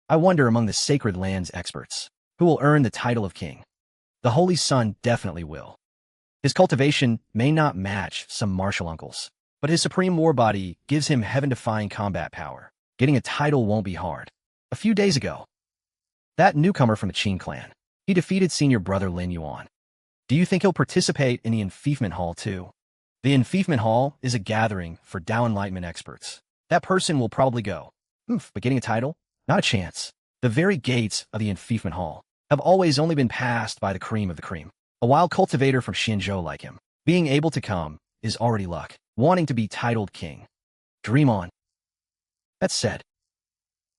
I wonder among the Sacred Land's experts, who will earn the title of king? The Holy Son definitely will. His cultivation may not match some martial uncles, but his supreme war body gives him heaven-defying combat power. Getting a title won't be hard. A few days ago, that newcomer from the Qin clan, he defeated senior brother Lin Yuan. Do you think he'll participate in the Enlightenment Hall too? The Enlightenment Hall is a gathering for Dao Enlightenment experts. That person will probably go. But getting a title? Not a chance. The very gates of the Enlightenment Hall have always only been passed by the cream of the cream. A wild cultivator from Xinzhou like him. Being able to come is already luck. Wanting to be titled king. Dream on. That said,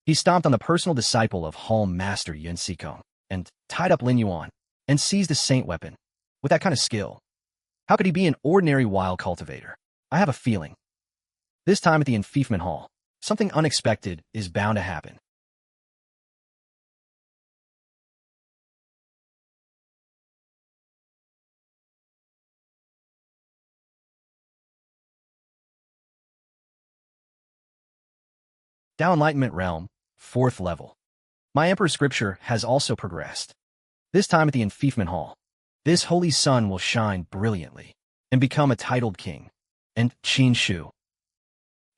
he stomped on the personal disciple of Hall Master Yun Sikong and tied up Lin Yuan and seized the Saint weapon. With that kind of skill, how could he be an ordinary wild cultivator? I have a feeling. This time at the Enlightenment Hall, something unexpected is bound to happen. Dao Enlightenment Realm, 4th level. My Emperor's scripture has also progressed. This time at the Enlightenment Hall, this holy sun will shine brilliantly and become a titled king. And Qin Shu.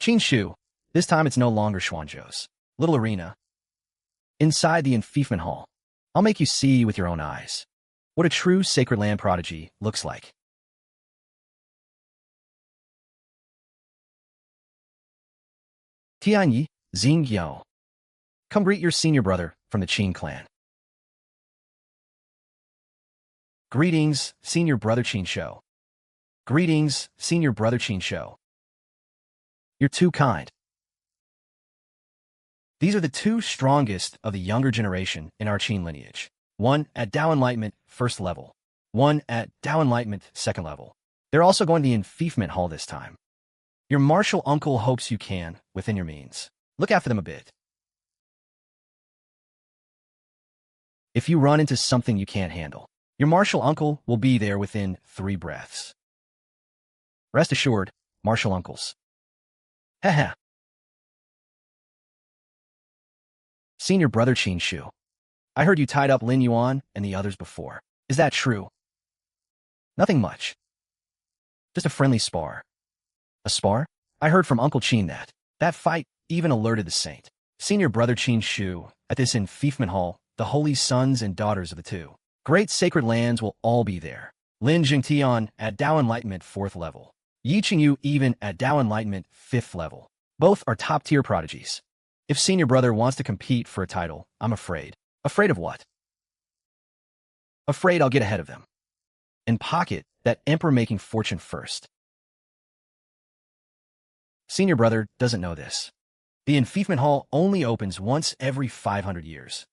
Qin Shu, This time it's no longer Xuanzhou's little arena. Inside the enfeoffment hall, I'll make you see with your own eyes what a true sacred land prodigy looks like. Tianyi, Xingyao. Come greet your senior brother from the Qin clan. Greetings, senior brother Qin Shu. Greetings, senior brother Qin Shu. You're too kind. These are the two strongest of the younger generation in our Qin lineage. One at Dao Enlightenment first level. One at Dao Enlightenment second level. They're also going to the enfeoffment hall this time. Your martial uncle hopes you can, within your means, look after them a bit. If you run into something you can't handle, your martial uncle will be there within 3 breaths. Rest assured, martial uncles. Haha. Senior brother Qin Shu. I heard you tied up Lin Yuan and the others before. Is that true? Nothing much. Just a friendly spar. A spar? I heard from Uncle Qin that. That fight even alerted the saint. Senior brother Qin Shu, at this enfeoffment hall, the holy sons and daughters of the two great sacred lands will all be there. Lin Jingtian at Dao Enlightenment 4th level. Yi Qingyu even at Dao Enlightenment 5th level. Both are top-tier prodigies. If senior brother wants to compete for a title, I'm afraid. Afraid of what? Afraid I'll get ahead of them. And pocket that emperor-making fortune first. Senior brother doesn't know this. The enfeoffment hall only opens once every 500 years.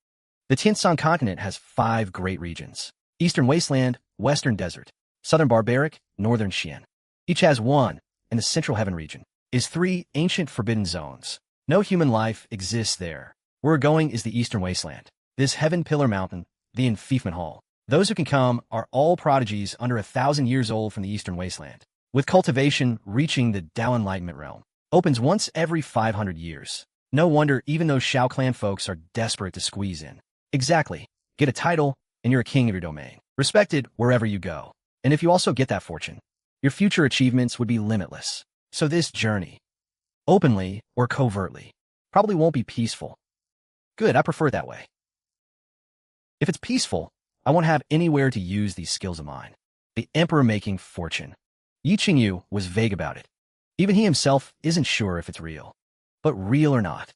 The Qingtian continent has 5 great regions. Eastern Wasteland, Western Desert, Southern Barbaric, Northern Xian. Each has 1, and the Central Heaven region is 3 ancient forbidden zones. No human life exists there. Where we're going is the Eastern Wasteland. This Heaven Pillar Mountain, the enfeoffment hall. Those who can come are all prodigies under 1,000 years old from the Eastern Wasteland. With cultivation reaching the Dao Enlightenment Realm. Opens once every 500 years. No wonder even those Shao clan folks are desperate to squeeze in. Exactly. Get a title, and you're a king of your domain. Respected wherever you go. And if you also get that fortune, your future achievements would be limitless. So this journey, openly or covertly, probably won't be peaceful. Good, I prefer it that way. If it's peaceful, I won't have anywhere to use these skills of mine. The emperor-making fortune. Yi Qingyu was vague about it. Even he himself isn't sure if it's real. But real or not,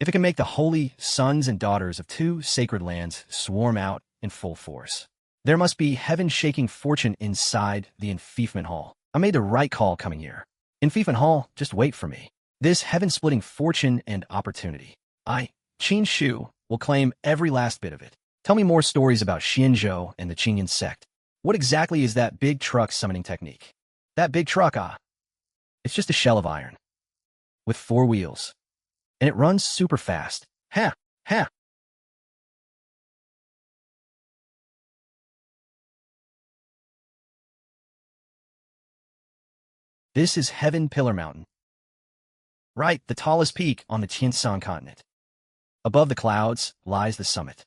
if it can make the holy sons and daughters of 2 sacred lands swarm out in full force, there must be heaven-shaking fortune inside the enfeoffment hall. I made the right call coming here. Enfeoffment hall, just wait for me. This heaven-splitting fortune and opportunity. I, Qin Shu, will claim every last bit of it. Tell me more stories about Xianzhou and the Qingyan sect. What exactly is that big truck summoning technique? That big truck, it's just a shell of iron. With 4 wheels. And it runs super fast. Ha! Ha! This is Heaven Pillar Mountain. Right, the tallest peak on the Qingyun continent. Above the clouds lies the summit.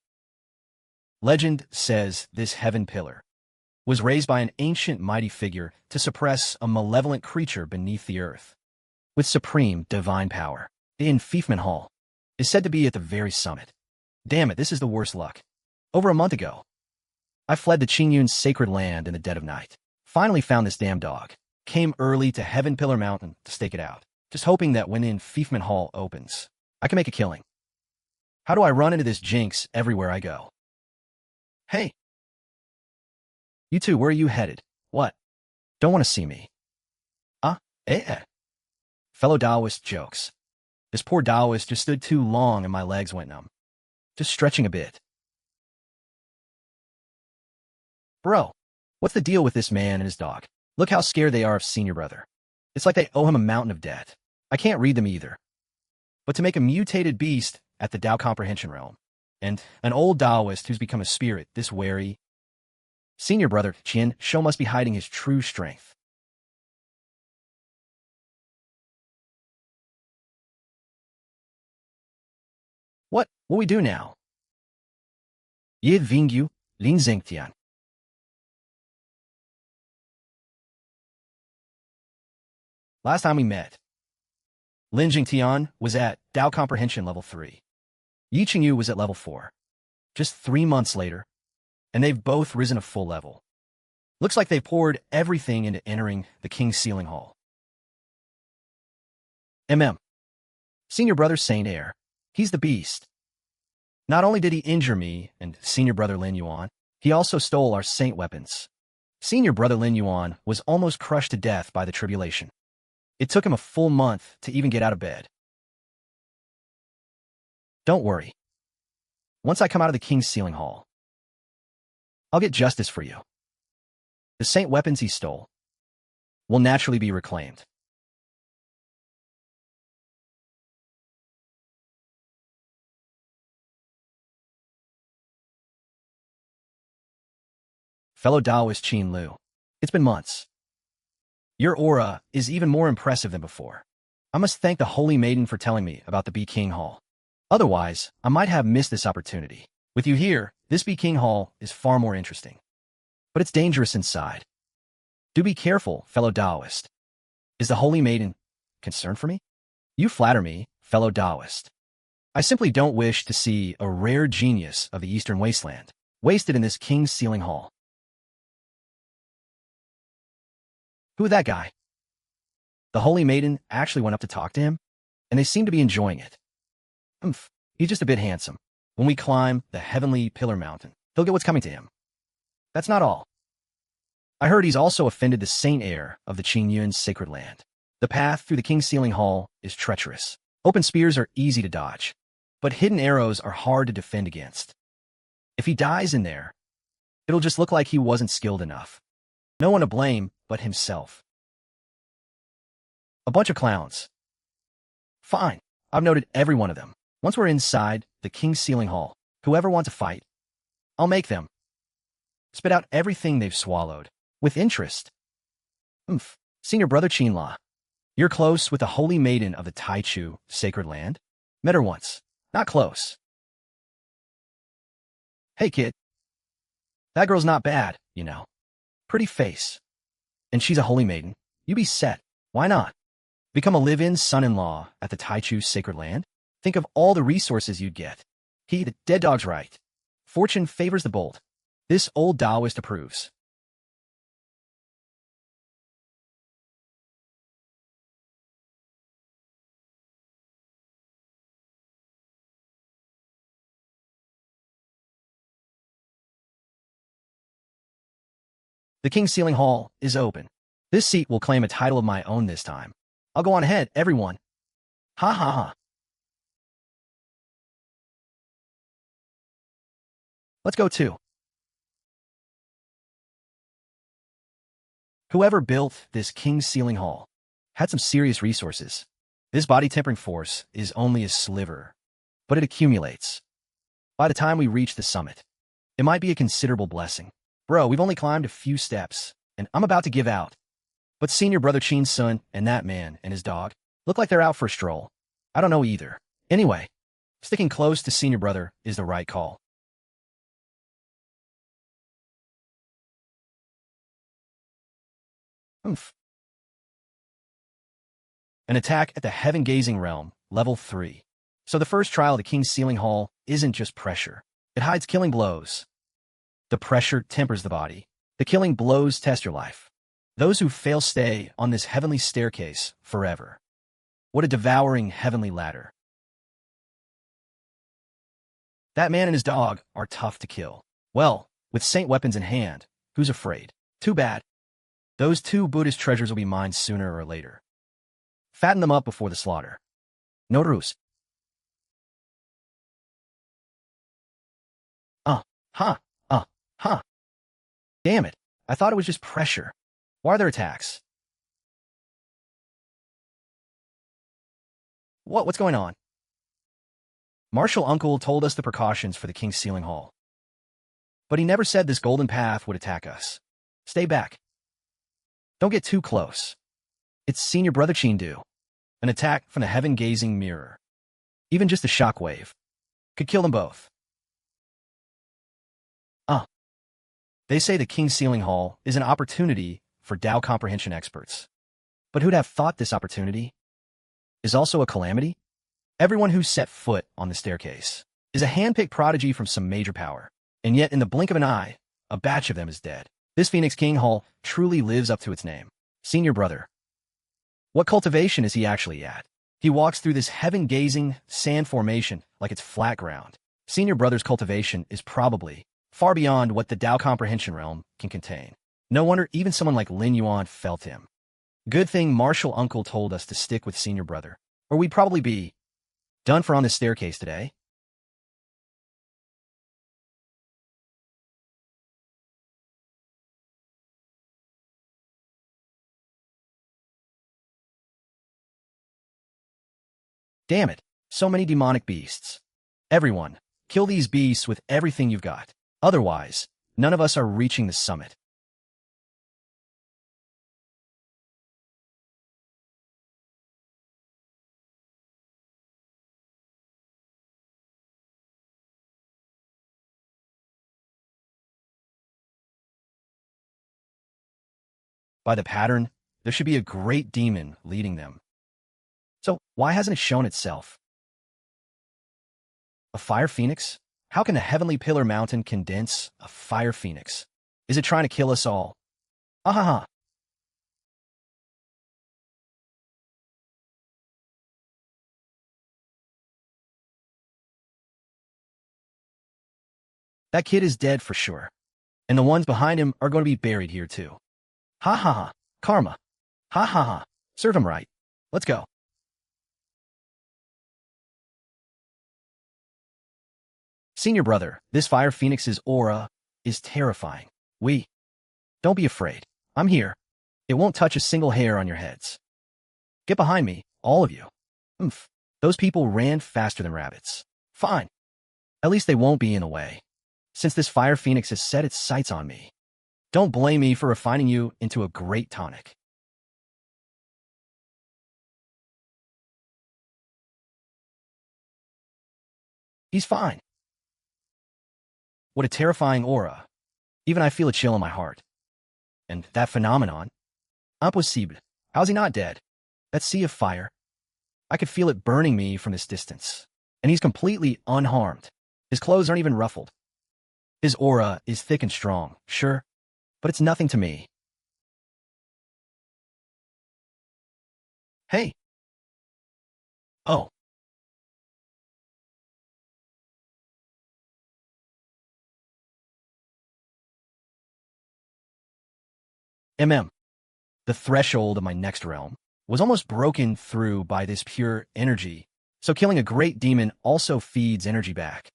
Legend says this Heaven Pillar was raised by an ancient mighty figure to suppress a malevolent creature beneath the earth. With supreme divine power, the enfeoffment hall is said to be at the very summit. Damn it, this is the worst luck. Over a month ago, I fled the Qingyun's sacred land in the dead of night. Finally found this damn dog. Came early to Heaven Pillar Mountain to stake it out, just hoping that when the enfeoffment hall opens, I can make a killing. How do I run into this jinx everywhere I go? Hey! You two, where are you headed? What? Don't want to see me. Fellow Taoist jokes. This poor Taoist just stood too long and my legs went numb. Just stretching a bit. Bro, what's the deal with this man and his dog? Look how scared they are of senior brother. It's like they owe him a mountain of debt. I can't read them either. But to make a mutated beast at the Tao comprehension realm, and an old Taoist who's become a spirit this wary, senior brother Qin Shu must be hiding his true strength. What will we do now? Ye Vingyu, Lin Zengtian. Last time we met, Lin Jingtian was at Dao Comprehension level 3. Yi Qingyu was at level 4. Just 3 months later, and they've both risen a full level. Looks like they poured everything into entering the King's Sealing Hall. Senior brother Saint Heir. He's the beast. Not only did he injure me and senior brother Lin Yuan, he also stole our saint weapons. Senior brother Lin Yuan was almost crushed to death by the tribulation. It took him a full month to even get out of bed. Don't worry. Once I come out of the King's Sealing Hall, I'll get justice for you. The saint weapons he stole will naturally be reclaimed. Fellow Taoist Qin Lu. It's been months. Your aura is even more impressive than before. I must thank the Holy Maiden for telling me about the Be King Hall. Otherwise, I might have missed this opportunity. With you here, this Be King Hall is far more interesting. But it's dangerous inside. Do be careful, fellow Taoist. Is the Holy Maiden concerned for me? You flatter me, fellow Taoist. I simply don't wish to see a rare genius of the Eastern Wasteland wasted in this King's Sealing Hall. Who is that guy? The Holy Maiden actually went up to talk to him, and they seem to be enjoying it. He's just a bit handsome. When we climb the heavenly pillar mountain, he'll get what's coming to him. That's not all. I heard he's also offended the Saint Heir of the Qingyun sacred land. The path through the King's Sealing Hall is treacherous. Open spears are easy to dodge, but hidden arrows are hard to defend against. If he dies in there, it'll just look like he wasn't skilled enough. No one to blame but himself. A bunch of clowns. Fine, I've noted every one of them. Once we're inside the King's Sealing Hall, whoever wants to fight, I'll make them spit out everything they've swallowed, with interest. Senior brother Qinla, you're close with the Holy Maiden of the Taichu sacred land? Met her once. Not close. Hey kid. That girl's not bad, you know. Pretty face. And she's a Holy Maiden. You be set. Why not? Become a live-in son-in-law at the Taichu sacred land? Think of all the resources you'd get. The dead dog's right. Fortune favors the bold. This old Taoist approves. The King's Sealing Hall is open. This seat will claim a title of my own this time. I'll go on ahead, everyone. Ha ha ha. Let's go too. Whoever built this King's Sealing Hall had some serious resources. This body-tempering force is only a sliver, but it accumulates. By the time we reach the summit, it might be a considerable blessing. Bro, we've only climbed a few steps, and I'm about to give out. But senior brother Qin's son and that man and his dog look like they're out for a stroll. I don't know either. Anyway, sticking close to senior brother is the right call. An attack at the Heaven-Gazing Realm, level 3. So the first trial of the King's Sealing Hall isn't just pressure. It hides killing blows. The pressure tempers the body. The killing blows test your life. Those who fail stay on this heavenly staircase forever. What a devouring heavenly ladder. That man and his dog are tough to kill. Well, with saint weapons in hand, who's afraid? Too bad. Those 2 Buddhist treasures will be mine sooner or later. Fatten them up before the slaughter. No ruse. Damn it. I thought it was just pressure. Why are there attacks? What's going on? Martial Uncle told us the precautions for the King's Sealing Hall. But he never said this golden path would attack us. Stay back. Don't get too close. It's senior brother Qindu. An attack from the heaven-gazing mirror. Even just a shockwave could kill them both. They say the King's Sealing Hall is an opportunity for Tao comprehension experts. But who'd have thought this opportunity is also a calamity? Everyone who set foot on the staircase is a hand-picked prodigy from some major power, and yet in the blink of an eye, a batch of them is dead. This Phoenix King Hall truly lives up to its name. Senior brother. What cultivation is he actually at? He walks through this heaven-gazing sand formation like it's flat ground. Senior brother's cultivation is probably far beyond what the Tao comprehension realm can contain. No wonder even someone like Lin Yuan felt him. Good thing Martial Uncle told us to stick with senior brother, or we'd probably be done for on this staircase today. Damn it, so many demonic beasts. Everyone, kill these beasts with everything you've got. Otherwise, none of us are reaching the summit. By the pattern, there should be a great demon leading them. So, why hasn't it shown itself? A fire phoenix? How can the heavenly pillar mountain condense a fire phoenix? Is it trying to kill us all? Ahaha. That kid is dead for sure. And the ones behind him are going to be buried here too. Ha ha ha. Karma. Ha ha ha. Serve him right. Let's go. Senior brother, this fire phoenix's aura is terrifying. Don't be afraid. I'm here. It won't touch a single hair on your heads. Get behind me, all of you. Oomph. Those people ran faster than rabbits. Fine. At least they won't be in the way, since this fire phoenix has set its sights on me. Don't blame me for refining you into a great tonic. He's fine. What a terrifying aura. Even I feel a chill in my heart. And that phenomenon? Impossible. How's he not dead? That sea of fire. I could feel it burning me from this distance. And he's completely unharmed. His clothes aren't even ruffled. His aura is thick and strong, sure, but it's nothing to me. Hey. Oh. The threshold of my next realm was almost broken through by this pure energy, so killing a great demon also feeds energy back.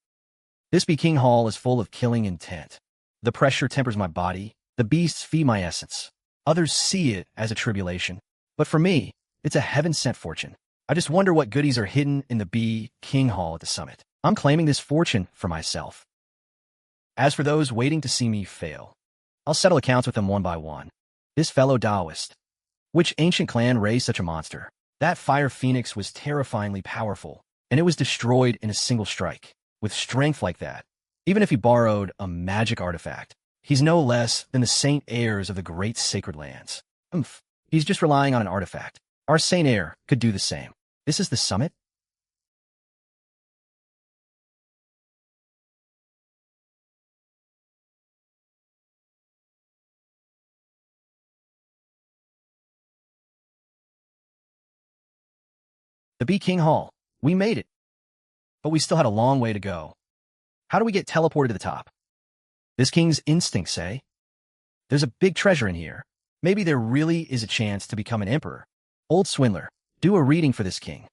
This King Hall is full of killing intent. The pressure tempers my body, the beasts feed my essence. Others see it as a tribulation, but for me, it's a heaven-sent fortune. I just wonder what goodies are hidden in the King Hall at the summit. I'm claiming this fortune for myself. As for those waiting to see me fail, I'll settle accounts with them one by one. This fellow Taoist. Which ancient clan raised such a monster? That fire phoenix was terrifyingly powerful, and it was destroyed in a single strike. With strength like that, even if he borrowed a magic artifact, he's no less than the saint heirs of the great sacred lands. He's just relying on an artifact. Our saint heir could do the same. This is the summit? The King Hall. We made it. But we still had a long way to go. How do we get teleported to the top? This king's instincts say, there's a big treasure in here. Maybe there really is a chance to become an emperor. Old swindler, do a reading for this king.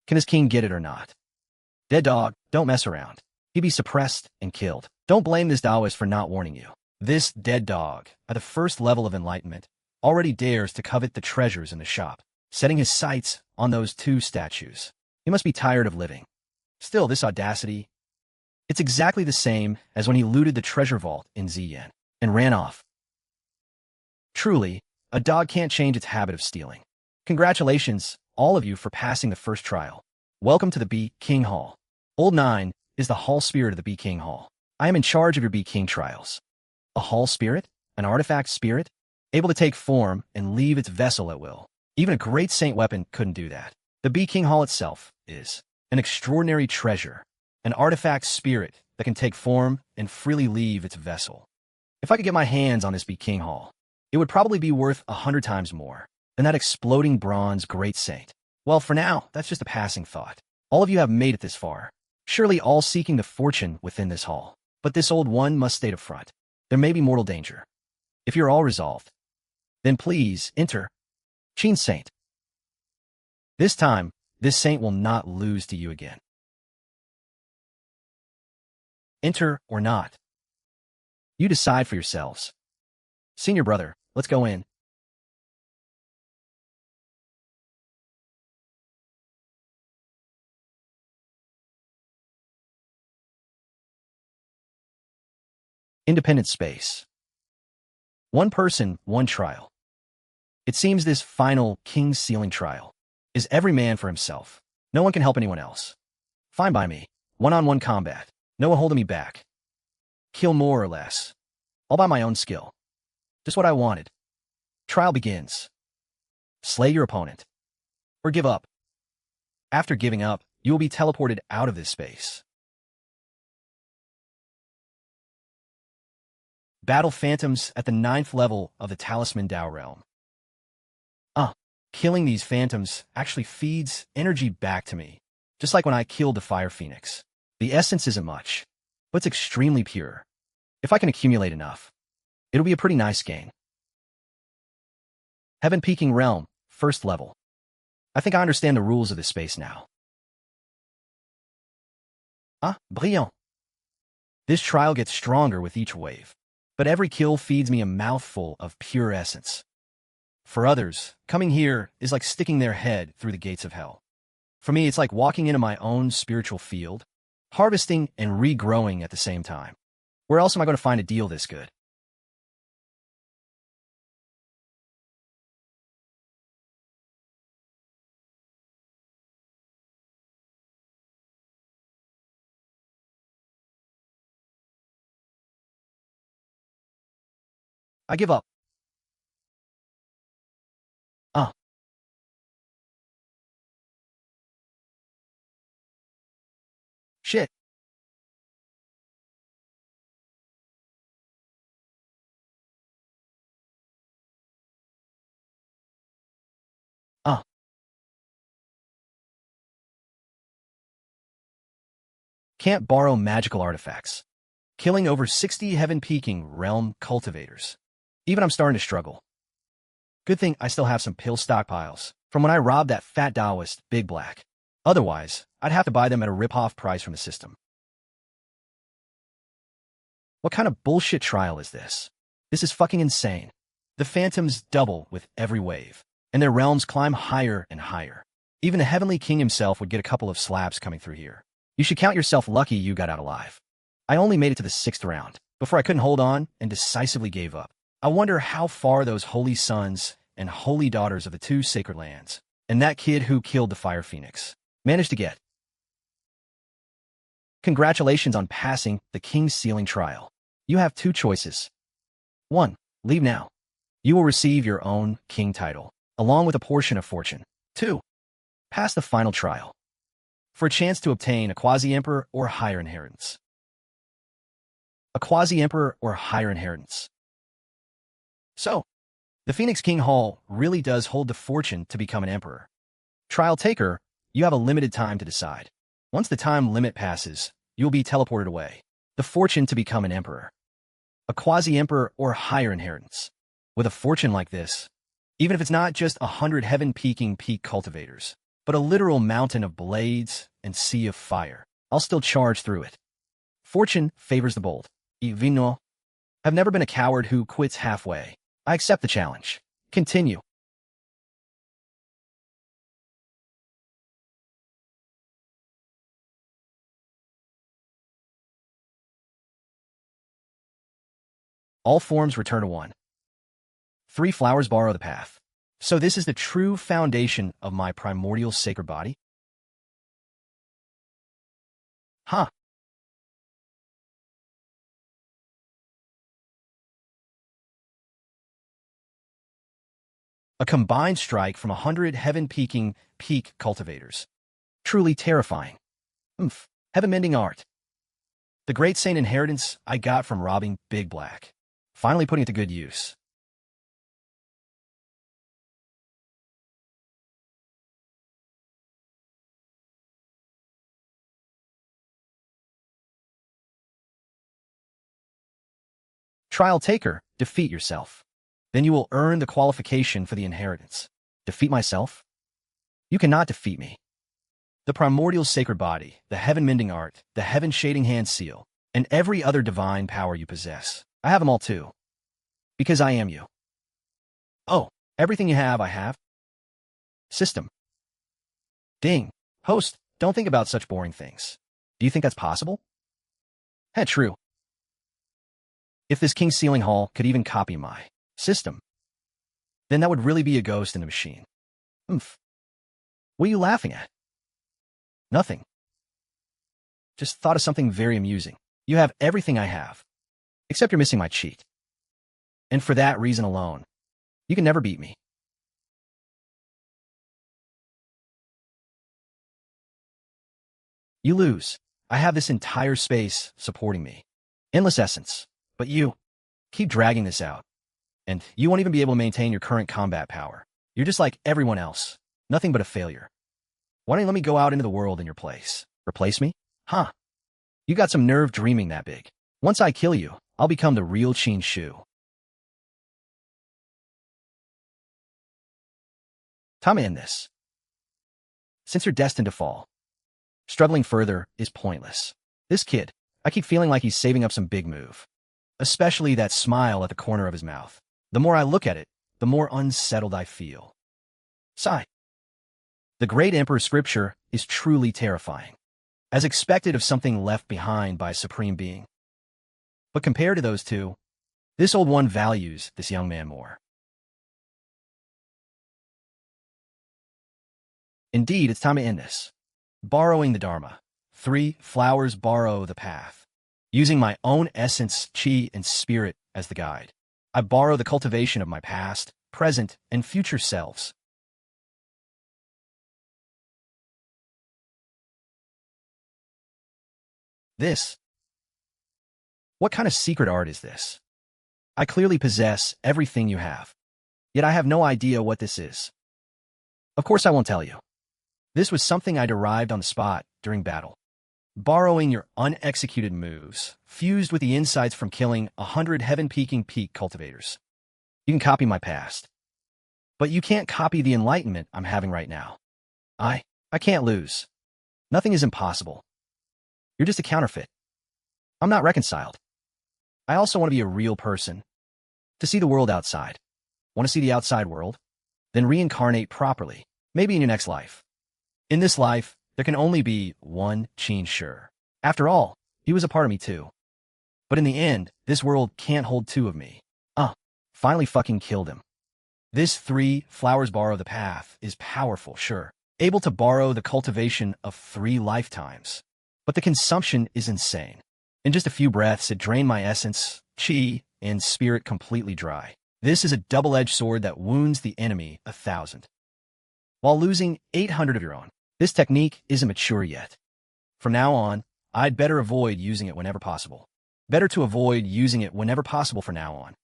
Can this king get it or not? Dead dog, don't mess around. He'd be suppressed and killed. Don't blame this Taoist for not warning you. This dead dog, at the first level of enlightenment, already dares to covet the treasures in the shop, setting his sights on those two statues. He must be tired of living. Still, this audacity, it's exactly the same as when he looted the treasure vault in Ziyan and ran off. Truly, a dog can't change its habit of stealing. Congratulations, all of you, for passing the first trial. Welcome to the King Hall. Old 9 is the hall spirit of the King Hall. I am in charge of your King trials. A hall spirit? An artifact spirit? Able to take form and leave its vessel at will. Even a great saint weapon couldn't do that. The Bee King Hall itself is an extraordinary treasure, an artifact spirit that can take form and freely leave its vessel. If I could get my hands on this Bee King Hall, it would probably be worth 100 times more than that exploding bronze great saint. Well, for now, that's just a passing thought. All of you have made it this far, surely all seeking the fortune within this hall. But this old one must stay to front. There may be mortal danger. If you're all resolved, then please enter Qin Saint. This time, this saint will not lose to you again. Enter or not. You decide for yourselves. Senior brother, let's go in. Independent space. One person, one trial. It seems this final king's sealing trial is every man for himself. No one can help anyone else. Fine by me. One-on-one combat. No one holding me back. Kill more or less. All by my own skill. Just what I wanted. Trial begins. Slay your opponent. Or give up. After giving up, you will be teleported out of this space. Battle phantoms at the 9th level of the Talisman Dao realm. Killing these phantoms actually feeds energy back to me, just like when I killed the Fire Phoenix. The essence isn't much, but it's extremely pure. If I can accumulate enough, it'll be a pretty nice gain. Heaven Peaking Realm, 1st level. I think I understand the rules of this space now. Brilliant. This trial gets stronger with each wave, but every kill feeds me a mouthful of pure essence. For others, coming here is like sticking their head through the gates of hell. For me, it's like walking into my own spiritual field, harvesting and regrowing at the same time. Where else am I going to find a deal this good? I give up. Shit. Uh. Can't borrow magical artifacts. Killing over 60 heaven-peaking realm cultivators. Even I'm starting to struggle. Good thing I still have some pill stockpiles from when I robbed that fat Taoist, Big Black. Otherwise, I'd have to buy them at a rip-off price from the system. What kind of bullshit trial is this? This is fucking insane. The phantoms double with every wave, and their realms climb higher and higher. Even the Heavenly King himself would get a couple of slaps coming through here. You should count yourself lucky you got out alive. I only made it to the 6th round, before I couldn't hold on and decisively gave up. I wonder how far those holy sons and holy daughters of the 2 sacred lands, and that kid who killed the Fire Phoenix, managed to get. Congratulations on passing the King's Sealing Trial. You have 2 choices. 1. Leave now. You will receive your own king title, along with a portion of fortune. 2. Pass the final trial, for a chance to obtain a Quasi-Emperor or higher inheritance. A Quasi-Emperor or higher inheritance. So, the Phoenix King Hall really does hold the fortune to become an emperor. Trial taker, you have a limited time to decide. Once the time limit passes, you'll be teleported away. The fortune to become an emperor. A Quasi-Emperor or higher inheritance. With a fortune like this, even if it's not just 100 heaven-peaking peak cultivators, but a literal mountain of blades and sea of fire, I'll still charge through it. Fortune favors the bold. Vino. I've never been a coward who quits halfway. I accept the challenge. Continue. All forms return to 1. 3 flowers borrow the path. So this is the true foundation of my primordial sacred body? Huh. A combined strike from 100 heaven-peaking peak cultivators. Truly terrifying. Heaven-mending art. The great saint inheritance I got from robbing Big Black. Finally putting it to good use. Trial taker, defeat yourself. Then you will earn the qualification for the inheritance. Defeat myself? You cannot defeat me. The primordial sacred body, the heaven-mending art, the heaven-shading hand seal, and every other divine power you possess. I have them all too. Because I am you. Oh, everything you have, I have. System. Ding. Host, don't think about such boring things. Do you think that's possible? True. If this King Sealing Hall could even copy my system, then that would really be a ghost in a machine. What are you laughing at? Nothing. Just thought of something very amusing. You have everything I have, except you're missing my cheat. And for that reason alone, you can never beat me. You lose. I have this entire space supporting me. Endless essence. But you keep dragging this out. And you won't even be able to maintain your current combat power. You're just like everyone else. Nothing but a failure. Why don't you let me go out into the world in your place? Replace me? Huh. You got some nerve dreaming that big. Once I kill you, I'll become the real Qin Shu. Time to end this. Since you're destined to fall, struggling further is pointless. This kid, I keep feeling like he's saving up some big move. Especially that smile at the corner of his mouth. The more I look at it, the more unsettled I feel. Sigh. The great Emperor's scripture is truly terrifying, as expected of something left behind by a supreme being. But compared to those two, this old one values this young man more. Indeed, it's time to end this. Borrowing the Dharma. 3 flowers borrow the path. Using my own essence, chi, and spirit as the guide, I borrow the cultivation of my past, present, and future selves. This. What kind of secret art is this? I clearly possess everything you have, yet I have no idea what this is. Of course I won't tell you. This was something I derived on the spot during battle. Borrowing your unexecuted moves, fused with the insights from killing 100 heaven-peaking peak cultivators. You can copy my past. But you can't copy the enlightenment I'm having right now. I can't lose. Nothing is impossible. You're just a counterfeit. I'm not reconciled. I also want to be a real person. To see the world outside. Want to see the outside world? Then reincarnate properly, maybe in your next life. In this life, there can only be one Qin Shu. After all, he was a part of me too. But in the end, this world can't hold 2 of me. Finally fucking killed him. This 3 flowers borrow the path is powerful, sure. Able to borrow the cultivation of 3 lifetimes. But the consumption is insane. In just a few breaths, it drained my essence, chi, and spirit completely dry. This is a double-edged sword that wounds the enemy 1,000. While losing 800 of your own. This technique isn't mature yet. From now on, I'd better avoid using it whenever possible. Better to avoid using it whenever possible from now on.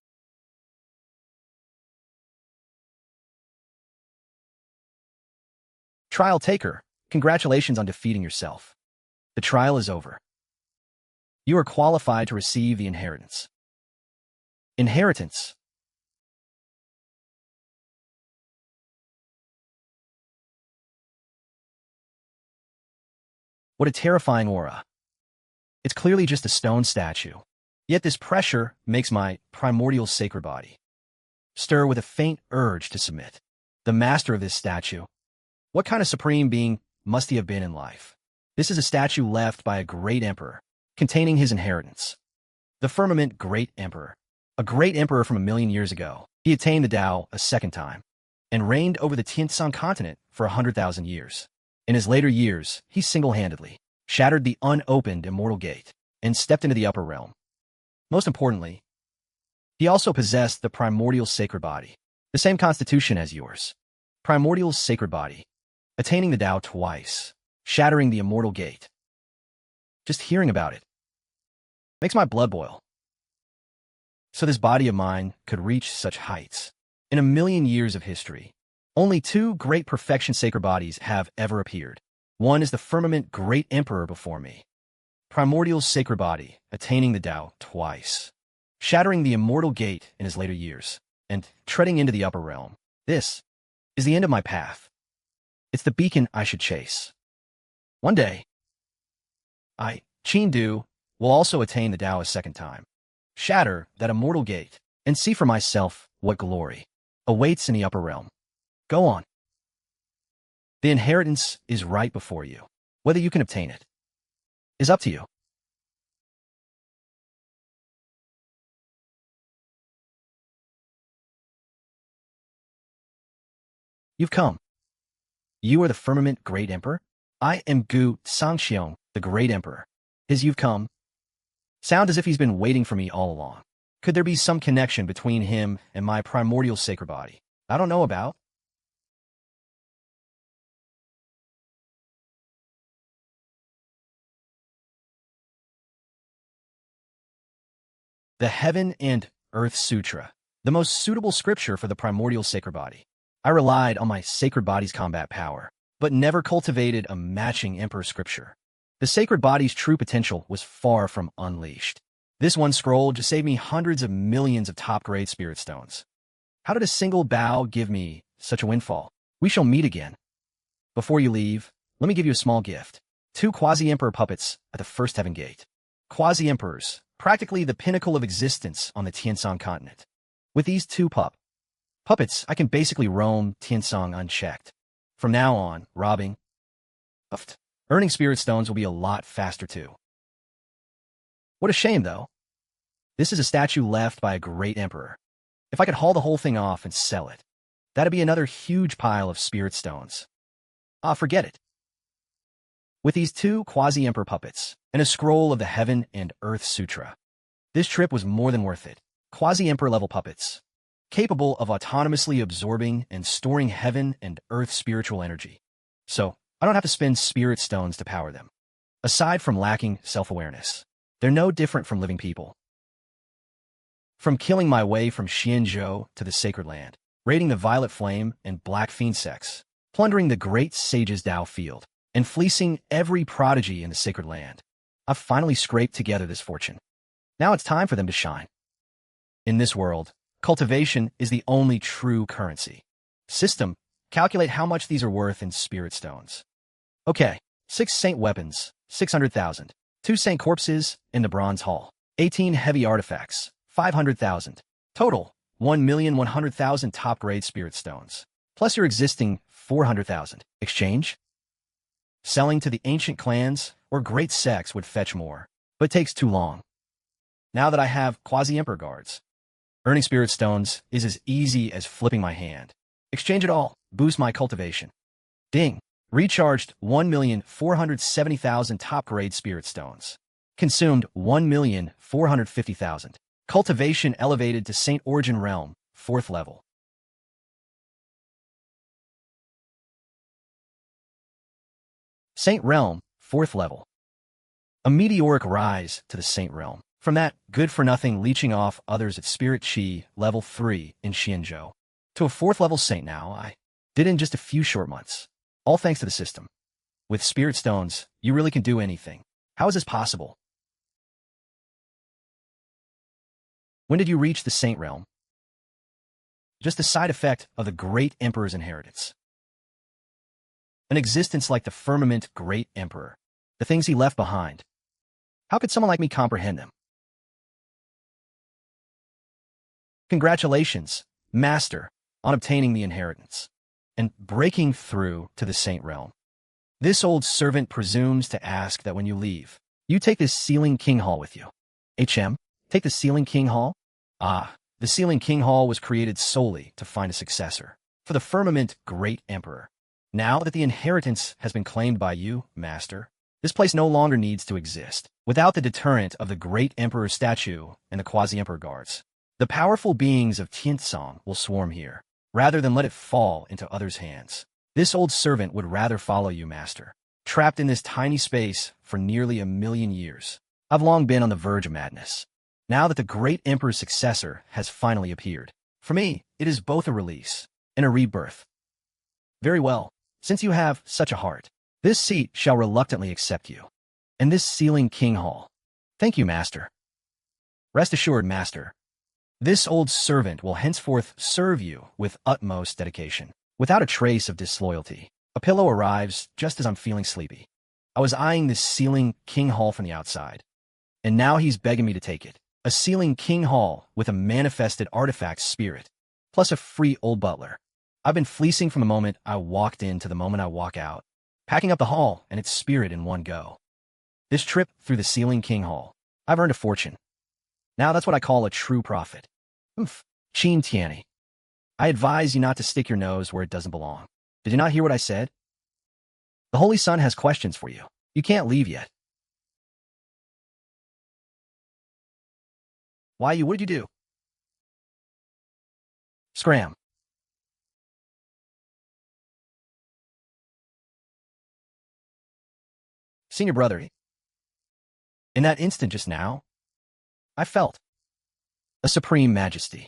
Trial taker, congratulations on defeating yourself. The trial is over. You are qualified to receive the inheritance. Inheritance. What a terrifying aura. It's clearly just a stone statue. Yet this pressure makes my primordial sacred body stir with a faint urge to submit. The master of this statue. What kind of supreme being must he have been in life? This is a statue left by a great emperor, containing his inheritance. The firmament great emperor. A great emperor from 1,000,000 years ago. He attained the Tao a second time, and reigned over the Qingtian continent for 100,000 years. In his later years, he single-handedly shattered the unopened Immortal Gate and stepped into the upper realm. Most importantly, he also possessed the primordial sacred body. The same constitution as yours. Primordial sacred body. Attaining the Tao twice. Shattering the Immortal Gate. Just hearing about it makes my blood boil. So this body of mine could reach such heights. In a million years of history, only two great perfection sacred bodies have ever appeared. One is the firmament great emperor before me. Primordial sacred body, attaining the Tao twice. Shattering the Immortal Gate in his later years, and treading into the upper realm. This is the end of my path. It's the beacon I should chase. One day, Qin Shu, will also attain the Tao a second time. Shatter that Immortal Gate, and see for myself what glory awaits in the upper realm. Go on. The inheritance is right before you. Whether you can obtain it is up to you. You've come. You are the firmament great emperor? I am Gu Sangxiong, the great emperor. His you've come sound as if he's been waiting for me all along. Could there be some connection between him and my primordial sacred body I don't know about? The Heaven and Earth Sutra, the most suitable scripture for the primordial sacred body. I relied on my sacred body's combat power, but never cultivated a matching emperor scripture. The sacred body's true potential was far from unleashed. This one scroll just saved me hundreds of millions of top-grade spirit stones. How did a single bow give me such a windfall? We shall meet again. Before you leave, let me give you a small gift. 2 Quasi-Emperor puppets at the first heaven gate. Quasi-Emperors, practically the pinnacle of existence on the Tiansong continent. With these 2 puppets, I can basically roam Tiansong unchecked. From now on, earning spirit stones will be a lot faster too. What a shame, though. This is a statue left by a great emperor. If I could haul the whole thing off and sell it, that'd be another huge pile of spirit stones. Forget it. With these 2 Quasi-Emperor puppets and a scroll of the Heaven and Earth Sutra, this trip was more than worth it. Quasi-Emperor level puppets, capable of autonomously absorbing and storing heaven and earth spiritual energy. So, I don't have to spend spirit stones to power them. Aside from lacking self-awareness, they're no different from living people. From killing my way from Qingyun to the Sacred Land, raiding the Violet Flame and Black Fiend sects, plundering the Great Sage's Tao field, and fleecing every prodigy in the Sacred Land, I've finally scraped together this fortune. Now it's time for them to shine. In this world, cultivation is the only true currency. System, calculate how much these are worth in spirit stones. Okay, 6 saint weapons, 600,000. 2 saint corpses in the Bronze Hall. 18 heavy artifacts, 500,000. Total, 1,100,000 top-grade spirit stones. Plus your existing 400,000. Exchange? Selling to the ancient clans or great sects would fetch more, but takes too long. Now that I have Quasi-Emperor guards, earning spirit stones is as easy as flipping my hand. Exchange it all, boost my cultivation. Ding. Recharged 1,470,000 top-grade spirit stones. Consumed 1,450,000. Cultivation elevated to Saint Origin Realm, 4th level. Saint Realm, 4th level. A meteoric rise to the Saint Realm. From that, good-for-nothing leeching off others at Spirit Chi, level 3 in Xianzhou. To a 4th level saint now, I did in just a few short months. All thanks to the system. With spirit stones, you really can do anything. How is this possible? When did you reach the Saint Realm? Just a side effect of the Great Emperor's inheritance. An existence like the firmament Great Emperor. The things he left behind. How could someone like me comprehend them? Congratulations, Master, on obtaining the inheritance and breaking through to the Saint Realm. This old servant presumes to ask that when you leave, you take this Sealing King Hall with you. Take the Sealing King Hall? The Sealing King Hall was created solely to find a successor for the firmament Great Emperor. Now that the inheritance has been claimed by you, Master, this place no longer needs to exist. Without the deterrent of the Great Emperor's statue and the Quasi-Emperor guards, the powerful beings of Tiansong will swarm here. rather than let it fall into others' hands. This old servant would rather follow you, master. Trapped in this tiny space for nearly 1,000,000 years. I've long been on the verge of madness. Now that the great emperor's successor has finally appeared. For me, it is both a release and a rebirth. Very well, since you have such a heart, this seat shall reluctantly accept you. And this sealing king hall. Thank you, master. Rest assured, master. This old servant will henceforth serve you with utmost dedication, without a trace of disloyalty. A pillow arrives just as I'm feeling sleepy. I was eyeing this sealing king hall from the outside, and now he's begging me to take it. A sealing king hall with a manifested artifact spirit, plus a free old butler. I've been fleecing from the moment I walked in to the moment I walk out, packing up the hall and its spirit in one go. This trip through the sealing king hall, I've earned a fortune. Now that's what I call a true profit. Oof. Qingtian. I advise you not to stick your nose where it doesn't belong. Did you not hear what I said? The Holy Sun has questions for you. You can't leave yet. Why you? What did you do? Scram. Senior brother. In that instant just now, I felt a supreme majesty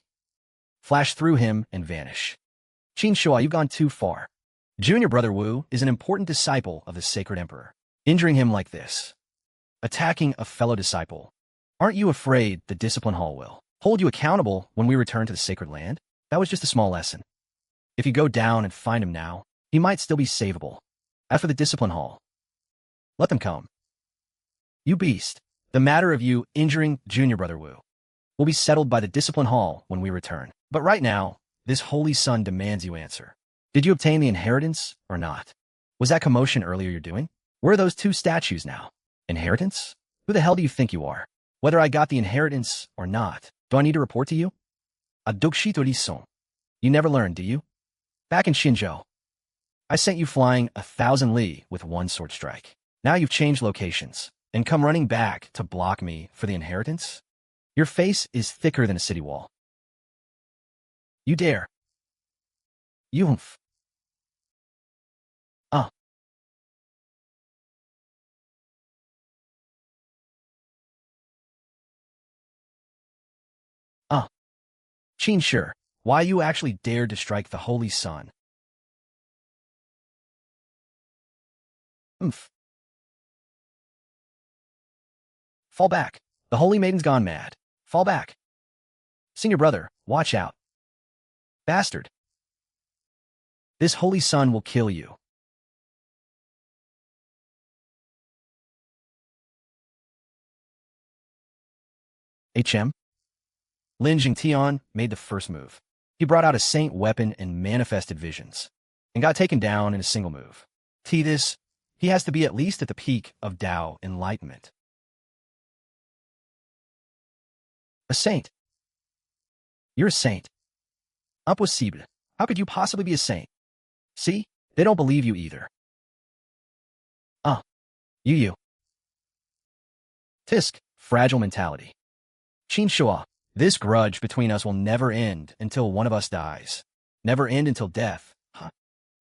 flash through him and vanish. Qin Shu, you've gone too far. Junior brother Wu is an important disciple of the sacred emperor. Injuring him like this, attacking a fellow disciple. Aren't you afraid the discipline hall will hold you accountable when we return to the sacred land? That was just a small lesson. If you go down and find him now, he might still be savable. As for the discipline hall, let them come. You beast, the matter of you injuring junior brother Wu will be settled by the discipline hall when we return. But right now, this holy sun demands you answer. Did you obtain the inheritance or not? Was that commotion earlier you're doing? Where are those two statues now? Inheritance? Who the hell do you think you are? Whether I got the inheritance or not, do I need to report to you? You never learned, do you? Back in Xinzhou, I sent you flying 1,000 li with one sword strike. Now you've changed locations and come running back to block me for the inheritance? Your face is thicker than a city wall. You dare. You humph. Qin Shu, why you actually dared to strike the holy sun? Oomph. Fall back. The holy maiden's gone mad. Fall back. Senior brother, watch out. Bastard. This holy sun will kill you. HM? Lin Jingtian made the first move. He brought out a saint weapon and manifested visions, and got taken down in a single move. This, he has to be at least at the peak of Tao Enlightenment. A saint. You're a saint. Impossible. How could you possibly be a saint? See? They don't believe you either. You. Tisk, fragile mentality. Qin Shu, this grudge between us will never end until one of us dies. Never end until death. Huh.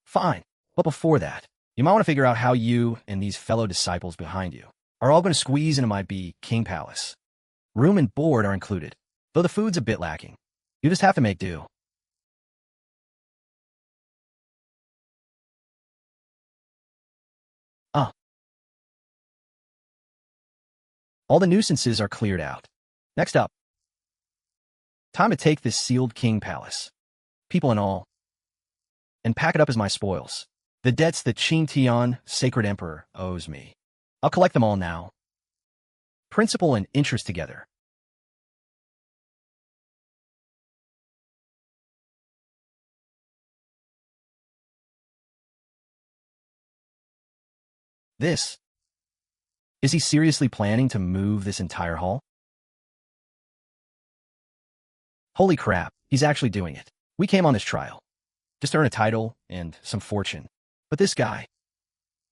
Fine. But before that, you might want to figure out how you and these fellow disciples behind you are all going to squeeze into my King Palace. Room and board are included, though the food's a bit lacking. You just have to make do. All the nuisances are cleared out. Next up, time to take this sealed king palace, people and all, and pack it up as my spoils. The debts that Qingtian Sacred Emperor owes me. I'll collect them all now. Principal and interest together. This. Is he seriously planning to move this entire hall? Holy crap, he's actually doing it. We came on this trial just to earn a title and some fortune. But this guy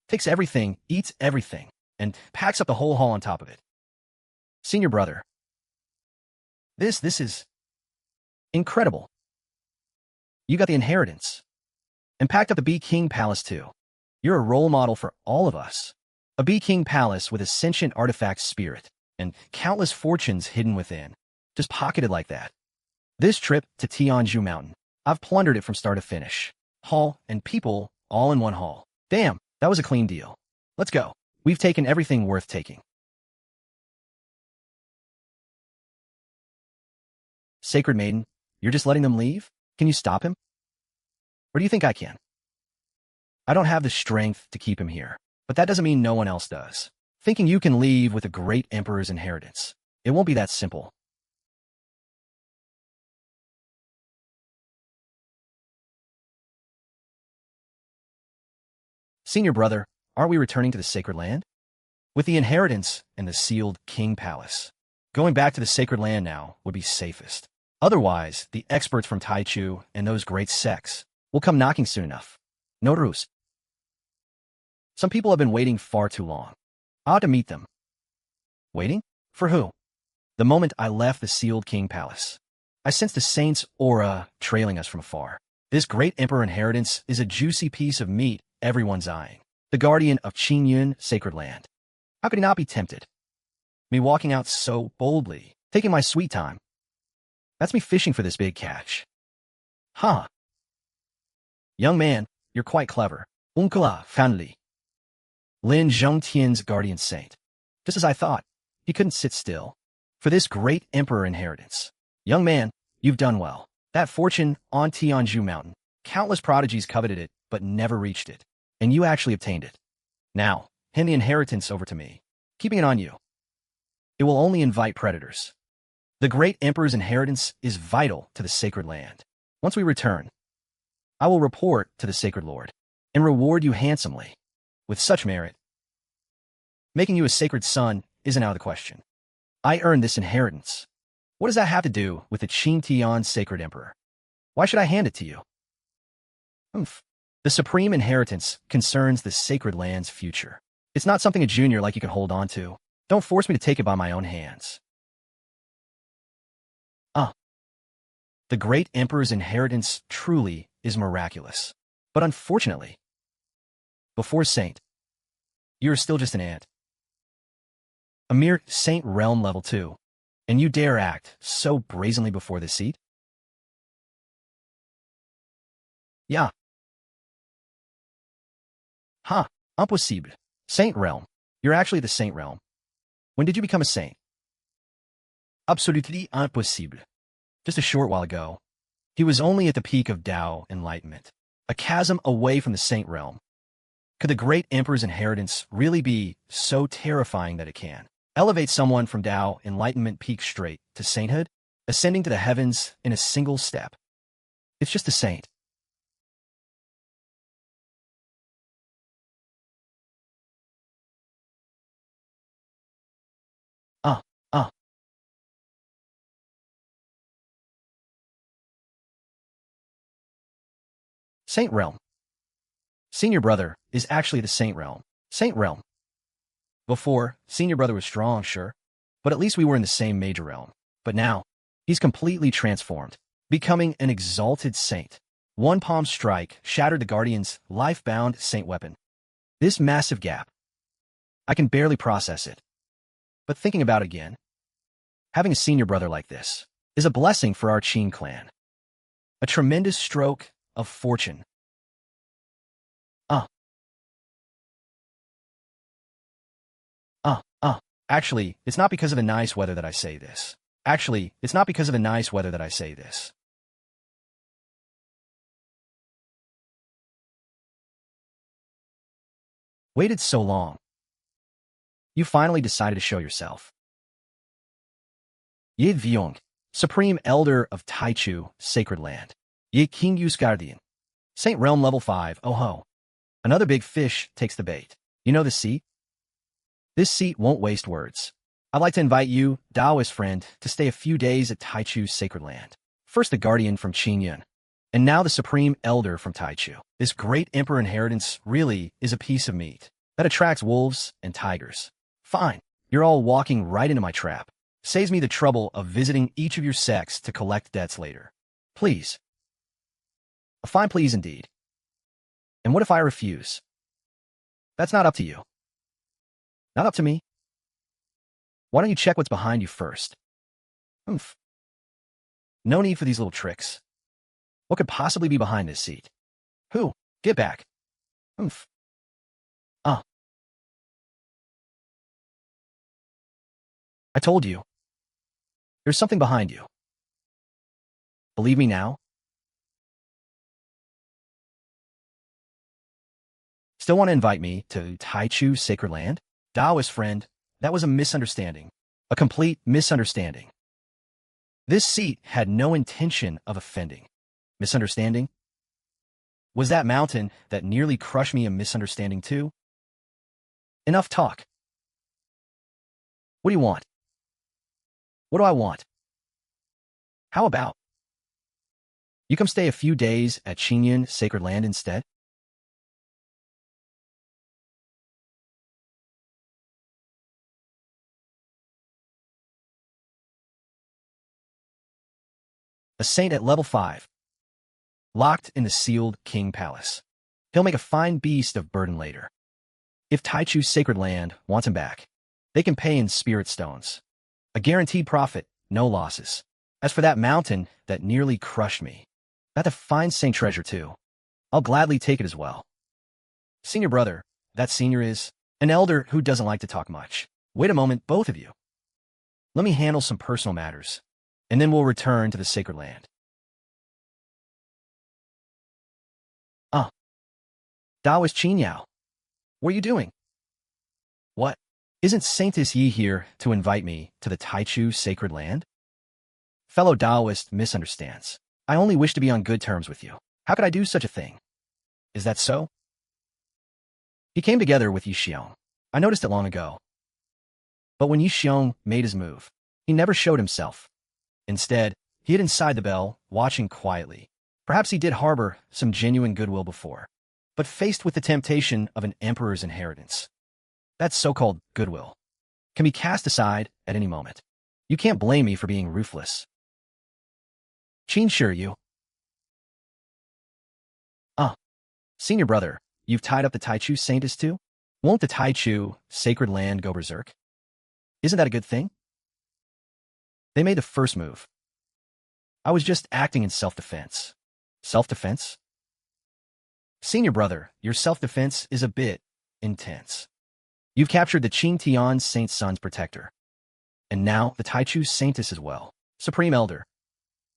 takes everything, eats everything, and packs up the whole hall on top of it. Senior brother. This is incredible. You got the inheritance. And packed up the Bee King Palace too. You're a role model for all of us. A Bee King Palace with a sentient artifact spirit and countless fortunes hidden within. Just pocketed like that. This trip to Tianzhu Mountain, I've plundered it from start to finish. Hall and people all in one haul. Damn, that was a clean deal. Let's go. We've taken everything worth taking. Sacred Maiden, you're just letting them leave? Can you stop him? Or do you think I can? I don't have the strength to keep him here, but that doesn't mean no one else does. Thinking you can leave with a great emperor's inheritance. It won't be that simple. Senior brother, aren't we returning to the Sacred Land? With the inheritance and the sealed King Palace. Going back to the Sacred Land now would be safest. Otherwise, the experts from Taichu and those great sects will come knocking soon enough. No ruse. Some people have been waiting far too long. I ought to meet them. Waiting? For who? The moment I left the sealed King Palace, I sensed the saint's aura trailing us from afar. This great emperor inheritance is a juicy piece of meat everyone's eyeing. The guardian of Qingyun Sacred Land. How could he not be tempted? Me walking out so boldly, taking my sweet time. That's me fishing for this big catch. Huh. Young man, you're quite clever. Unkala Fanli. Lin Zhongtian's guardian saint. Just as I thought, he couldn't sit still. For this great emperor inheritance. Young man, you've done well. That fortune on Tianzhu Mountain. Countless prodigies coveted it, but never reached it. And you actually obtained it. Now, hand the inheritance over to me. Keeping it on you. It will only invite predators. The great emperor's inheritance is vital to the Sacred Land. Once we return, I will report to the Sacred Lord and reward you handsomely. With such merit, making you a sacred son isn't out of the question. I earned this inheritance. What does that have to do with the Qingtian Sacred Emperor? Why should I hand it to you? Oomph. The supreme inheritance concerns the Sacred Land's future. It's not something a junior like you can hold on to. Don't force me to take it by my own hands. The great emperor's inheritance truly is miraculous. But unfortunately, before Saint, you're still just an ant. A mere Saint Realm level 2. And you dare act so brazenly before the seat? Yeah. Ha, impossible. Saint Realm. You're actually the Saint Realm. When did you become a saint? Absolutely impossible. Just a short while ago. He was only at the peak of Tao enlightenment, a chasm away from the Saint Realm. Could the great emperor's inheritance really be so terrifying that it can elevate someone from Tao enlightenment peak straight to sainthood, ascending to the heavens in a single step? It's just a saint. Uh, uh. Saint Realm. Senior brother is actually the Saint Realm. Saint Realm. Before, senior brother was strong, sure, but at least we were in the same major realm. But now, he's completely transformed, becoming an exalted saint. One palm strike shattered the Guardian's life-bound saint weapon. This massive gap. I can barely process it. But thinking about it again, having a senior brother like this is a blessing for our Qin clan. A tremendous stroke of fortune. Actually, it's not because of the nice weather that I say this. Waited so long. You finally decided to show yourself. Ye Vyong, Supreme Elder of Taichu, Sacred Land. Ye Qingyu's Guardian. Saint Realm Level 5, oh ho. Another big fish takes the bait. You know the seat? This seat won't waste words. I'd like to invite you, Taoist friend, to stay a few days at Taichu's Sacred Land. First the Guardian from Qingyun, and now the Supreme Elder from Taichu. This great Emperor inheritance really is a piece of meat that attracts wolves and tigers. Fine, you're all walking right into my trap. Saves me the trouble of visiting each of your sects to collect debts later. Please. A fine please indeed. And what if I refuse? That's not up to you. Not up to me. Why don't you check what's behind you first? Oomph. No need for these little tricks. What could possibly be behind this seat? Who? Get back. Oomph. I told you. There's something behind you. Believe me now? Still want to invite me to Taichu's sacred land? Daoist friend, that was a misunderstanding. A complete misunderstanding. This seat had no intention of offending. Misunderstanding? Was that mountain that nearly crushed me a misunderstanding too? Enough talk. What do you want? What do I want? How about you come stay a few days at Qingyun sacred land instead? A saint at level 5. Locked in the sealed king palace. He'll make a fine beast of burden later. If Taichu's sacred land wants him back, they can pay in spirit stones. A guaranteed profit, no losses. As for that mountain that nearly crushed me, that's a fine saint treasure too. I'll gladly take it as well. Senior brother, that senior is an elder who doesn't like to talk much. Wait a moment, both of you. Let me handle some personal matters, and then we'll return to the sacred land. Daoist Qingyao, what are you doing? What? Isn't Saintess Yi here to invite me to the Taichu sacred land? Fellow Daoist misunderstands. I only wish to be on good terms with you. How could I do such a thing? Is that so? He came together with Yi Xiong. I noticed it long ago. But when Yi Xiong made his move, he never showed himself. Instead, he hid inside the bell, watching quietly. Perhaps he did harbor some genuine goodwill before, but faced with the temptation of an emperor's inheritance, that so-called goodwill can be cast aside at any moment. You can't blame me for being ruthless. Qin Shu. Senior brother, you've tied up the Taichu saintess too? Won't the Taichu sacred land go berserk? Isn't that a good thing? They made the first move. I was just acting in self-defense. Self-defense? Senior brother, your self-defense is a bit intense. You've captured the Qingtian Saint Son's protector, and now the Taichu saintess as well. Supreme Elder,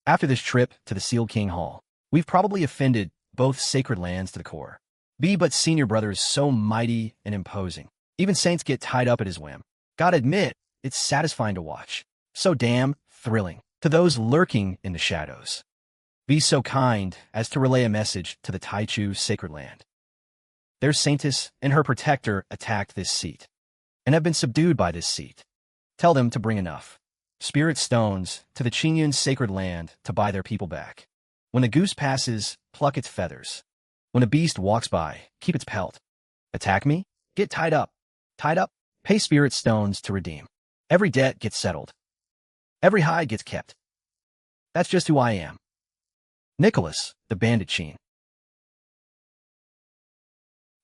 after this trip to the Sealed King Hall, we've probably offended both sacred lands to the core. But senior brother is so mighty and imposing. Even saints get tied up at his whim. Gotta admit, it's satisfying to watch. So damn thrilling to those lurking in the shadows. Be so kind as to relay a message to the Taichu sacred land. Their saintess and her protector attacked this seat, and have been subdued by this seat. Tell them to bring enough spirit stones to the Qingyun sacred land to buy their people back. When a goose passes, pluck its feathers. When a beast walks by, keep its pelt. Attack me? Get tied up. Tied up? Pay spirit stones to redeem. Every debt gets settled. Every hide gets kept. That's just who I am. Nicholas, the bandit Qin.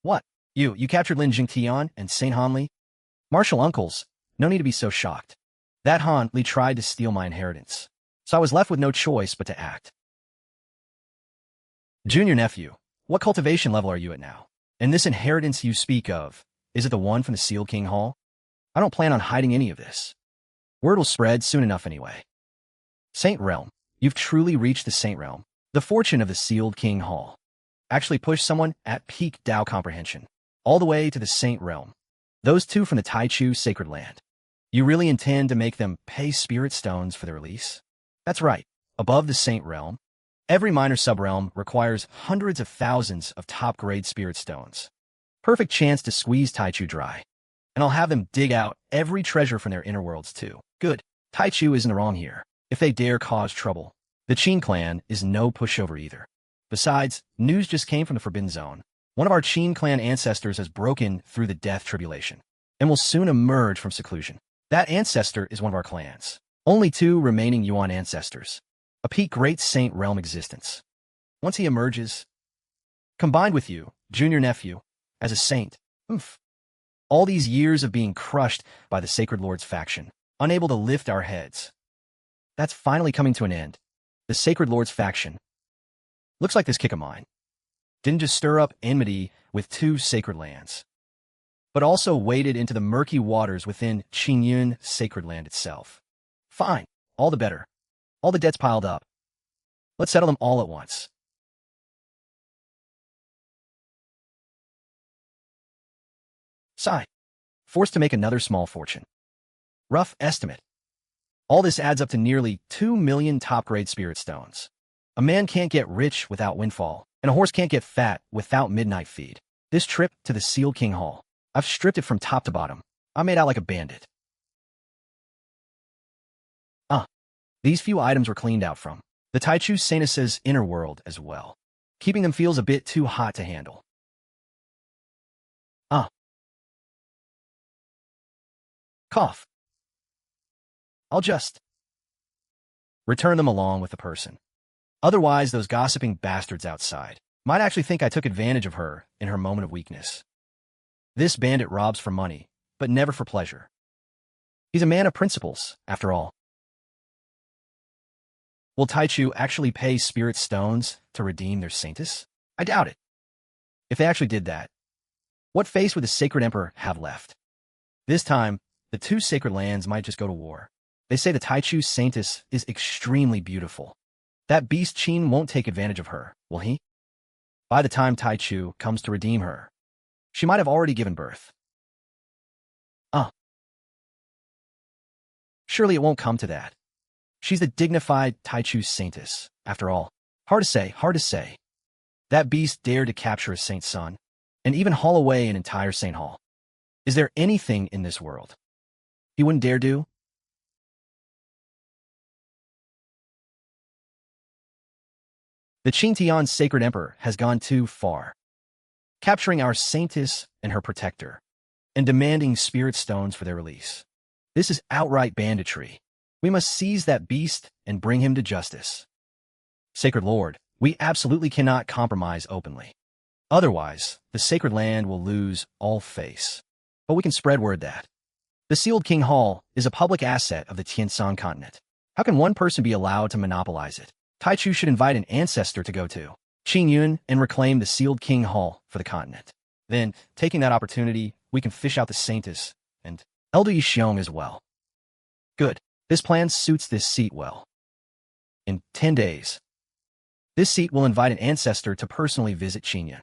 What? You captured Lin Jingtian and Saint Han Li? Martial uncles, no need to be so shocked. That Han Li tried to steal my inheritance, so I was left with no choice but to act. Junior nephew, what cultivation level are you at now? And this inheritance you speak of, is it the one from the Sealed King Hall? I don't plan on hiding any of this. Word will spread soon enough anyway. Saint Realm, you've truly reached the Saint Realm. The fortune of the Sealed King Hall actually pushed someone at peak Dao comprehension, all the way to the Saint Realm. Those two from the Taichu sacred land. You really intend to make them pay spirit stones for their release? That's right. Above the Saint Realm, every minor subrealm requires hundreds of thousands of top-grade spirit stones. Perfect chance to squeeze Taichu dry. And I'll have them dig out every treasure from their inner worlds too. Good. Taichu isn't wrong here. If they dare cause trouble, the Qin clan is no pushover either. Besides, news just came from the Forbidden Zone. One of our Qin clan ancestors has broken through the death tribulation and will soon emerge from seclusion. That ancestor is one of our clans. Only 2 remaining Yuan ancestors. A peak great saint realm existence. once he emerges, combined with you, junior nephew, as a saint, oof. All these years of being crushed by the Sacred Lord's faction, unable to lift our heads. That's finally coming to an end. The Sacred Lord's faction. Looks like this kick of mine didn't just stir up enmity with two sacred lands, but also waded into the murky waters within Qingyun sacred land itself. Fine, all the better. All the debts piled up. Let's settle them all at once. Sigh. Forced to make another small fortune. Rough estimate. All this adds up to nearly 2 million top-grade spirit stones. A man can't get rich without windfall, and a horse can't get fat without midnight feed. This trip to the Sealed King Hall, I've stripped it from top to bottom. I made out like a bandit. These few items were cleaned out from the Qingtian Saint's inner world as well. Keeping them feels a bit too hot to handle. Cough. I'll just return them along with the person. Otherwise, those gossiping bastards outside might actually think I took advantage of her in her moment of weakness. This bandit robs for money, but never for pleasure. He's a man of principles, after all. Will Taichu actually pay spirit stones to redeem their saintess? I doubt it. If they actually did that, what face would the Sacred Emperor have left? This time, the two sacred lands might just go to war. They say the Qingtian Saintess is extremely beautiful. That beast Qin won't take advantage of her, will he? By the time Taichu comes to redeem her, she might have already given birth. Surely it won't come to that. She's the dignified Qingtian Saintess, after all. Hard to say, hard to say. That beast dared to capture a saint's son, and even haul away an entire saint hall. Is there anything in this world he wouldn't dare do? The Qingtian Sacred Emperor has gone too far, capturing our saintess and her protector, and demanding spirit stones for their release. This is outright banditry. We must seize that beast and bring him to justice. Sacred Lord, we absolutely cannot compromise openly. Otherwise, the sacred land will lose all face. But we can spread word that the Sealed King Hall is a public asset of the Tiansan continent. How can one person be allowed to monopolize it? Taichu should invite an ancestor to go to Qingyun and reclaim the Sealed King Hall for the continent. Then, taking that opportunity, we can fish out the Saintess and Elder Yixiong as well. Good. This plan suits this seat well. In 10 days, this seat will invite an ancestor to personally visit Qingyun.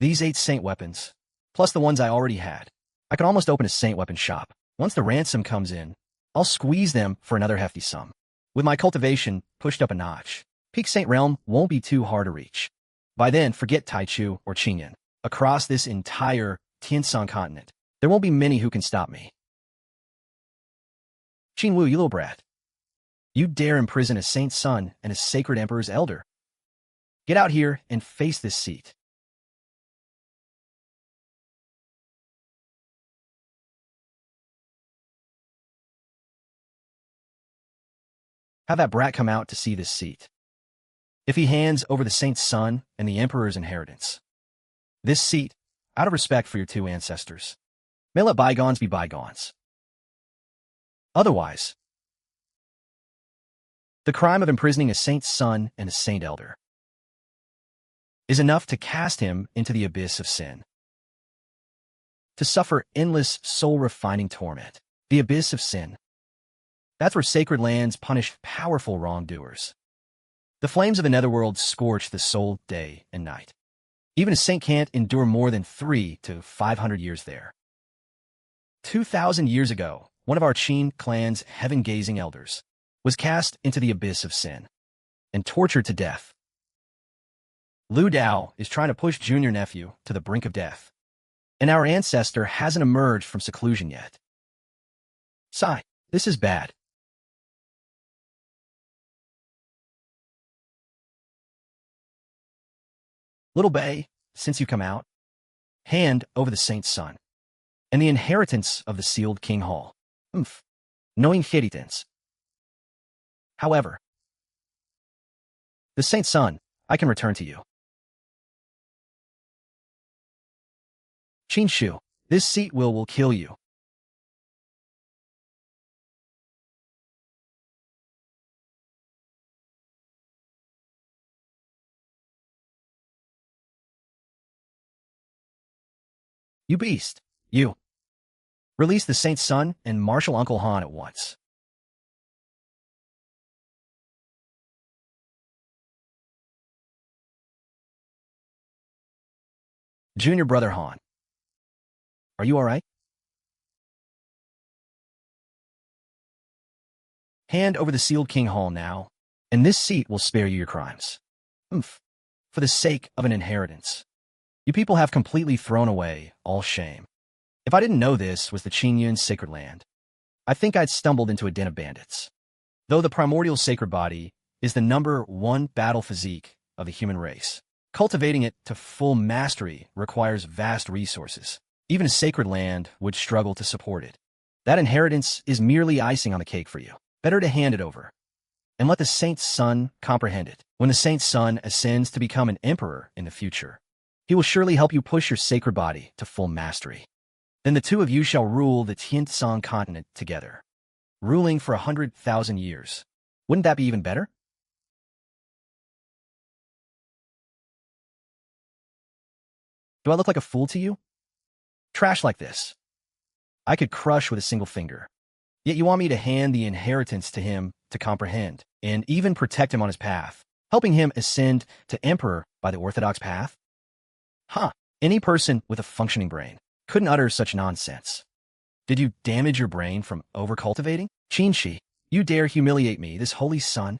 These 8 saint weapons, plus the ones I already had, I could almost open a saint weapon shop. Once the ransom comes in, I'll squeeze them for another hefty sum. With my cultivation pushed up a notch, peak saint realm won't be too hard to reach. By then, forget Taichu or Qingyun. Across this entire Tiansan continent, there won't be many who can stop me. Qinwu, you little brat. You dare imprison a saint's son and a sacred emperor's elder. Get out here and face this seat. Have that brat come out to see this seat. If he hands over the saint's son and the emperor's inheritance, this seat, out of respect for your two ancestors, may let bygones be bygones. Otherwise, the crime of imprisoning a saint's son and a saint elder is enough to cast him into the abyss of sin, to suffer endless soul-refining torment, the abyss of sin. That's where sacred lands punish powerful wrongdoers. The flames of the netherworld scorch the soul day and night. Even a saint can't endure more than 300 to 500 years there. 2,000 years ago, one of our Qin clan's heaven-gazing elders was cast into the abyss of sin and tortured to death. Lu Dao is trying to push junior nephew to the brink of death, and our ancestor hasn't emerged from seclusion yet. Sigh, this is bad. Little Bay, since you come out, hand over the saint's son. and the inheritance of the sealed King Hall. No inheritance. However, the Saint Son, I can return to you. Qin Shu, this seat will kill you. You beast, you. Release the Saint's Son and marshal Uncle Han at once. Junior Brother Han. Are you alright? Hand over the sealed King Hall now, and this seat will spare you your crimes. For the sake of an inheritance. You people have completely thrown away all shame. If I didn't know this was the Qingyun sacred land, I think I'd stumbled into a den of bandits. Though the primordial sacred body is the #1 battle physique of the human race, cultivating it to full mastery requires vast resources. Even a sacred land would struggle to support it. That inheritance is merely icing on the cake for you. Better to hand it over, and let the Saint's Son comprehend it. When the Saint's Son ascends to become an emperor in the future, he will surely help you push your sacred body to full mastery. Then the two of you shall rule the Qingyun continent together, ruling for 100,000 years. Wouldn't that be even better? Do I look like a fool to you? Trash like this, I could crush with a single finger. Yet you want me to hand the inheritance to him to comprehend, and even protect him on his path, helping him ascend to emperor by the orthodox path? Any person with a functioning brain couldn't utter such nonsense. Did you damage your brain from over-cultivating? Qin Shi, you dare humiliate me, this holy son?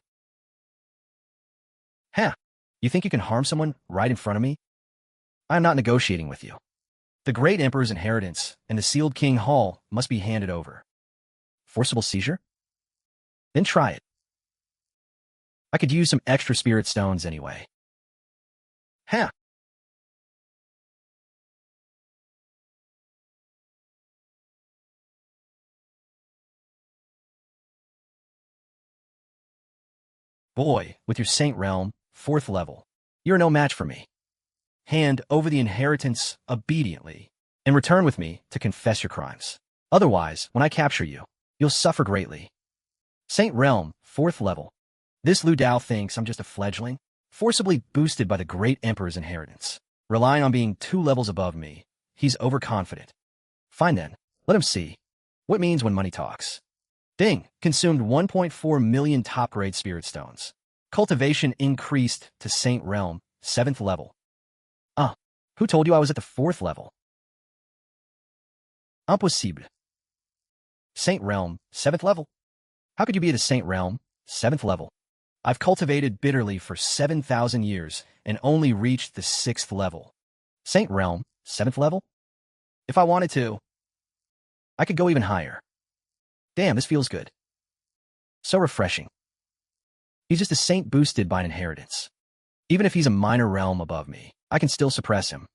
You think you can harm someone right in front of me? I am not negotiating with you. The great emperor's inheritance and the sealed King Hall must be handed over. Forcible seizure? Then try it. I could use some extra spirit stones anyway. Boy, with your Saint Realm, 4th level, you're no match for me. Hand over the inheritance obediently, and return with me to confess your crimes. Otherwise, when I capture you, you'll suffer greatly. Saint Realm, 4th level. This Lu Dao thinks I'm just a fledgling, forcibly boosted by the great emperor's inheritance. Relying on being 2 levels above me, he's overconfident. Fine then, let him see. What means when money talks? Ding, consumed 1.4 million top-grade spirit stones. Cultivation increased to Saint Realm, 7th level. Who told you I was at the 4th level? Impossible. Saint Realm, 7th level? How could you be at the Saint Realm, 7th level? I've cultivated bitterly for 7,000 years and only reached the 6th level. Saint Realm, 7th level? If I wanted to, I could go even higher. Damn, this feels good. So refreshing. He's just a saint boosted by an inheritance. Even if he's a minor realm above me, I can still suppress him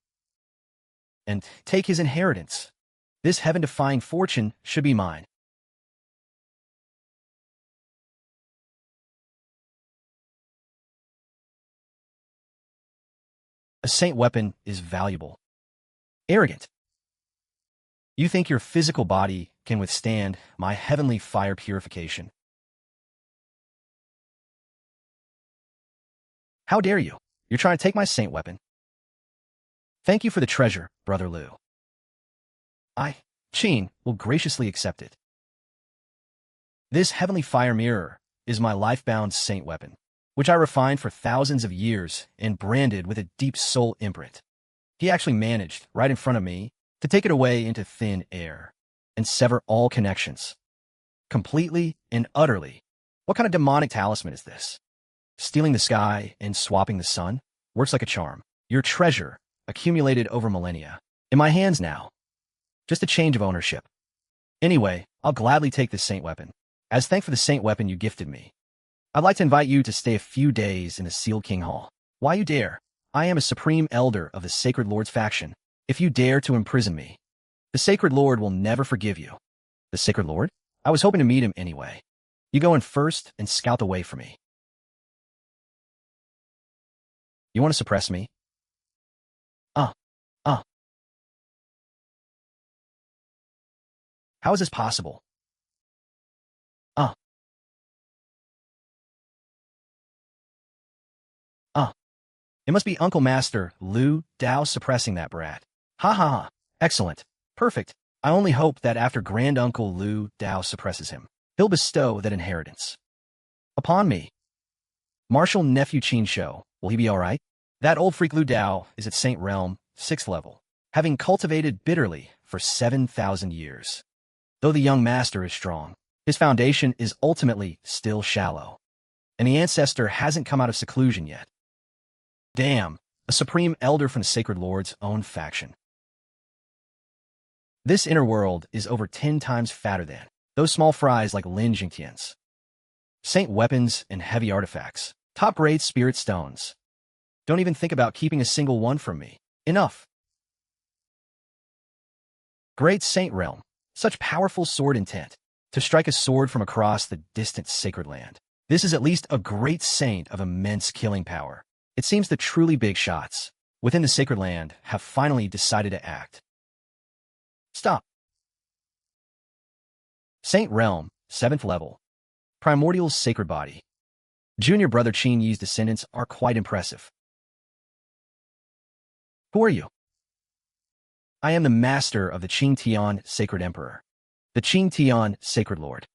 and take his inheritance. This heaven-defying fortune should be mine. A saint weapon is valuable. Arrogant. You think your physical body can withstand my heavenly fire purification? How dare you? You're trying to take my saint weapon. Thank you for the treasure, Brother Lu. I, Qin, will graciously accept it. This heavenly fire mirror is my life-bound saint weapon, which I refined for thousands of years and branded with a deep soul imprint. He actually managed, right in front of me, to take it away into thin air and sever all connections. Completely and utterly. What kind of demonic talisman is this? Stealing the sky and swapping the sun? Works like a charm. Your treasure, accumulated over millennia, in my hands now. Just a change of ownership. Anyway, I'll gladly take this saint weapon. As thanks for the saint weapon you gifted me, I'd like to invite you to stay a few days in the sealed King Hall. Why you dare? I am a supreme elder of the Sacred Lord's faction. If you dare to imprison me, The Sacred Lord will never forgive you. The Sacred Lord? I was hoping to meet him anyway. You go in first and scout the way for me. You want to suppress me? Uh. How is this possible? Uh. It must be Uncle Master Lu Dao suppressing that brat. Ha ha ha. Excellent. Perfect. I only hope that after Grand Uncle Lu Dao suppresses him, he'll bestow that inheritance upon me. Martial Nephew Qin Shu, will he be all right? That old freak Lu Dao is at Saint Realm, 6th level, having cultivated bitterly for 7,000 years. Though the young master is strong, his foundation is ultimately still shallow, and the Ancestor hasn't come out of seclusion yet. Damn, a supreme elder from the Sacred Lord's own faction. This inner world is over 10 times fatter than those small fries like Lin Qingtian's. Saint weapons and heavy artifacts, top-grade spirit stones. Don't even think about keeping a single one from me. Enough. Great Saint Realm, such powerful sword intent, to strike a sword from across the distant sacred land. This is at least a great saint of immense killing power. It seems the truly big shots within the sacred land have finally decided to act. Stop. Saint Realm, 7th level. Primordial sacred body. Junior brother Qin Yi's descendants are quite impressive. Who are you? I am the master of the Qingtian Sacred Emperor, the Qingtian Sacred Lord.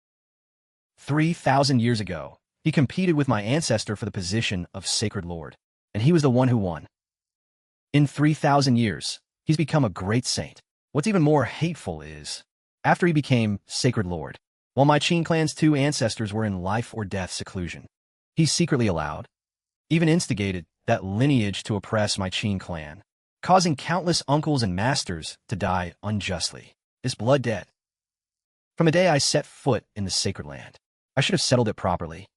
3,000 years ago, he competed with my ancestor for the position of Sacred Lord, and he was the one who won. In 3,000 years, he's become a great saint. What's even more hateful is, after he became Sacred Lord, while my Qin clan's 2 ancestors were in life or death seclusion, he secretly allowed, even instigated, that lineage to oppress my Qin clan, causing countless uncles and masters to die unjustly. This blood debt. From the day I set foot in the sacred land, I should have settled it properly.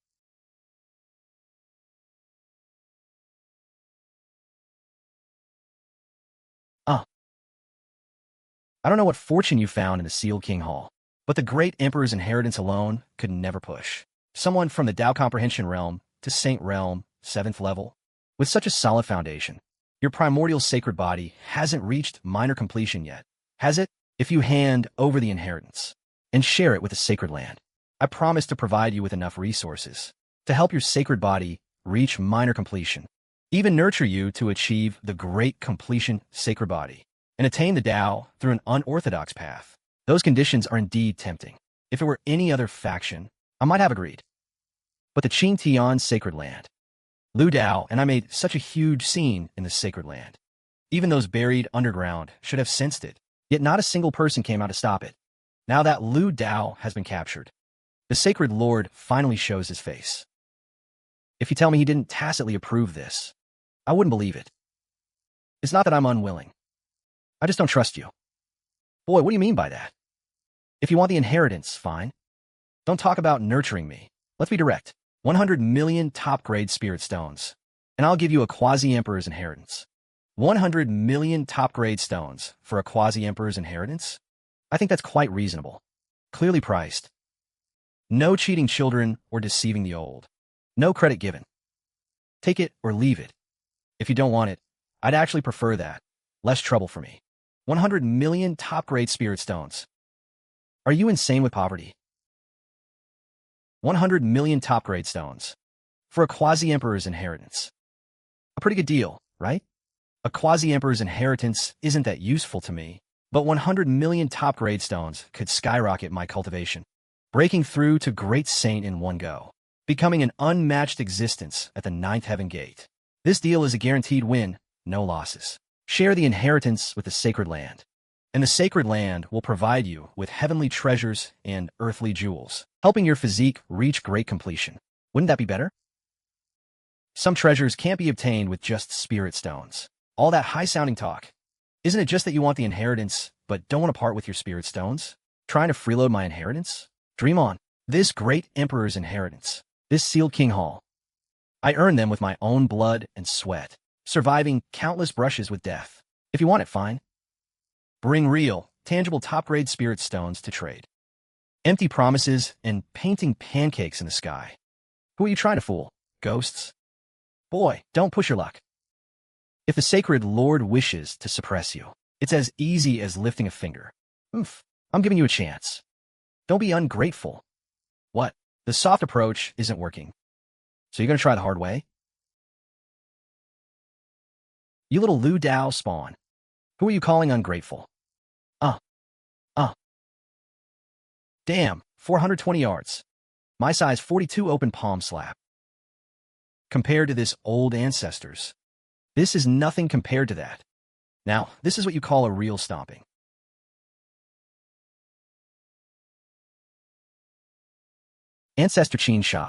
I don't know what fortune you found in the sealed King Hall, but the great Emperor's inheritance alone could never push someone from the Dao Comprehension Realm to Saint Realm, 7th level. With such a solid foundation, your primordial sacred body hasn't reached minor completion yet, has it? If you hand over the inheritance and share it with the sacred land, I promise to provide you with enough resources to help your sacred body reach minor completion, even nurture you to achieve the great completion sacred body, and attain the Tao through an unorthodox path. Those conditions are indeed tempting. If it were any other faction, I might have agreed. But the Qingtian Sacred Land, Lu Dao and I made such a huge scene in the sacred land. Even those buried underground should have sensed it, yet not a single person came out to stop it. Now that Lu Dao has been captured, the Sacred Lord finally shows his face. If you tell me he didn't tacitly approve this, I wouldn't believe it. It's not that I'm unwilling. I just don't trust you. Boy, what do you mean by that? If you want the inheritance, fine. Don't talk about nurturing me. Let's be direct. 100 million top-grade spirit stones, and I'll give you a Quasi-Emperor's inheritance. 100 million top-grade stones for a Quasi-Emperor's inheritance? I think that's quite reasonable. Clearly priced. No cheating children or deceiving the old. No credit given. Take it or leave it. If you don't want it, I'd actually prefer that. Less trouble for me. 100 million top-grade spirit stones. Are you insane with poverty? 100 million top-grade stones for a Quasi-Emperor's inheritance. A pretty good deal, right? A Quasi-Emperor's inheritance isn't that useful to me, but 100 million top-grade stones could skyrocket my cultivation, breaking through to Great Saint in one go, becoming an unmatched existence at the 9th Heaven Gate. This deal is a guaranteed win, no losses. Share the inheritance with the sacred land, and the sacred land will provide you with heavenly treasures and earthly jewels, helping your physique reach great completion. Wouldn't that be better? Some treasures can't be obtained with just spirit stones. All that high-sounding talk. Isn't it just that you want the inheritance, but don't want to part with your spirit stones? Trying to freeload my inheritance? Dream on. This great Emperor's inheritance, this sealed King Hall. I earned them with my own blood and sweat, surviving countless brushes with death. If you want it, fine. Bring real, tangible top-grade spirit stones to trade. Empty promises and painting pancakes in the sky. Who are you trying to fool? Ghosts? Boy, don't push your luck. If the Sacred Lord wishes to suppress you, it's as easy as lifting a finger. Oof, I'm giving you a chance. Don't be ungrateful. What? The soft approach isn't working. So you're going to try the hard way? You little Lu Dao spawn. Who are you calling ungrateful? Damn, 420 yards. My size 42 open palm slap. Compared to this old Ancestors, this is nothing compared to that. Now, this is what you call a real stomping. Ancestor Qin Shu.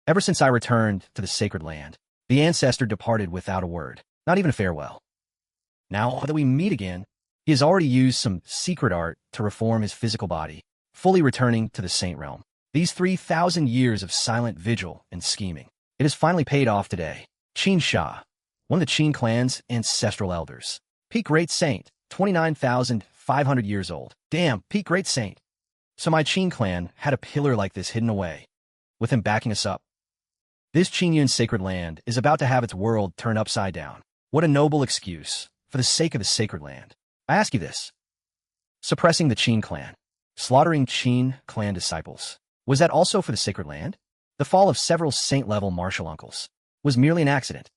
Ever since I returned to the sacred land, the Ancestor departed without a word, not even a farewell. Now that we meet again, he has already used some secret art to reform his physical body, fully returning to the Saint Realm. These 3,000 years of silent vigil and scheming, it has finally paid off today. Qin Shu, one of the Qin clan's ancestral elders. Peak Great Saint, 29,500 years old. Damn, Peak Great Saint. So my Qin clan had a pillar like this hidden away, with him backing us up. This Qingyun sacred land is about to have its world turned upside down. What a noble excuse, for the sake of the sacred land. I ask you this. Suppressing the Qin clan, slaughtering Qin clan disciples, was that also for the sacred land? The fall of several saint-level martial uncles was merely an accident.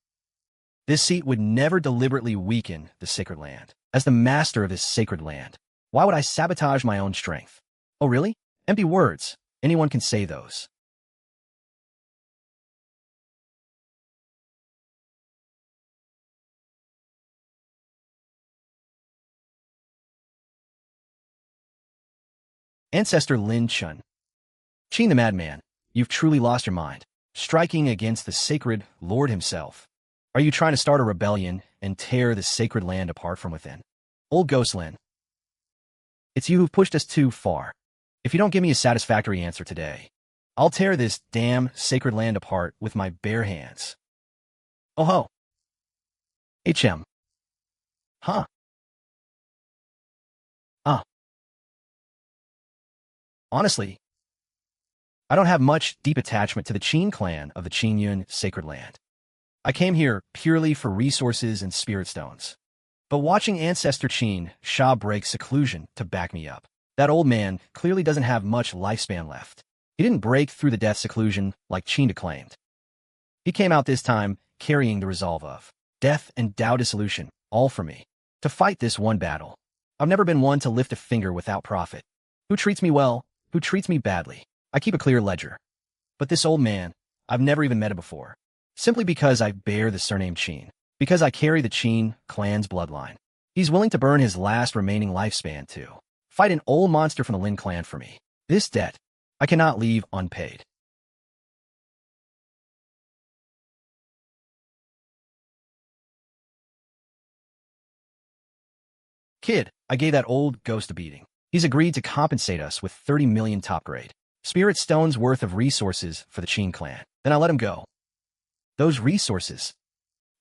This seat would never deliberately weaken the sacred land. As the master of this sacred land, why would I sabotage my own strength? Oh, really? Empty words. Anyone can say those. Ancestor Lin Chun. Qin the Madman, you've truly lost your mind, striking against the sacred Lord himself. Are you trying to start a rebellion and tear the sacred land apart from within? Old Ghost Lin. It's you who've pushed us too far. If you don't give me a satisfactory answer today, I'll tear this damn sacred land apart with my bare hands. Oh ho. HM. Huh. Honestly, I don't have much deep attachment to the Qin clan of the Qingyun sacred land. I came here purely for resources and spirit stones. But watching Ancestor Qin Shu break seclusion to back me up, that old man clearly doesn't have much lifespan left. He didn't break through the death seclusion like Qin claimed. He came out this time carrying the resolve of death and Tao dissolution, all for me. To fight this one battle. I've never been one to lift a finger without profit. Who treats me well, who treats me badly. I keep a clear ledger. But this old man, I've never even met him before. Simply because I bear the surname Qin. Because I carry the Qin clan's bloodline. He's willing to burn his last remaining lifespan to fight an old monster from the Lin clan for me. This debt, I cannot leave unpaid. Kid, I gave that old ghost a beating. He's agreed to compensate us with 30 million top-grade spirit stones worth of resources for the Qin clan. Then I let him go. Those resources.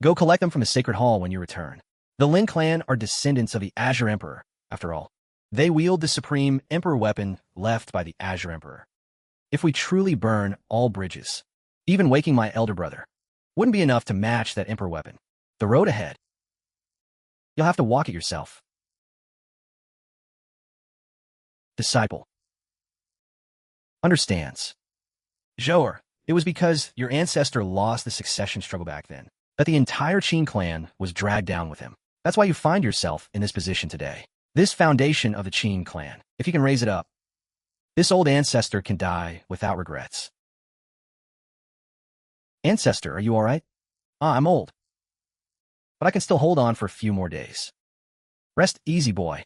Go collect them from the Sacred Hall when you return. The Lin clan are descendants of the Azure Emperor, after all. They wield the supreme Emperor weapon left by the Azure Emperor. If we truly burn all bridges, even waking my elder brother, wouldn't be enough to match that Emperor weapon. The road ahead. You'll have to walk it yourself. Disciple. Understands. Zhou'er, it was because your ancestor lost the succession struggle back then that the entire Qin clan was dragged down with him. That's why you find yourself in this position today. This foundation of the Qin clan, if you can raise it up, this old ancestor can die without regrets. Ancestor, are you all right? I'm old. But I can still hold on for a few more days. Rest easy, boy.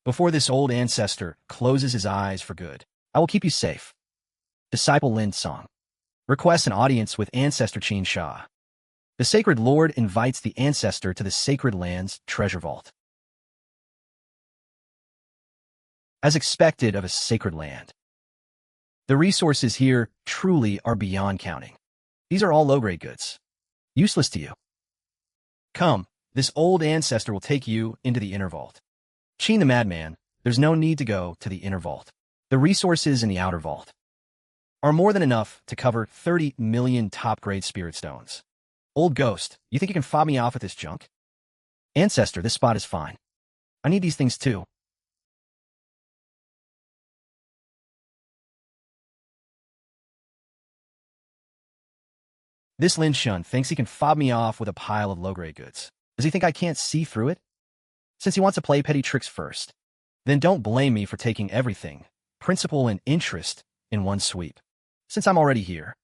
Before this old ancestor closes his eyes for good, I will keep you safe. Disciple Lin Song. Requests an audience with Ancestor Qin Shu. The Sacred Lord invites the ancestor to the sacred land's treasure vault. As expected of a sacred land, the resources here truly are beyond counting. These are all low-grade goods, useless to you. Come, this old ancestor will take you into the inner vault. Qin the Madman, there's no need to go to the inner vault. The resources in the outer vault are more than enough to cover 30 million top-grade spirit stones. Old Ghost, you think you can fob me off with this junk? Ancestor, this spot is fine. I need these things too. This Lin Shun thinks he can fob me off with a pile of low-grade goods. Does he think I can't see through it? Since he wants to play petty tricks first, then don't blame me for taking everything, principal and interest, in one sweep. Since I'm already here,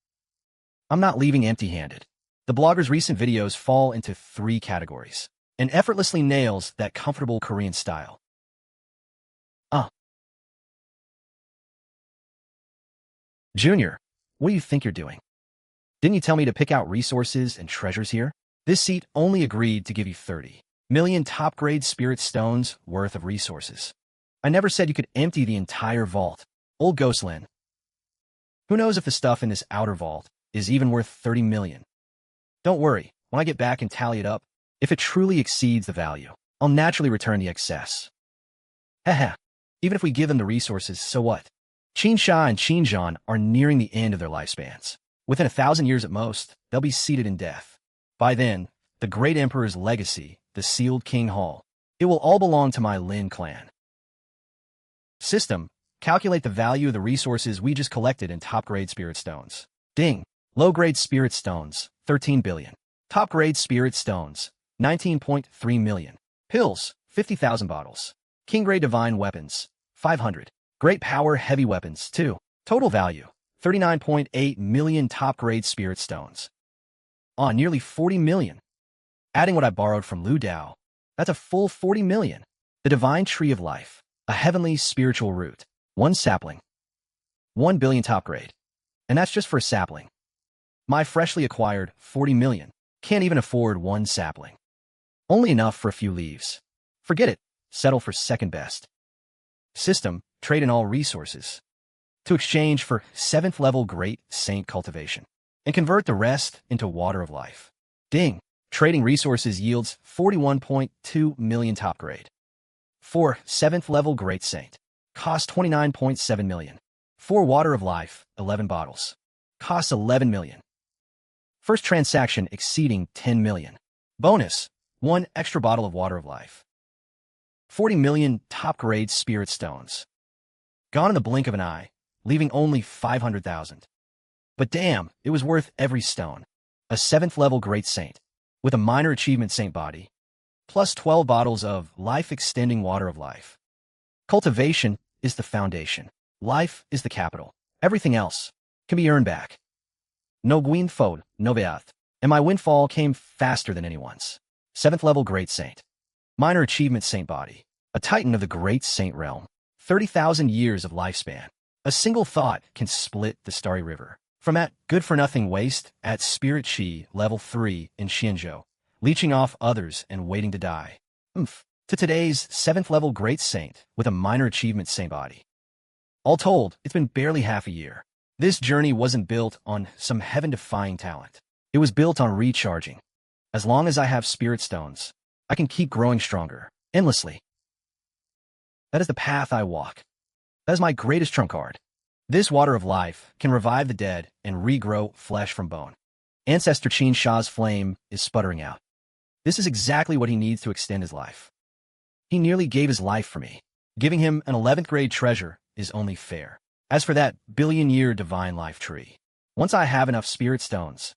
I'm not leaving empty-handed. The blogger's recent videos fall into 3 categories, and effortlessly nails that comfortable Korean style. Junior, what do you think you're doing? Didn't you tell me to pick out resources and treasures here? This seat only agreed to give you 30 million top-grade spirit stones worth of resources. I never said you could empty the entire vault. Old Ghost Lin. Who knows if the stuff in this outer vault is even worth 30 million? Don't worry, when I get back and tally it up, if it truly exceeds the value, I'll naturally return the excess. Haha, even if we give them the resources, so what? Qin Shu and Qinggyun are nearing the end of their lifespans. Within 1,000 years at most, they'll be seated in death. By then, the great emperor's legacy, the sealed King Hall, it will all belong to my Lin clan. System, calculate the value of the resources we just collected in top-grade spirit stones. Ding. Low-grade spirit stones, 13 billion. Top-grade spirit stones, 19.3 million. Pills, 50,000 bottles. King-grade divine weapons, 500. Great power heavy weapons, 2. Total value, 39.8 million top-grade spirit stones. Nearly 40 million. Adding what I borrowed from Lu Dao, that's a full 40 million. The divine tree of life, a heavenly spiritual root, 1 sapling. 1 billion top-grade. And that's just for a sapling. My freshly acquired 40 million can't even afford 1 sapling. Only enough for a few leaves. Forget it. Settle for second best. System, trade in all resources. To exchange for 7th level Great Saint Cultivation. And convert the rest into Water of Life. Ding. Trading resources yields 41.2 million top grade. For 7th level Great Saint. Cost 29.7 million. For Water of Life, 11 bottles. Cost 11 million. First transaction exceeding 10 million. Bonus, 1 extra bottle of Water of Life. 40 million top-grade spirit stones. Gone in the blink of an eye, leaving only 500,000. But damn, it was worth every stone. A 7th level Great Saint, with a minor achievement saint body, plus 12 bottles of life-extending Water of Life. Cultivation is the foundation. Life is the capital. Everything else can be earned back. No guinfod, no beath. And my windfall came faster than anyone's. 7th level Great Saint. Minor achievement saint body. A titan of the Great Saint Realm. 30,000 years of lifespan. A single thought can split the Starry River. From at good-for-nothing waste at Spirit Chi level 3 in Xianzhou, leeching off others and waiting to die. To today's 7th level Great Saint with a minor achievement saint body. All told, it's been barely half a year. This journey wasn't built on some heaven-defying talent. It was built on recharging. As long as I have spirit stones, I can keep growing stronger, endlessly. That is the path I walk. That is my greatest trump card. This Water of Life can revive the dead and regrow flesh from bone. Ancestor Qin Shu's flame is sputtering out. This is exactly what he needs to extend his life. He nearly gave his life for me. Giving him an 11th grade treasure is only fair. As for that billion-year divine life tree, once I have enough spirit stones,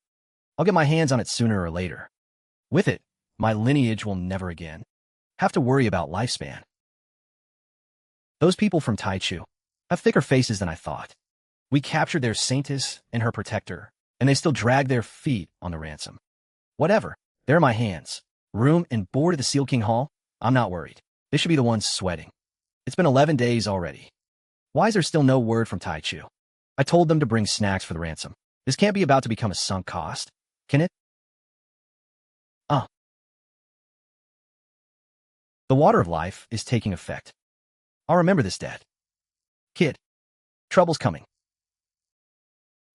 I'll get my hands on it sooner or later. With it, my lineage will never again have to worry about lifespan. Those people from Taichu have thicker faces than I thought. We captured their saintess and her protector, and they still drag their feet on the ransom. Whatever, they're in my hands. Room and board at the Seal King Hall? I'm not worried. They should be the ones sweating. It's been 11 days already. Why is there still no word from Taichu? I told them to bring snacks for the ransom. This can't be about to become a sunk cost, can it? The Water of Life is taking effect. I'll remember this, Dad. Kid, trouble's coming.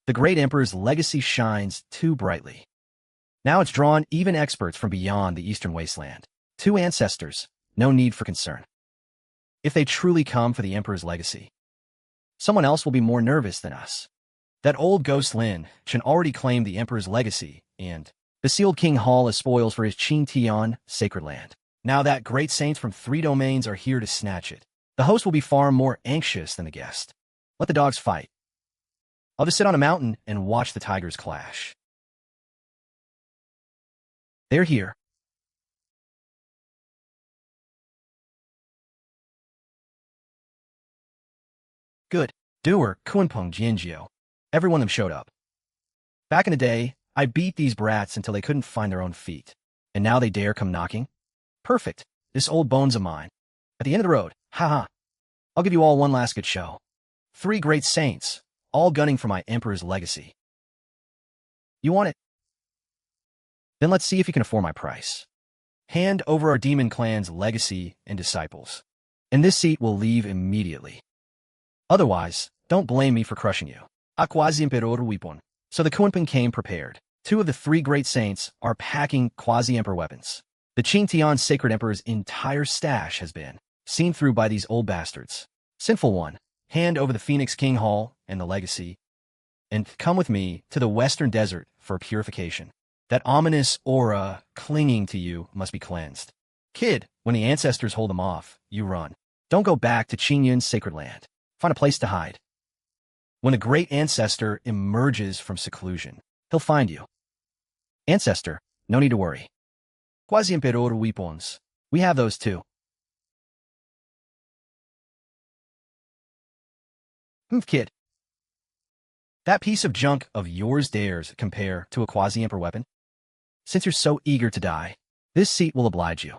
The great emperor's legacy shines too brightly. Now it's drawn even experts from beyond the eastern wasteland. 2 ancestors, no need for concern. If they truly come for the Emperor's legacy, someone else will be more nervous than us. That old ghost Lin Chen already claimed the Emperor's legacy and sealed King Hall as spoils for his Qingtian sacred land. Now that great saints from 3 domains are here to snatch it, the host will be far more anxious than the guest. Let the dogs fight. I'll just sit on a mountain and watch the tigers clash. They're here. Good. Doer, Kunpeng Jianjiu. Every one of them showed up. Back in the day, I beat these brats until they couldn't find their own feet. And now they dare come knocking? Perfect. This old bone's of mine. At the end of the road, haha. I'll give you all one last good show. 3 great saints, all gunning for my Emperor's legacy. You want it? Then let's see if you can afford my price. Hand over our demon clan's legacy and disciples. And this seat will leave immediately. Otherwise, don't blame me for crushing you. A Quasi-Emperor weapon. So the Kunpeng came prepared. 2 of the 3 great saints are packing Quasi-Emperor weapons. The Qingtian Sacred Emperor's entire stash has been seen through by these old bastards. Sinful one, hand over the Phoenix King Hall and the legacy, and come with me to the western desert for purification. That ominous aura clinging to you must be cleansed. Kid, when the ancestors hold them off, you run. Don't go back to Qingyun's sacred land. Find a place to hide. When a great ancestor emerges from seclusion, he'll find you. Ancestor, no need to worry. Quasi-Emperor weapons. We have those too. Kid. That piece of junk of yours dares compare to a Quasi-Emperor weapon? Since you're so eager to die, this seat will oblige you.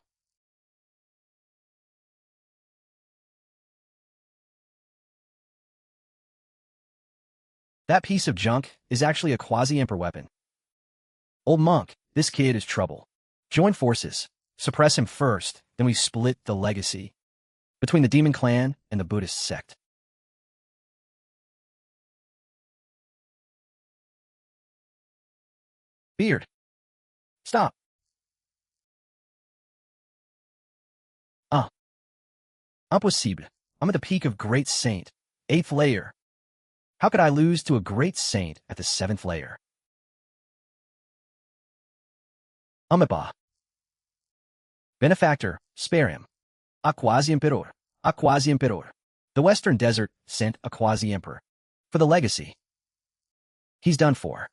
That piece of junk is actually a Quasi-Emperor weapon. Old monk, this kid is trouble. Join forces. Suppress him first, then we split the legacy between the demon clan and the Buddhist sect. Beard. Stop. Impossible. I'm at the peak of Great Saint. 8th layer. How could I lose to a Great Saint at the 7th layer? Umaba. Benefactor, spare him. A Quasi-Emperor. A Quasi-Emperor. The Western Desert sent a Quasi-Emperor. For the legacy. He's done for.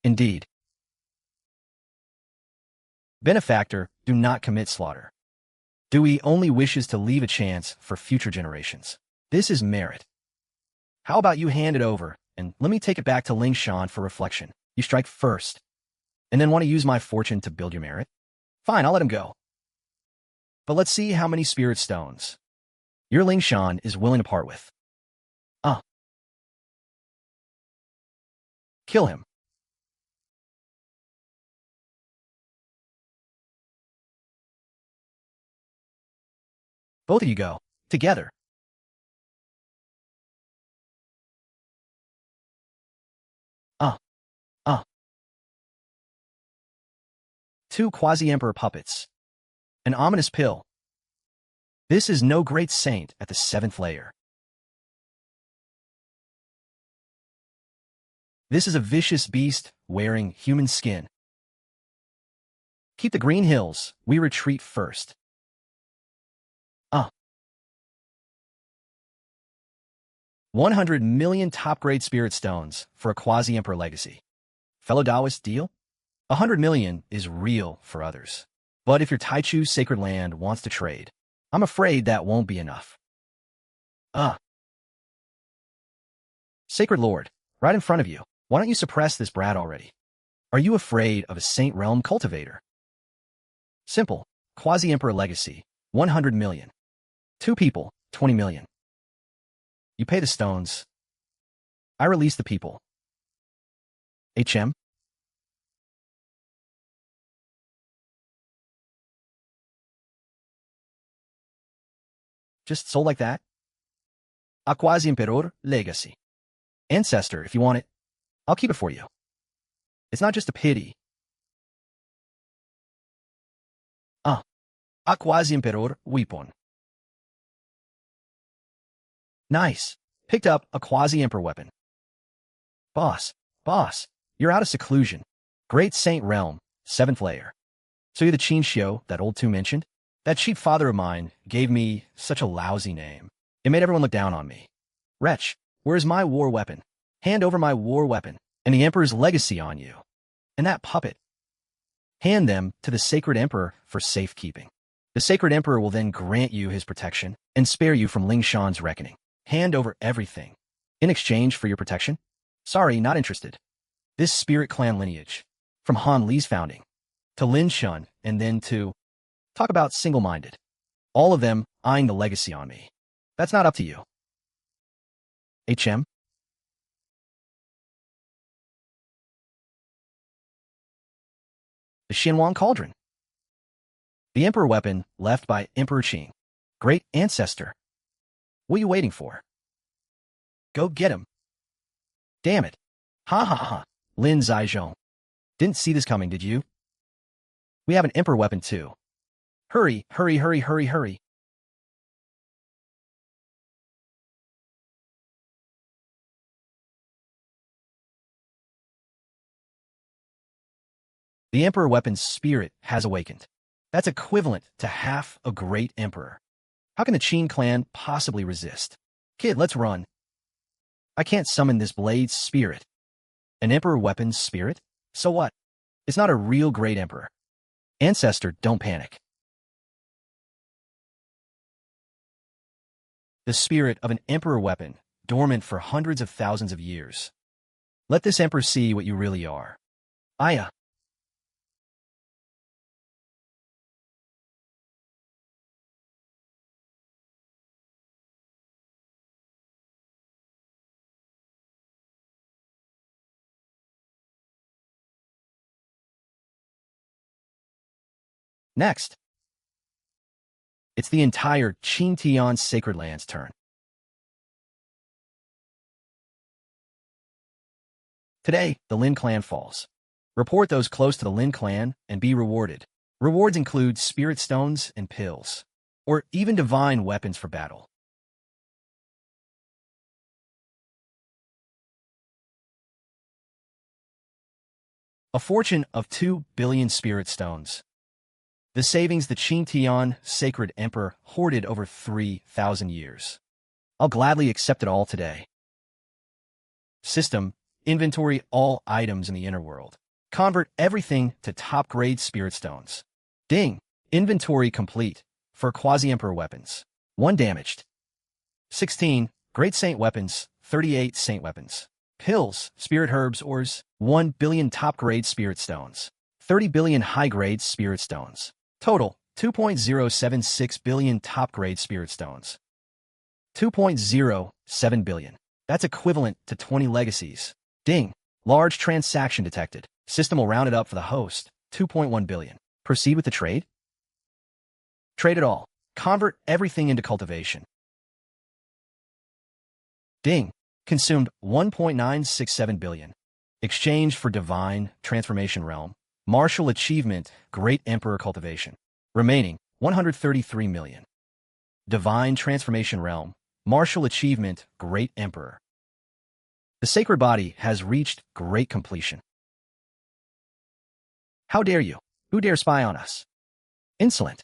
Indeed. Benefactor, do not commit slaughter. Dewey only wishes to leave a chance for future generations. This is merit. How about you hand it over, and let me take it back to Lingshan for reflection. You strike first, and then want to use my fortune to build your merit? Fine, I'll let him go. But let's see how many spirit stones your Lingshan is willing to part with. Kill him. Both of you go. Together. Uh. 2 Quasi-Emperor puppets. An ominous pill. This is no great saint at the 7th layer. This is a vicious beast wearing human skin. Keep the green hills. We retreat first. 100 million top-grade spirit stones for a Quasi-Emperor legacy. Fellow Taoist, deal? 100 million is real for others. But if your Taichu's sacred land wants to trade, I'm afraid that won't be enough. Sacred Lord, right in front of you. Why don't you suppress this brat already? Are you afraid of a Saint Realm cultivator? Simple. Quasi-Emperor legacy. 100 million. 2 people. 20 million. You pay the stones. I release the people. HM? Just sold like that? A Quasi-Emperor legacy. Ancestor, if you want it, I'll keep it for you. It's not just a pity. A Quasi-Emperor weapon. Nice. Picked up a Quasi-Emperor weapon. Boss, you're out of seclusion. Great Saint Realm, 7th layer. So you're the Qin Shu, that old two mentioned? That cheap father of mine gave me such a lousy name. It made everyone look down on me. Wretch, where's my war weapon? Hand over my war weapon, and the Emperor's legacy on you. And that puppet. Hand them to the Sacred Emperor for safekeeping. The Sacred Emperor will then grant you his protection and spare you from Ling Shan's reckoning. Hand over everything. In exchange for your protection? Sorry, not interested. This spirit clan lineage, from Han Li's founding, to Lin Shun, and then to... Talk about single-minded. All of them eyeing the legacy on me. That's not up to you. HM? The Xinhuang Cauldron. The Emperor weapon left by Emperor Qing. Great Ancestor. What are you waiting for? Go get him. Damn it. Ha ha ha. Lin Zizhong. Didn't see this coming, did you? We have an Emperor weapon too. Hurry, hurry, hurry, hurry, hurry. The Emperor weapon's spirit has awakened. That's equivalent to half a great emperor. How can the Qin clan possibly resist? Kid, let's run. I can't summon this blade's spirit. An emperor weapon's spirit? So what? It's not a real great emperor. Ancestor, don't panic. The spirit of an emperor weapon, dormant for hundreds of thousands of years. Let this emperor see what you really are. Aya. Next, it's the entire Qingtian Sacred Land's turn. Today, the Lin clan falls. Report those close to the Lin clan and be rewarded. Rewards include spirit stones and pills, or even divine weapons for battle. A fortune of 2 billion spirit stones. The savings the Qingtian Sacred Emperor hoarded over 3,000 years. I'll gladly accept it all today. System, inventory all items in the inner world. Convert everything to top-grade spirit stones. Ding! Inventory complete for Quasi-Emperor weapons. 1 damaged. 16 Great Saint weapons, 38 Saint weapons. Pills, spirit herbs, ores, 1 billion top-grade spirit stones. 30 billion high-grade spirit stones. Total, 2.076 billion top-grade spirit stones. 2.07 billion. That's equivalent to 20 legacies. Ding. Large transaction detected. System will round it up for the host. 2.1 billion. Proceed with the trade? Trade it all. Convert everything into cultivation. Ding. Consumed 1.967 billion. Exchange for divine transformation realm. Martial achievement, Great Emperor cultivation. Remaining, 133 million. Divine transformation realm. Martial achievement, Great Emperor. The sacred body has reached great completion. How dare you? Who dare spy on us? Insolent.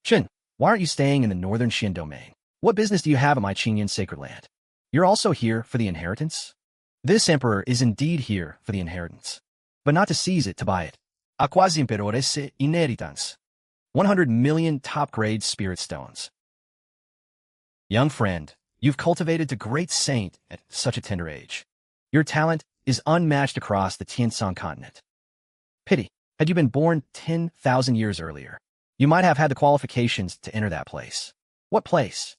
Qin, why aren't you staying in the northern Xian domain? What business do you have at my Qingyan sacred land? You're also here for the inheritance? This emperor is indeed here for the inheritance, but not to seize it, to buy it. A Quasi-Emperor se inheritance. 100 million top-grade spirit stones. Young friend, you've cultivated to great saint at such a tender age. Your talent is unmatched across the Tianshan continent. Pity, had you been born 10,000 years earlier, you might have had the qualifications to enter that place. What place?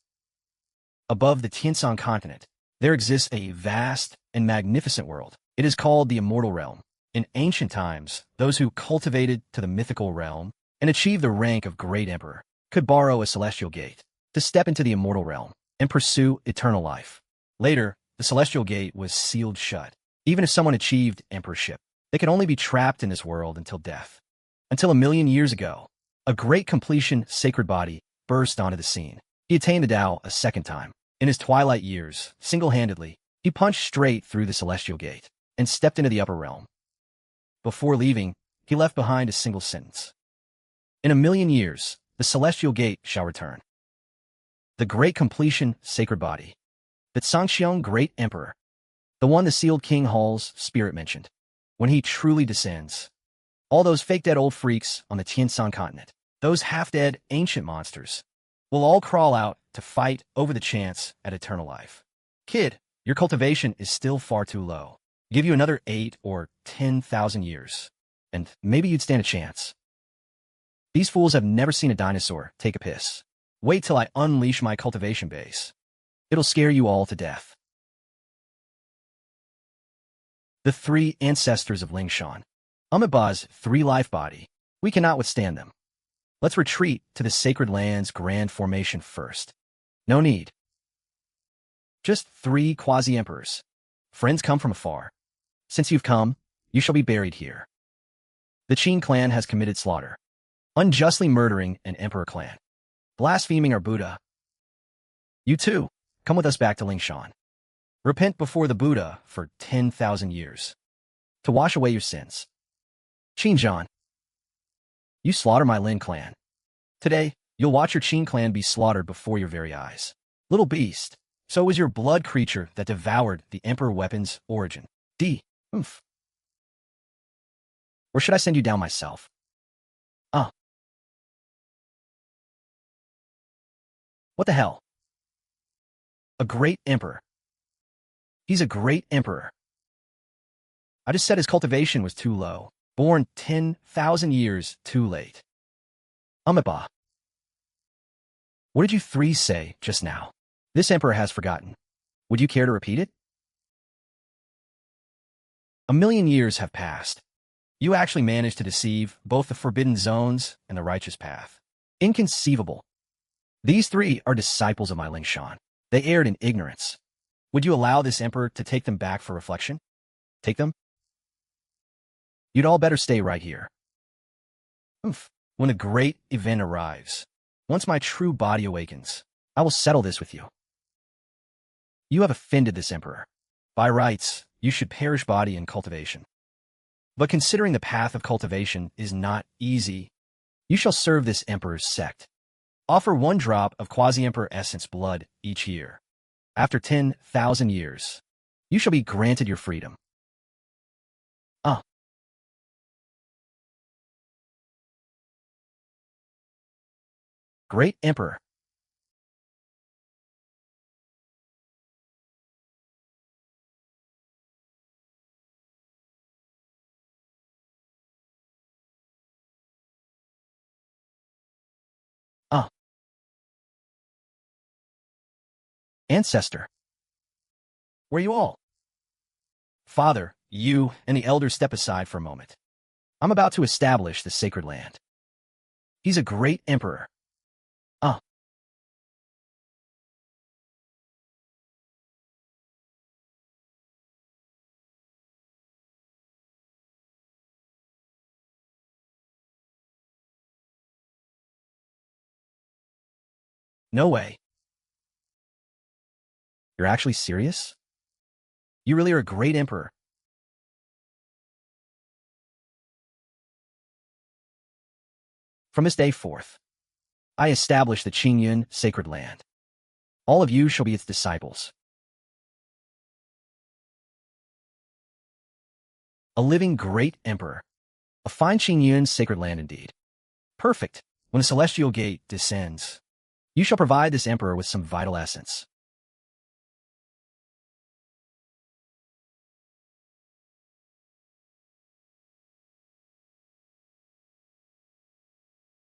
Above the Tianshan continent, there exists a vast and magnificent world. It is called the Immortal Realm. In ancient times, those who cultivated to the mythical realm and achieved the rank of Great Emperor could borrow a celestial gate. to step into the Immortal Realm and pursue eternal life. Later, the Celestial Gate was sealed shut. Even if someone achieved emperorship, they could only be trapped in this world until death. Until 1,000,000 years ago, a great completion sacred body burst onto the scene. He attained the Tao a second time. In his twilight years, single-handedly, he punched straight through the Celestial Gate and stepped into the upper realm. Before leaving, he left behind a single sentence. In 1,000,000 years, the Celestial Gate shall return. The great completion sacred body. The Zhangxiang Great Emperor. The one the sealed King Hall's spirit mentioned. When he truly descends. All those fake dead old freaks on the Tiansan continent, those half-dead ancient monsters, will all crawl out to fight over the chance at eternal life. Kid, your cultivation is still far too low. Give you another 8 or 10,000 years, and maybe you'd stand a chance. These fools have never seen a dinosaur take a piss. Wait till I unleash my cultivation base. It'll scare you all to death. The 3 ancestors of Lingshan. Amiba's 3 life body. We cannot withstand them. Let's retreat to the sacred land's grand formation first. No need. Just 3 quasi-emperors. Friends come from afar. Since you've come, you shall be buried here. The Qin clan has committed slaughter, unjustly murdering an emperor clan, blaspheming our Buddha. You too, come with us back to Lingshan. Repent before the Buddha for 10,000 years, to wash away your sins. Qingjian, you slaughter my Lin clan. Today, you'll watch your Qin clan be slaughtered before your very eyes. Little beast, so was your blood creature that devoured the emperor weapon's origin. Oomph. Or should I send you down myself? What the hell? A great emperor. He's a great emperor. I just said his cultivation was too low. Born 10,000 years too late. Amiba. What did you 3 say just now? This emperor has forgotten. Would you care to repeat it? 1,000,000 years have passed. You actually managed to deceive both the forbidden zones and the righteous path. Inconceivable. These 3 are disciples of my Lingshan. They erred in ignorance. Would you allow this emperor to take them back for reflection? Take them? You'd all better stay right here. When the great event arrives, once my true body awakens, I will settle this with you. You have offended this emperor. By rights, you should perish body in cultivation. But considering the path of cultivation is not easy, you shall serve this emperor's sect. Offer 1 drop of Quasi-Emperor essence blood each year. After 10,000 years, you shall be granted your freedom. Great Emperor. Ancestor. Where you all? Father, you and the elders step aside for a moment. I'm about to establish the sacred land. He's a great emperor. No way. You're actually serious? You really are a great emperor. From this day forth, I establish the Qingyun sacred land. All of you shall be its disciples. A living great emperor. A fine Qingyun sacred land indeed. Perfect. When the celestial gate descends, you shall provide this emperor with some vital essence.